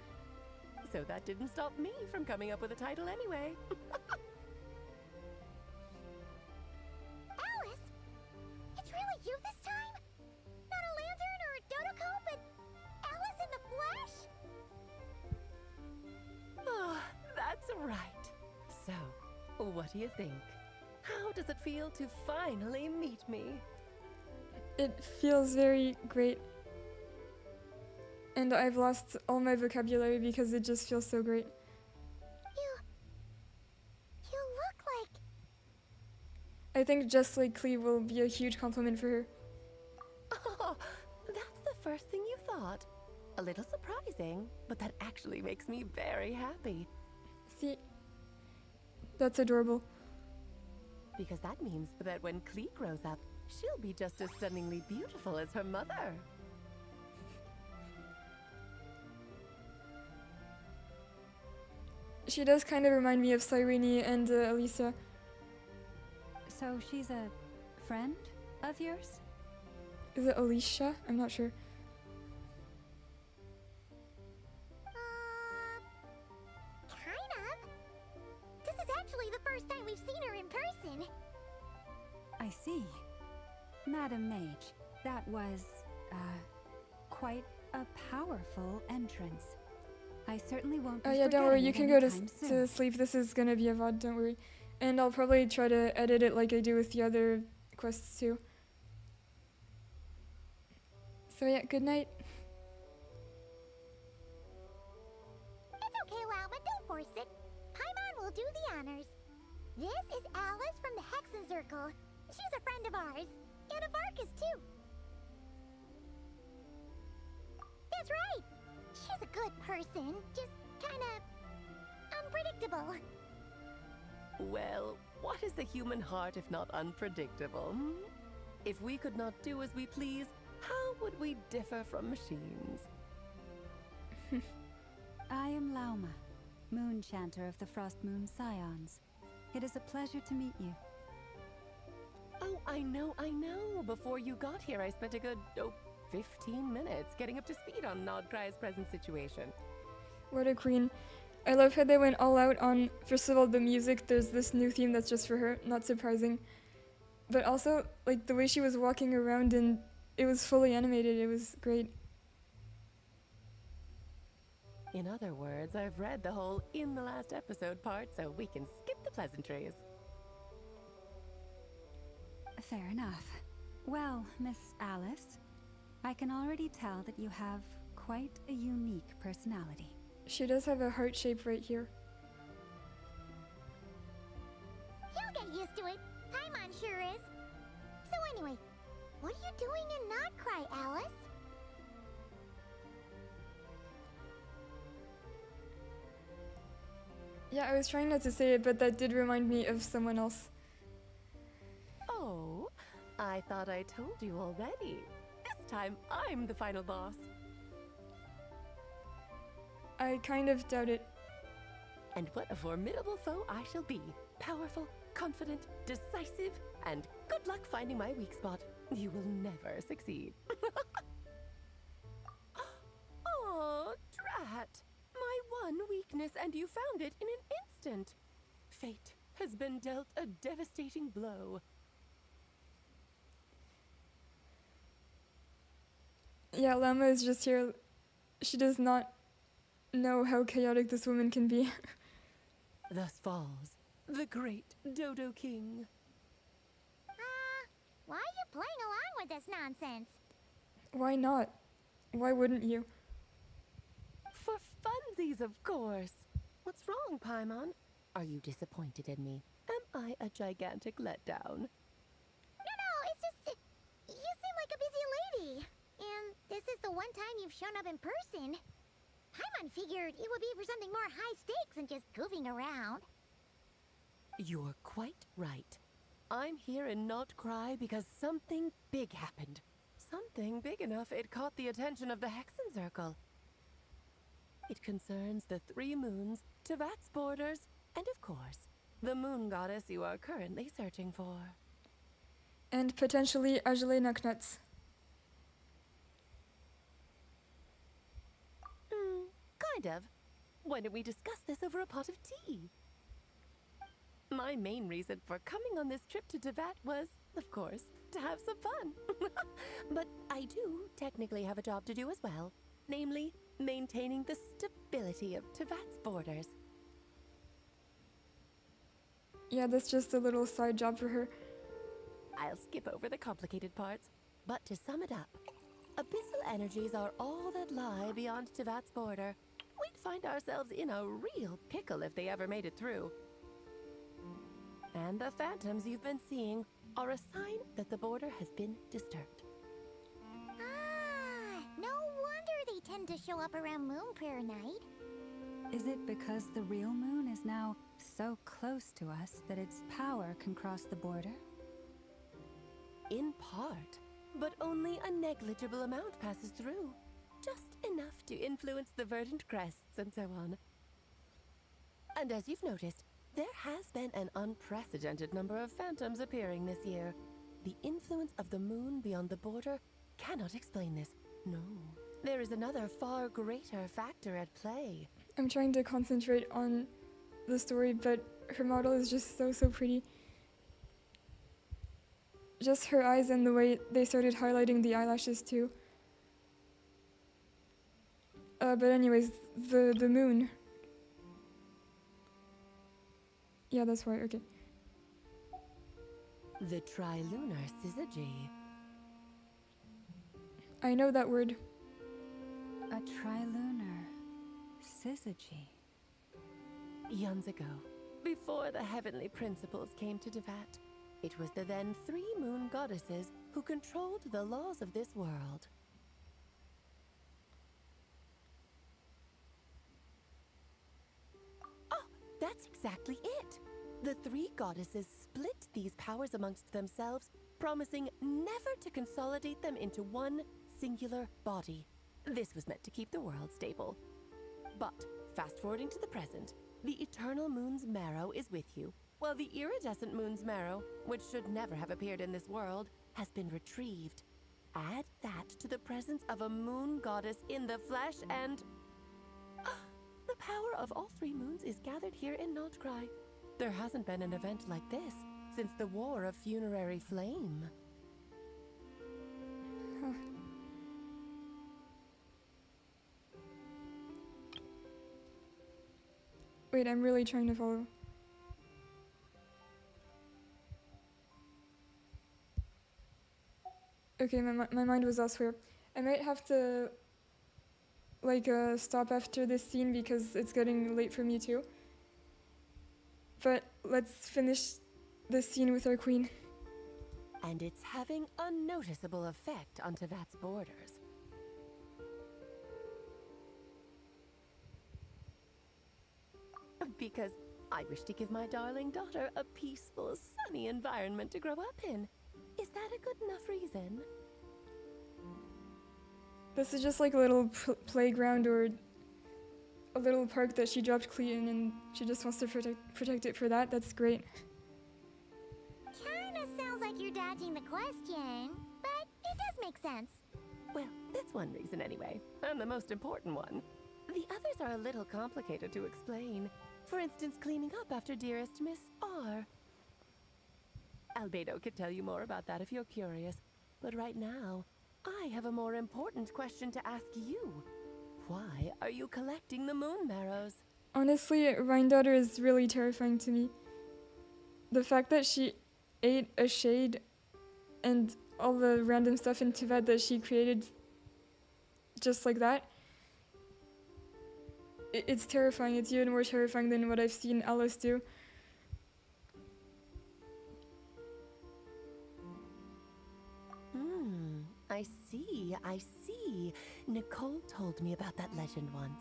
So that didn't stop me from coming up with a title anyway. Alice? It's really you this time? Not a lantern or a Dodoko, but Alice in the what do you think? How does it feel to finally meet me? It feels very great. And I've lost all my vocabulary because it just feels so great. You look like... I think just like Cleve will be a huge compliment for her. Oh, that's the first thing you thought. A little surprising, but that actually makes me very happy. See, that's adorable. Because that means that when Clee grows up, she'll be just as stunningly beautiful as her mother. She does kind of remind me of Cyrene and Elisa. So she's a friend of yours? Is it Alicia? I'm not sure. Kind of. This is actually the first time we've seen her in person. I see. Madam Mage, that was, quite a powerful entrance. I certainly won't be Oh yeah, don't worry, you can go to anytime soon. sleep. This is gonna be a VOD, don't worry. And I'll probably try to edit it like I do with the other quests too. So yeah, good night. It's okay, Lauma, don't force it. Paimon will do the honors. This is Alice from the Hexen Circle. She's a friend of ours. And of Arcus, too. That's right. She's a good person. Just kinda... unpredictable. Well, what is the human heart if not unpredictable? Hmm? If we could not do as we please, how would we differ from machines? I am Lauma, Moon Chanter of the Frost Moon Scions. It is a pleasure to meet you. Oh, I know. Before you got here, I spent a good, 15 minutes getting up to speed on Nodcry's present situation. What a queen. I love how they went all out on, first of all, the music. There's this new theme that's just for her, not surprising. But also, like, the way she was walking around and it was fully animated, it was great. In other words, I've read the whole in the last episode part, so we can skip the pleasantries. Fair enough. Well, Miss Alice, I can already tell that you have quite a unique personality. She does have a heart shape right here. You'll get used to it. Paimon sure is. So anyway, what are you doing in Nodcry, Alice? Yeah, I was trying not to say it, but that did remind me of someone else. Oh, I thought I told you already. This time, I'm the final boss. I kind of doubt it. And what a formidable foe I shall be. Powerful, confident, decisive, and good luck finding my weak spot. You will never succeed. Oh, drat! My one weakness, and you found it in an instant. Fate has been dealt a devastating blow. Yeah, Lauma is just here. She does not know how chaotic this woman can be. Thus falls the great Dodo King. Why are you playing along with this nonsense? Why not? Why wouldn't you? For funsies, of course. What's wrong, Paimon? Are you disappointed in me? Am I a gigantic letdown? No, it's just... you seem like a busy lady. And this is the one time you've shown up in person. Paimon figured it would be for something more high stakes than just goofing around. You're quite right. I'm here in Nodcry because something big happened. Something big enough it caught the attention of the Hexen Circle. It concerns the 3 moons, Tevat's borders, and of course, the moon goddess you are currently searching for. And potentially Ajale Naknuts. Kind of. Why don't we discuss this over a pot of tea? My main reason for coming on this trip to Tevat was, of course, to have some fun. But I do technically have a job to do as well, namely, maintaining the stability of Tevat's borders. Yeah, that's just a little side job for her. I'll skip over the complicated parts, but to sum it up, abyssal energies are all that lie beyond Tevat's border. We'd find ourselves in a real pickle if they ever made it through. And the phantoms you've been seeing are a sign that the border has been disturbed. Ah, no wonder they tend to show up around Moon Prayer Night. Is it because the real moon is now so close to us that its power can cross the border? In part, but only a negligible amount passes through. Just enough to influence the verdant crests and so on. And as you've noticed, there has been an unprecedented number of phantoms appearing this year. The influence of the moon beyond the border cannot explain this. No, there is another far greater factor at play. I'm trying to concentrate on the story, but her model is just so pretty. Just her eyes and the way they started highlighting the eyelashes too. But anyways, the moon. Yeah, that's right, okay. The trilunar syzygy. I know that word. A trilunar syzygy. Eons ago, before the heavenly principles came to Tevat, it was the then 3 moon goddesses who controlled the laws of this world. Oh, that's exactly it! The 3 goddesses split these powers amongst themselves, promising never to consolidate them into one singular body. This was meant to keep the world stable. But, fast-forwarding to the present, the eternal moon's marrow is with you, while the iridescent moon's marrow, which should never have appeared in this world, has been retrieved. Add that to the presence of a moon goddess in the flesh and... the power of all 3 moons is gathered here in Nodcry. There hasn't been an event like this since the War of Funerary Flame. Huh. Wait, I'm really trying to follow. Okay, my mind was elsewhere. I might have to stop after this scene because it's getting late for me too. But let's finish this scene with our queen. And it's having a noticeable effect on Tevat's borders. Because I wish to give my darling daughter a peaceful, sunny environment to grow up in. Is that a good enough reason? This is just like a little playground or a little park that she dropped Clee in, and she just wants to protect it for that. That's great. Kinda sounds like you're dodging the question, but it does make sense. Well, that's one reason anyway, and the most important one. The others are a little complicated to explain. For instance, cleaning up after dearest Miss R. Albedo could tell you more about that if you're curious, but right now, I have a more important question to ask you. Why are you collecting the moon marrows? Honestly, Rhine-Daughter is really terrifying to me. The fact that she ate a shade and all the random stuff in Tevat that she created just like that, it's terrifying. It's even more terrifying than what I've seen Alice do. I see. Nicole told me about that legend once.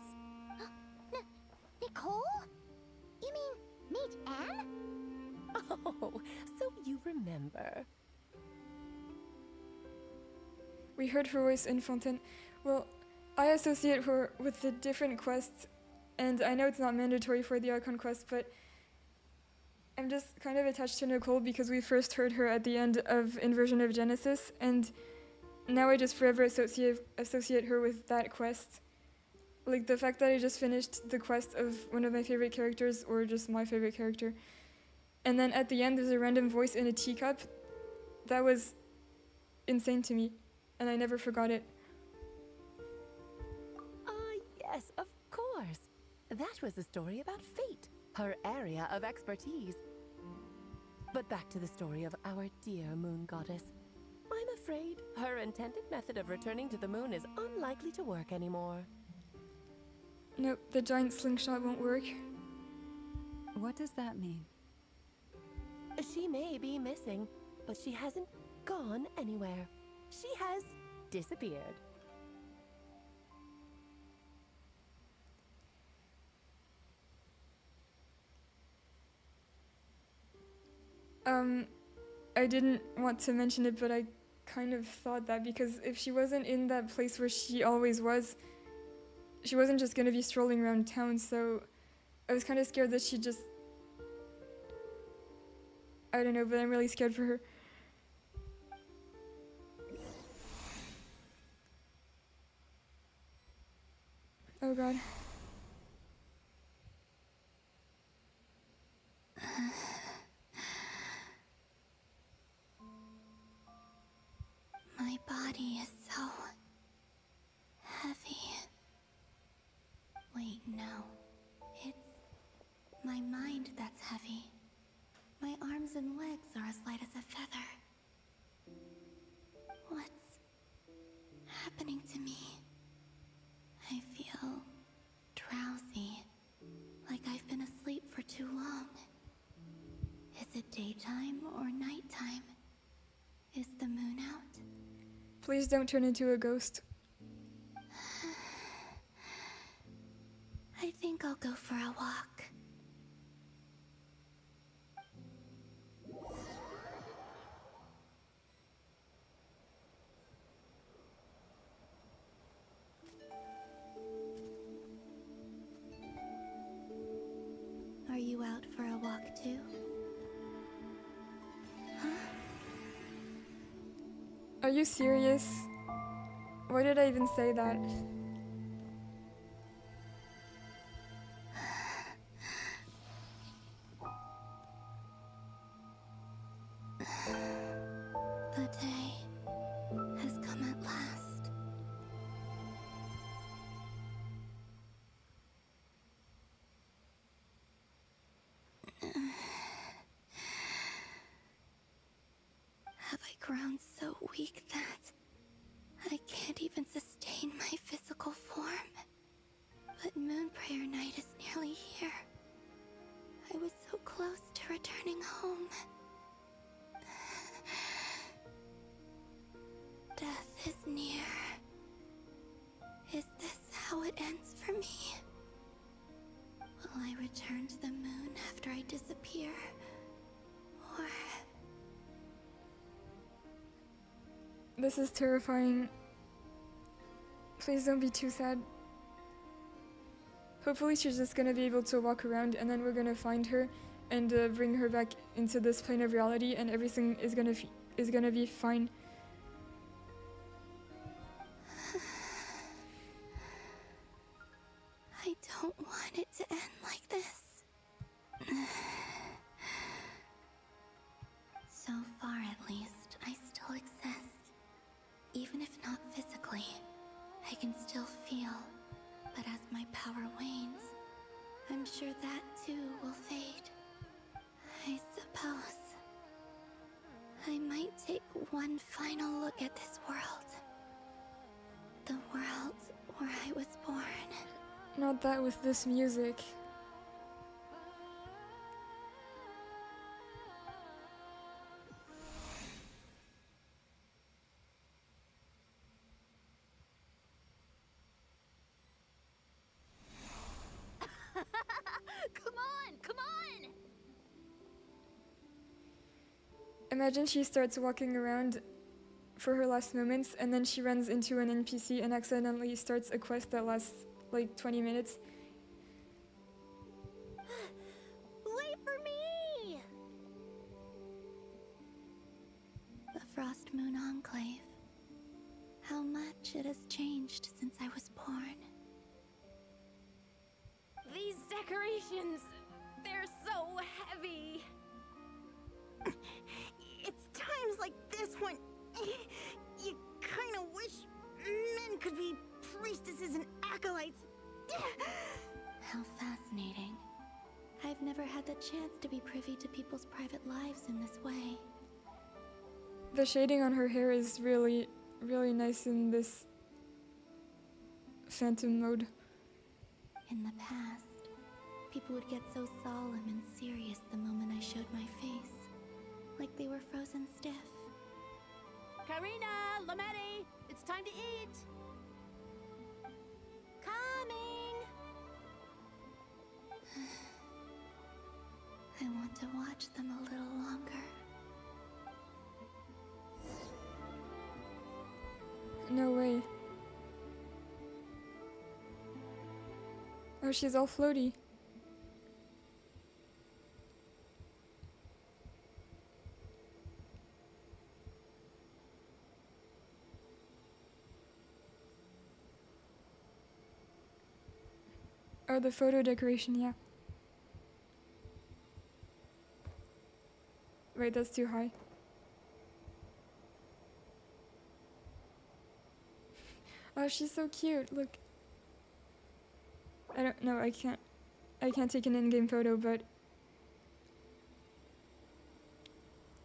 Nicole? You mean Mage Anne? Oh, so you remember. We heard her voice in Fontaine. Well, I associate her with the different quests, and I know it's not mandatory for the Archon quest, but I'm just kind of attached to Nicole because we first heard her at the end of Inversion of Genesis, and now I just forever associate her with that quest. Like the fact that I just finished the quest of one of my favorite characters, or just my favorite character, and then at the end there's a random voice in a teacup. That was insane to me, and I never forgot it. Yes, of course. That was a story about fate, her area of expertise. But back to the story of our dear moon goddess. I'm afraid her intended method of returning to the moon is unlikely to work anymore. Nope, the giant slingshot won't work. What does that mean? She may be missing, but she hasn't gone anywhere. She has disappeared. I didn't want to mention it, but I kind of thought that, because if she wasn't in that place where she always was, she wasn't just gonna be strolling around town, so I was kind of scared that she just... I don't know, but I'm really scared for her. Oh god. My body is so heavy. Wait, no. It's my mind that's heavy. My arms and legs are as light as a feather. What's happening to me? I feel drowsy, like I've been asleep for too long. Is it daytime or nighttime? Is the moon out? Please don't turn into a ghost. I think I'll go for a walk. Are you out for a walk too? Huh? Are you serious? Why did I even say that? The day has come at last. Have I grown so weak that I can't even sustain my physical form? But Moon Prayer Night is nearly here. I was so close to returning home. Death is near. Is this how it ends for me? Will I return to the moon after I disappear? Or... This is terrifying. Please don't be too sad. Hopefully she's just gonna be able to walk around, and then we're gonna find her and bring her back into this plane of reality, and everything is gonna be fine. I don't want it to end like this. So far, at least, I still exist. Even if not physically, I can still feel. But as my power wanes, I'm sure that too will fade. I suppose I might take one final look at this world. The world where I was born. Not that with this music. Come on! Imagine she starts walking around for her last moments, and then she runs into an NPC and accidentally starts a quest that lasts like 20 minutes. Wait for me! The Frost Moon Enclave. How much it has changed since I was born. These decorations, they're so heavy. It's times like this when you kind of wish men could be priestesses and acolytes. How fascinating. I've I've never had the chance to be privy to people's private lives in this way. The shading on her hair is really, really nice in this phantom mode. In the past, people would get so solemn and serious the moment I showed my face, like they were frozen stiff. Karina, Lametti, it's time to eat. Coming! I want to watch them a little longer. No way. Oh, she's all floaty. Oh, the photo decoration, yeah. Wait, that's too high. Oh, she's so cute. Look. I don't know, I can't take an in-game photo, but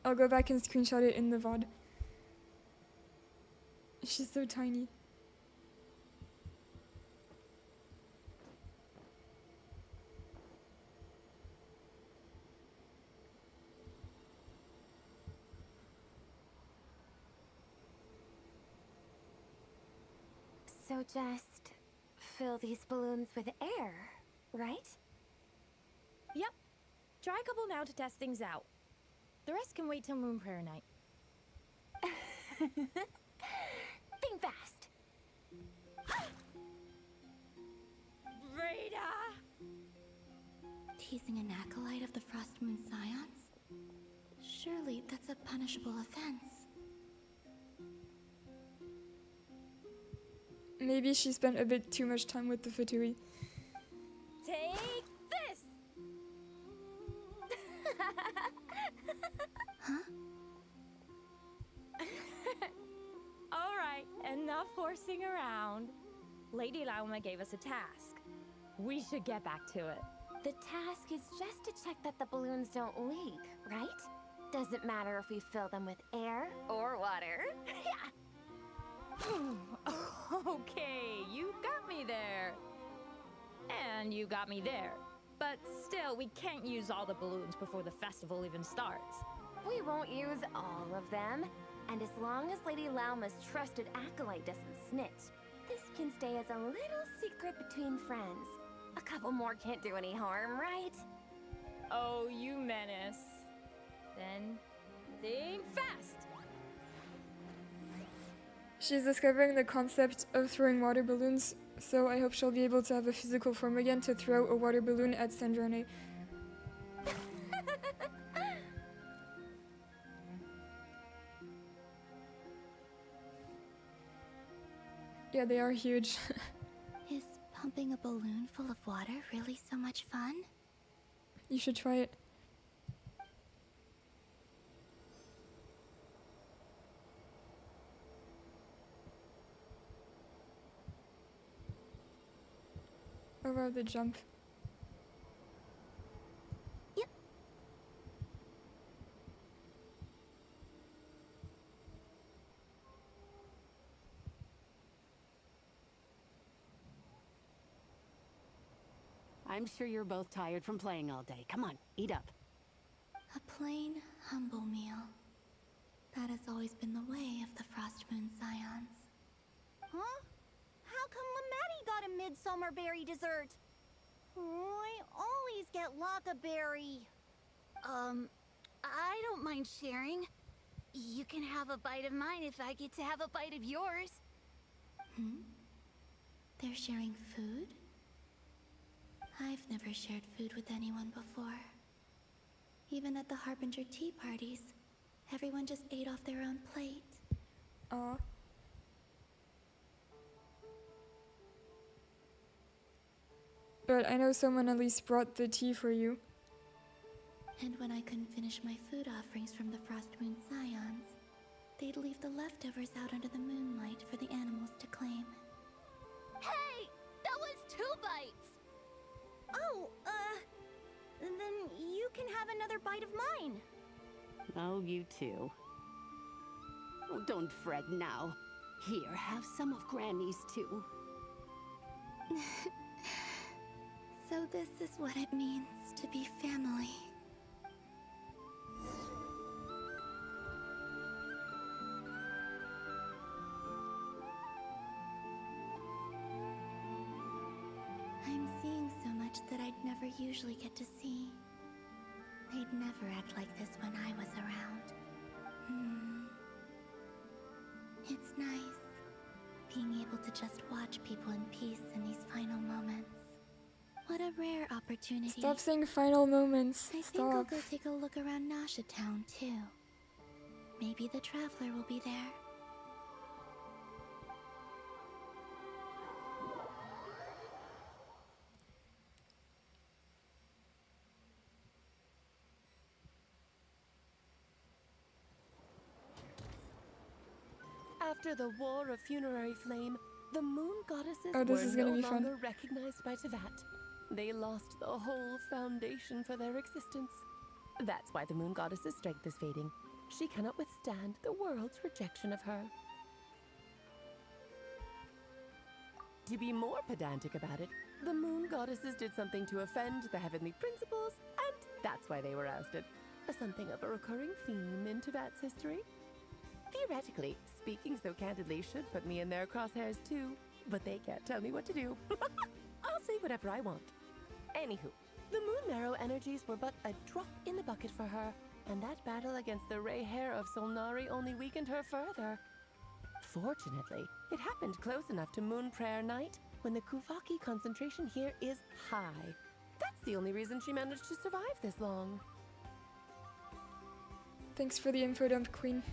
I'll go back and screenshot it in the VOD. She's so tiny. So just fill these balloons with air, right? Yep. Try a couple now to test things out. The rest can wait till Moon Prayer night. Think fast. Rita! Teasing an acolyte of the Frost Moon Scions? Surely that's a punishable offense. Maybe she spent a bit too much time with the Fatui. Take this! Huh? Alright, enough horsing around. Lady Lauma gave us a task. We should get back to it. The task is just to check that the balloons don't leak, right? Doesn't matter if we fill them with air or water. Okay, you got me there. And you got me there. But still, we can't use all the balloons before the festival even starts. We won't use all of them. And as long as Lady Lauma's trusted acolyte doesn't snitch, this can stay as a little secret between friends. A couple more can't do any harm, right? Oh, you menace. Then, think fast! She's discovering the concept of throwing water balloons, so I hope she'll be able to have a physical form again to throw a water balloon at Sandrone. Yeah, they are huge. Is pumping a balloon full of water really so much fun? You should try it. Oh wow, the jump. Yep. I'm sure you're both tired from playing all day. Come on, eat up. A plain, humble meal. That has always been the way of the Frost Moon Scions. Huh? How come Lametti got a midsummer berry dessert? Oh, I always get Lockaberry. I don't mind sharing. You can have a bite of mine if I get to have a bite of yours. Hmm? They're sharing food? I've never shared food with anyone before. Even at the Harbinger tea parties, everyone just ate off their own plate. Aw. But I know someone at least brought the tea for you. And when I couldn't finish my food offerings from the Frost Moon Scions, they'd leave the leftovers out under the moonlight for the animals to claim. Hey! That was 2 bites! Oh, then another bite of mine. Oh, you too. Oh, don't fret now. Here, have some of Granny's too. So this is what it means to be family. I'm seeing so much that I'd never usually get to see. They'd never act like this when I was around. It's nice, being able to just watch people in peace in these final moments. What a rare opportunity. Stop saying final moments. I think I'll go take a look around Nasha Town, too. Maybe the Traveler will be there. After the War of Funerary Flame, the moon goddesses this is were gonna no be fun. longer recognized by Tevat. They lost the whole foundation for their existence. That's why the moon goddess's strength is fading. She cannot withstand the world's rejection of her. To be more pedantic about it, the moon goddesses did something to offend the heavenly principles, and that's why they were ousted. Something of a recurring theme in Tevat's history. Theoretically, speaking so candidly should put me in their crosshairs too, but they can't tell me what to do. I'll say whatever I want. Anywho, the Moon Marrow energies were but a drop in the bucket for her, and that battle against the Ray Hair of Solnari only weakened her further. Fortunately, it happened close enough to Moon Prayer Night, when the Kuvaki concentration here is high. That's the only reason she managed to survive this long. Thanks for the info dump, Queen.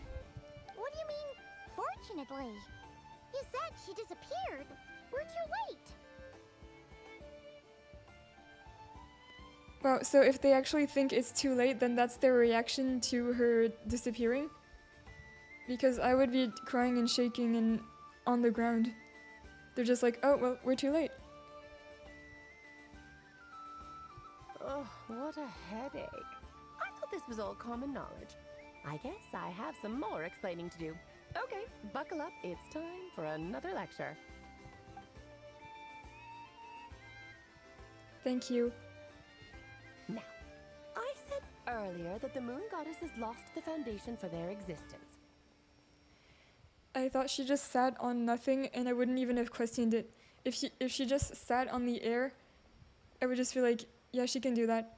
What do you mean, fortunately? You said she disappeared. We're too late. Wow, so if they actually think it's too late, then that's their reaction to her disappearing? Because I would be crying and shaking and on the ground. They're just like, oh, well, we're too late. Oh, what a headache. I thought this was all common knowledge. I guess I have some more explaining to do. Okay, buckle up. It's time for another lecture. Thank you. Now, I said earlier that the moon goddesses lost the foundation for their existence. I thought she just sat on nothing and I wouldn't even have questioned it. If she just sat on the air, I would just feel like, yeah, she can do that.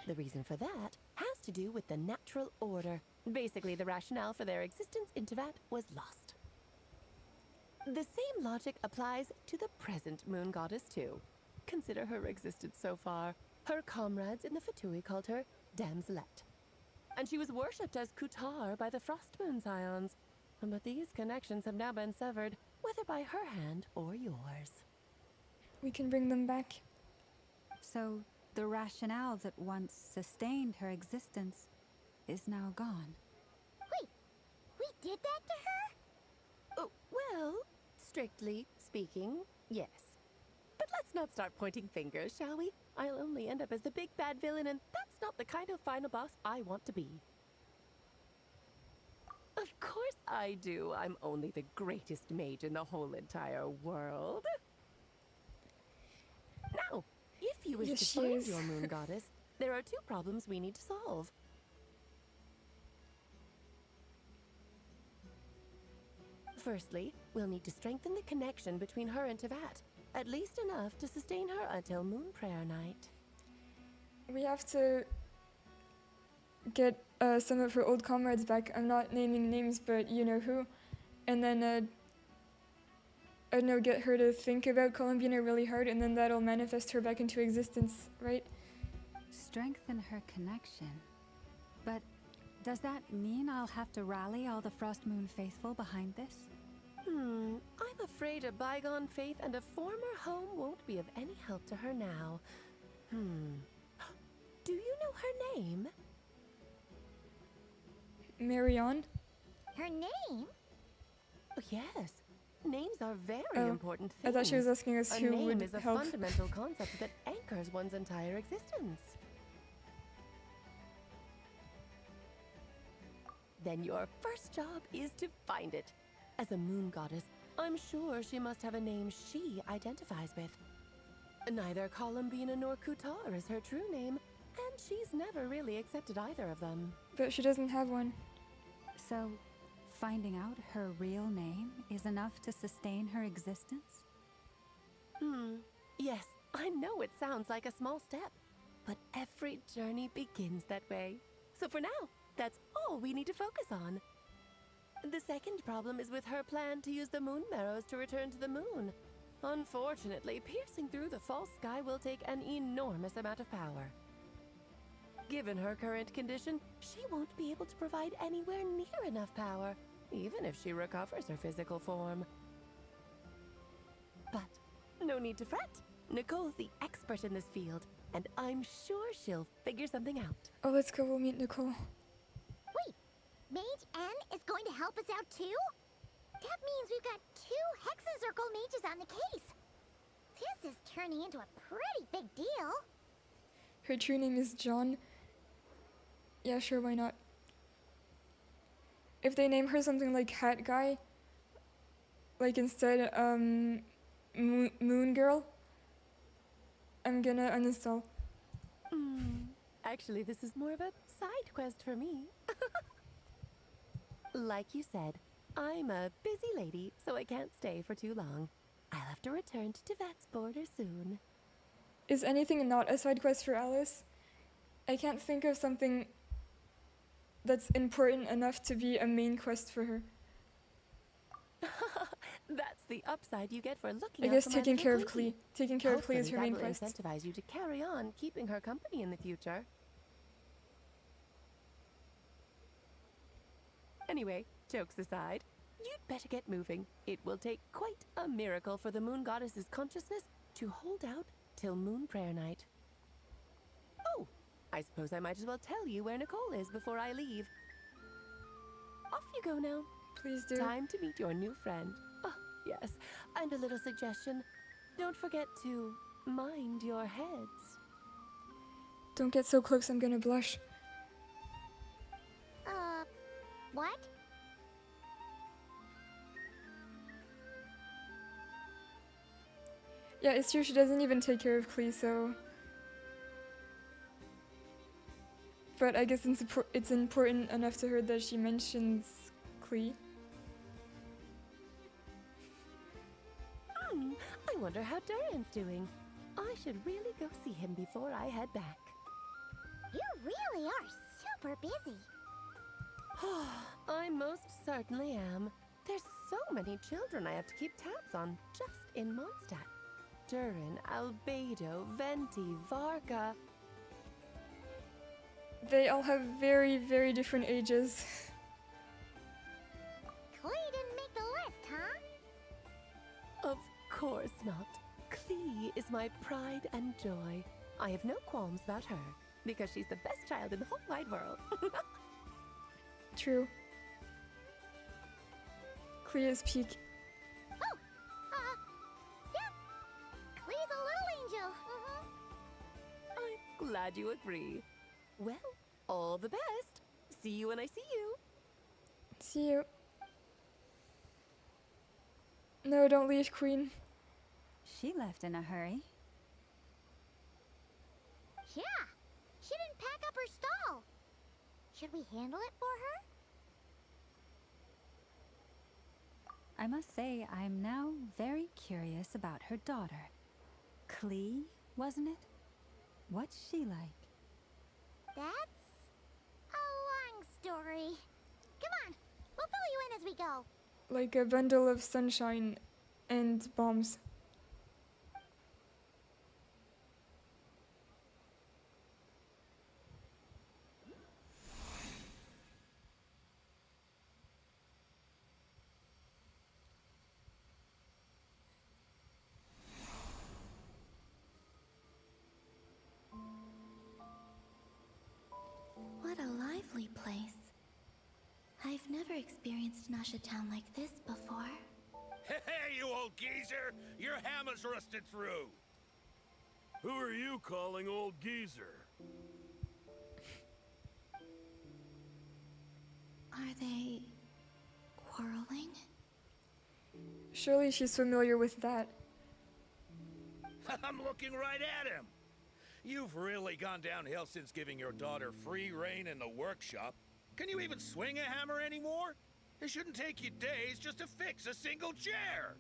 The reason for that has to do with the natural order. Basically, the rationale for their existence in Tevat was lost. The same logic applies to the present moon goddess too. Consider her existence so far. Her comrades in the Fatui called her Damselette. And she was worshipped as Kuutar by the Frost Moon Scions. But these connections have now been severed, whether by her hand or yours. We can bring them back. So, the rationale that once sustained her existence is now gone. Wait, we did that to her? Oh, well, strictly speaking, yes. But let's not start pointing fingers, shall we? I'll only end up as the big bad villain, and that's not the kind of final boss I want to be. Of course I do. I'm only the greatest mage in the whole entire world. Now, if you wish to find your moon goddess, there are two problems we need to solve. Firstly, we'll need to strengthen the connection between her and Tevat, at least enough to sustain her until Moon Prayer Night. We have to get some of her old comrades back. I'm not naming names, but you know who. And then, I don't know, get her to think about Columbina really hard, and then that'll manifest her back into existence, right? Strengthen her connection. But does that mean I'll have to rally all the Frost Moon faithful behind this? I'm afraid a bygone faith and a former home won't be of any help to her now. Do you know her name? Marion? Her name? Oh, yes. Names are very important things. I thought she was asking us who would is a help. fundamental concept that anchors one's entire existence. then your first job is to find it. As a moon goddess, I'm sure she must have a name she identifies with. Neither Columbina nor Kuutar is her true name, and she's never really accepted either of them. But she doesn't have one. So, finding out her real name is enough to sustain her existence? Yes, I know it sounds like a small step, but every journey begins that way. So for now, that's all we need to focus on. The second problem is with her plan to use the moon marrows to return to the moon. Unfortunately, piercing through the false sky will take an enormous amount of power. Given her current condition, she won't be able to provide anywhere near enough power, even if she recovers her physical form. But no need to fret. Nicole's the expert in this field, and I'm sure she'll figure something out. Oh, let's go. We'll meet Nicole. Wait, Mage N is going to help us out too? That means we've got 2 Hexacircle mages on the case. This is turning into a pretty big deal. Her true name is John. Yeah, sure, why not? If they name her something like Hat Guy, like instead, Moon Girl, I'm gonna uninstall. Actually, this is more of a side quest for me. Like you said, I'm a busy lady, so I can't stay for too long. I'll have to return to Tibet's border soon. Is anything not a side quest for Alice? I can't think of something that's important enough to be a main quest for her. That's the upside you get for looking I out guess for taking my care of little Klee. Taking care of Klee is her main Hopefully quest. that will incentivize you to carry on keeping her company in the future. Anyway, jokes aside, you'd better get moving. It will take quite a miracle for the moon goddess's consciousness to hold out till moon prayer night. Oh, I suppose I might as well tell you where Nicole is before I leave. Off you go now. Please do. Time to meet your new friend. Oh, yes, and a little suggestion. Don't forget to mind your heads. Don't get so close, I'm gonna blush. What? Yeah, it's true, she doesn't even take care of Klee, so... But I guess it's important enough to her that she mentions Klee. I wonder how Durin's doing. I should really go see him before I head back. You really are super busy. I most certainly am. There's so many children I have to keep tabs on just in Mondstadt. Durin, Albedo, Venti, Varga. They all have very, very different ages. Klee didn't make the list, huh? Of course not. Klee is my pride and joy. I have no qualms about her, because she's the best child in the whole wide world. True. Klee is peak. Oh, yeah. Klee's a little angel. I'm glad you agree. Well, all the best. See you when I see you. See you. No, don't leave, Queen. She left in a hurry. Yeah, she didn't pack up her stall. Should we handle it for her? I must say, I'm now very curious about her daughter. Klee, wasn't it? What's she like? That's a long story. Come on, we'll fill you in as we go. Like a bundle of sunshine and bombs. What a lively place. I've never experienced Nasha Town like this before. Hey, you old geezer! Your hammer's rusted through! Who are you calling old geezer? Are they quarreling? Surely she's familiar with that. I'm looking right at him. You've really gone downhill since giving your daughter free rein in the workshop. Can you even swing a hammer anymore? It shouldn't take you days just to fix a single chair.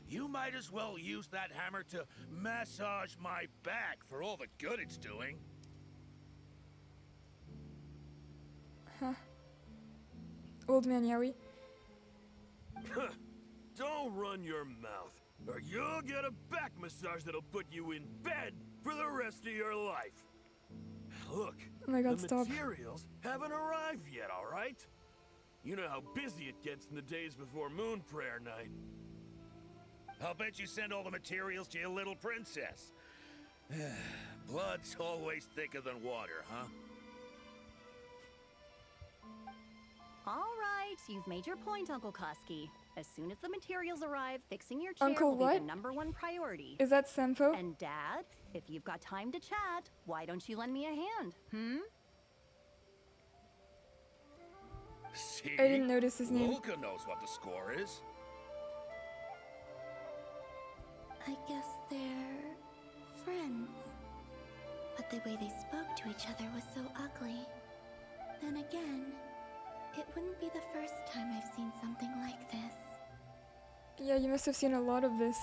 You might as well use that hammer to massage my back for all the good it's doing. Huh. Old man Yowie. Don't run your mouth, or you'll get a back massage that'll put you in bed for the rest of your life. Look, Oh my God, the stop. materials haven't arrived yet, all right? You know how busy it gets in the days before Moon Prayer Night. I'll bet you send all the materials to your little princess. Blood's always thicker than water, huh? All right, you've made your point, Uncle Koski. As soon as the materials arrive, fixing your chair Uncle will be what? the #1 priority. Is that Senpo? And Dad, if you've got time to chat, why don't you lend me a hand, hmm? See? I didn't notice his name. Volka knows what the score is. I guess they're friends. But the way they spoke to each other was so ugly. Then again, it wouldn't be the first time I've seen something like this. Yeah, you must have seen a lot of this.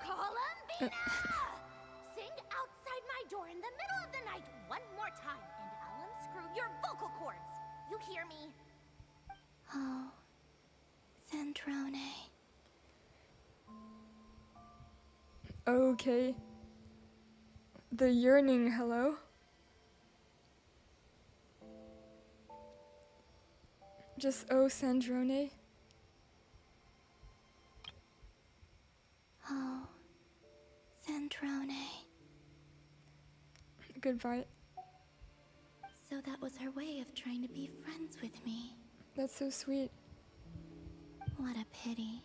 Columbina! Sing outside my door in the middle of the night one more time, and I'll unscrew your vocal cords. You hear me? Oh, Zandrone. Okay. The yearning hello? Just oh Sandrone? Oh, Zandrone. Goodbye. So that was her way of trying to be friends with me. That's so sweet. What a pity.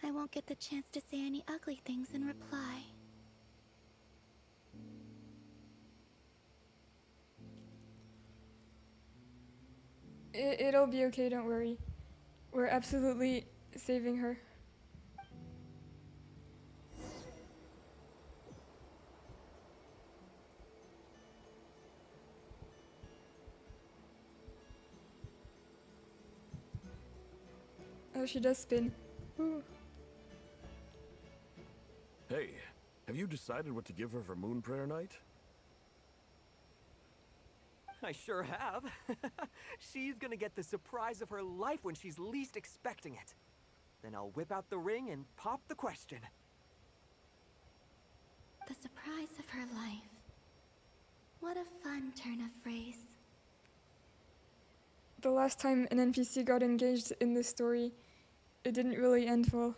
I won't get the chance to say any ugly things in reply. It'll be okay, don't worry. We're absolutely saving her. Oh, she does spin. Ooh. Hey, have you decided what to give her for Moon Prayer Night? I sure have. She's gonna get the surprise of her life when she's least expecting it. Then I'll whip out the ring and pop the question. The surprise of her life. What a fun turn of phrase. The last time an NPC got engaged in this story, it didn't really end well.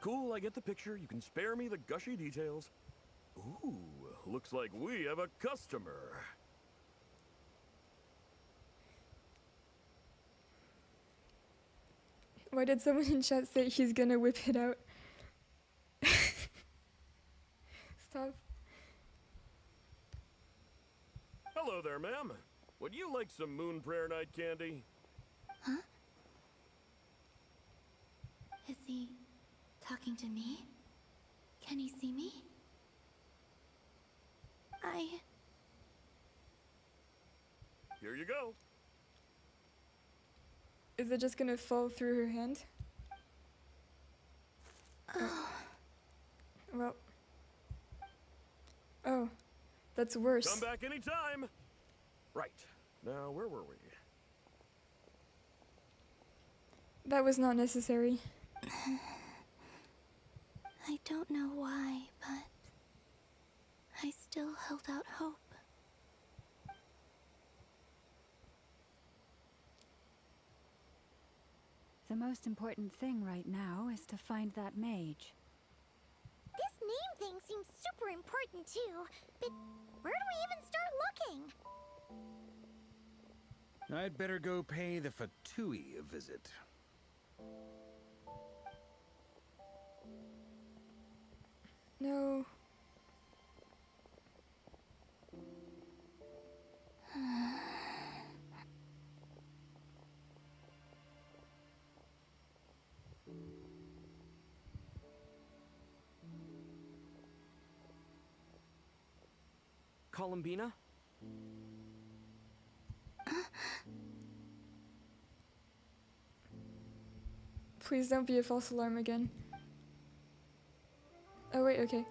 Cool, I get the picture. You can spare me the gushy details. Ooh, looks like we have a customer. Why did someone in chat say he's gonna whip it out? Stop. Hello there, ma'am. Would you like some Moon Prayer Night candy? Huh? Is he talking to me? Can he see me? Here you go. Is it just gonna fall through her hand? Oh. Well. Oh, that's worse. Come back anytime. Right. Now, where were we? That was not necessary. I don't know why, but I still held out hope. The most important thing right now is to find that mage. This name thing seems super important too, but where do we even start looking? I'd better go pay the Fatui a visit. No. Columbina? Please don't be a false alarm again. Oh wait, okay.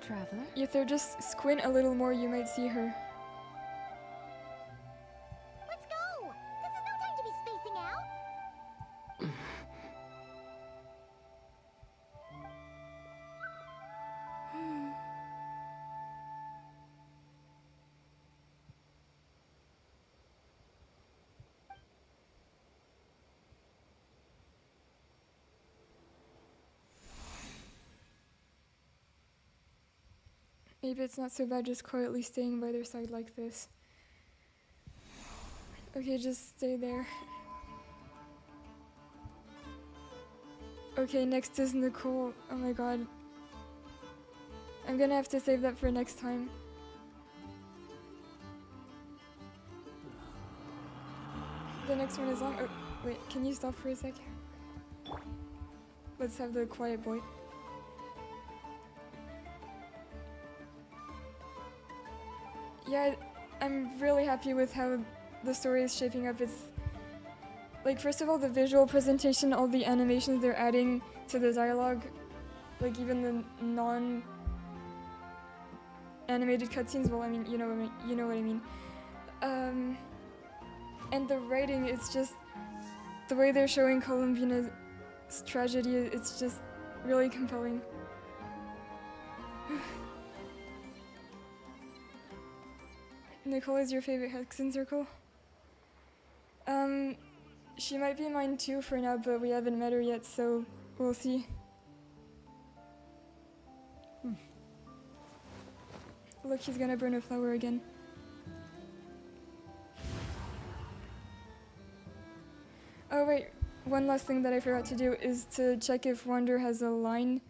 Traveler? Ether, just squint a little more, you might see her. Let's go! This is no time to be spacing out! Maybe it's not so bad just quietly staying by their side like this. Okay, just stay there. Okay, next is Nicole. Oh my god. I'm gonna have to save that for next time. The next one is long. Oh, wait, can you stop for a sec? Let's have the quiet boy. Yeah, I'm really happy with how the story is shaping up. It's like, first of all, the visual presentation, all the animations they're adding to the dialogue, like even the non-animated cutscenes. Well, I mean, you know what I mean. And the writing, it's just the way they're showing Columbina's tragedy. It's just really compelling. Nicole is your favorite Hexen Circle? She might be mine too for now, but we haven't met her yet, so we'll see. Look, he's gonna burn a flower again. Oh wait, one last thing that I forgot to do is to check if Wander has a line,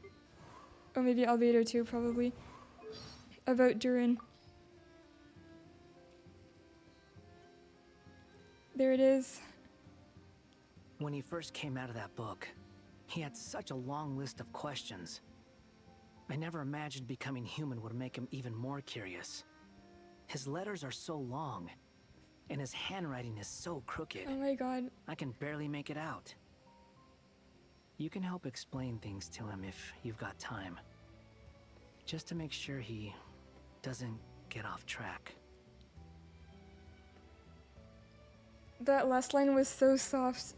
or maybe Albedo too, probably, about DURIN. There it is. When he first came out of that book, he had such a long list of questions. I never imagined becoming human would make him even more curious. His letters are so long, and his handwriting is so crooked. Oh my god. I can barely make it out. You can help explain things to him if you've got time. Just to make sure he doesn't get off track. That last line was so soft.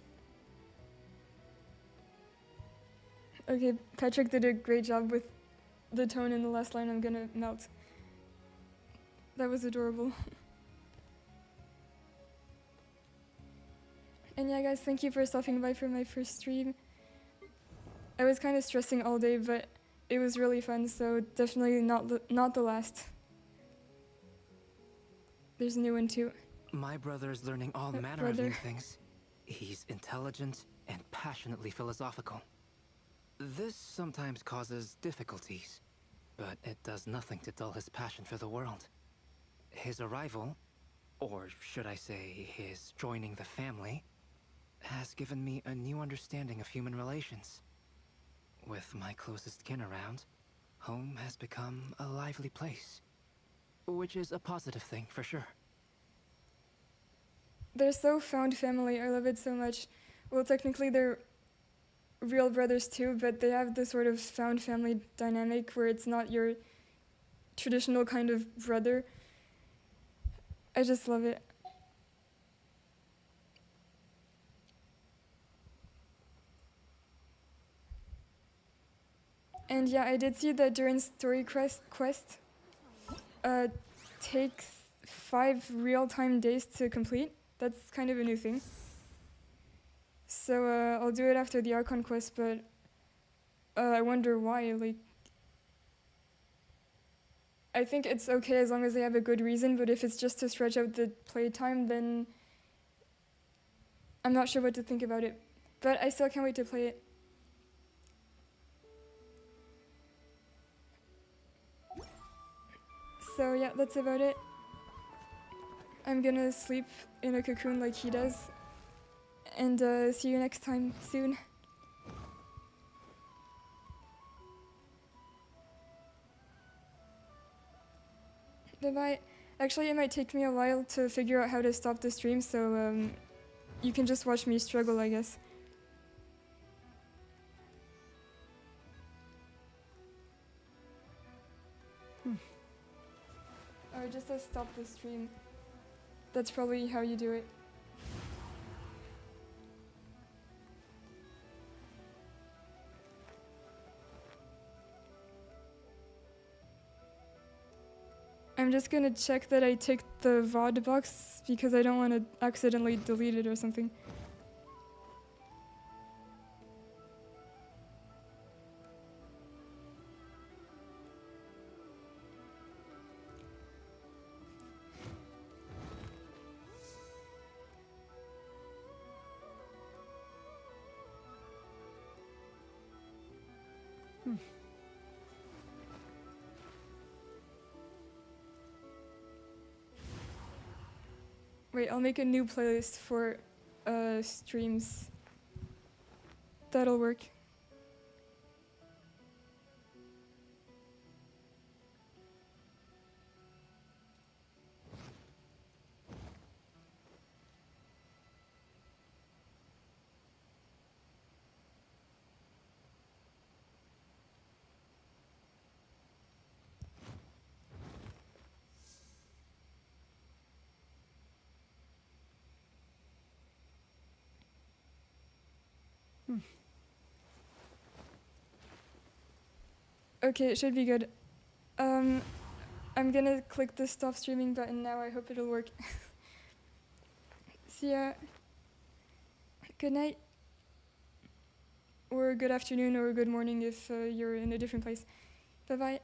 Okay, Patrick did a great job with the tone in the last line. I'm gonna melt. That was adorable. And yeah, guys, thank you for stopping by for my first stream. I was kind of stressing all day, but it was really fun, so definitely not the last. There's a new one too. My brother is learning all manner of new things. He's intelligent and passionately philosophical. This sometimes causes difficulties, but it does nothing to dull his passion for the world. His arrival, or should I say his joining the family, has given me a new understanding of human relations. With my closest kin around, home has become a lively place, which is a positive thing for sure. They're so found family. I love it so much. Well, technically they're real brothers too, but they have this sort of found family dynamic where it's not your traditional kind of brother. I just love it. And yeah, I did see that during story quest takes 5 real-time days to complete. That's kind of a new thing. So I'll do it after the Archon quest, but I wonder why. Like, I think it's okay as long as they have a good reason, but if it's just to stretch out the playtime, then I'm not sure what to think about it. But I still can't wait to play it. So yeah, that's about it. I'm gonna sleep in a cocoon like he does. And see you next time soon. Bye-bye. Actually, it might take me a while to figure out how to stop the stream, so you can just watch me struggle, I guess. Or just to stop the stream. That's probably how you do it. I'm just gonna check that I ticked the VOD box because I don't want to accidentally delete it or something. Wait, I'll make a new playlist for streams. That'll work. Okay, it should be good. I'm gonna click the stop streaming button now. I hope it'll work. See ya. Good night. Or good afternoon or good morning if you're in a different place. Bye-bye.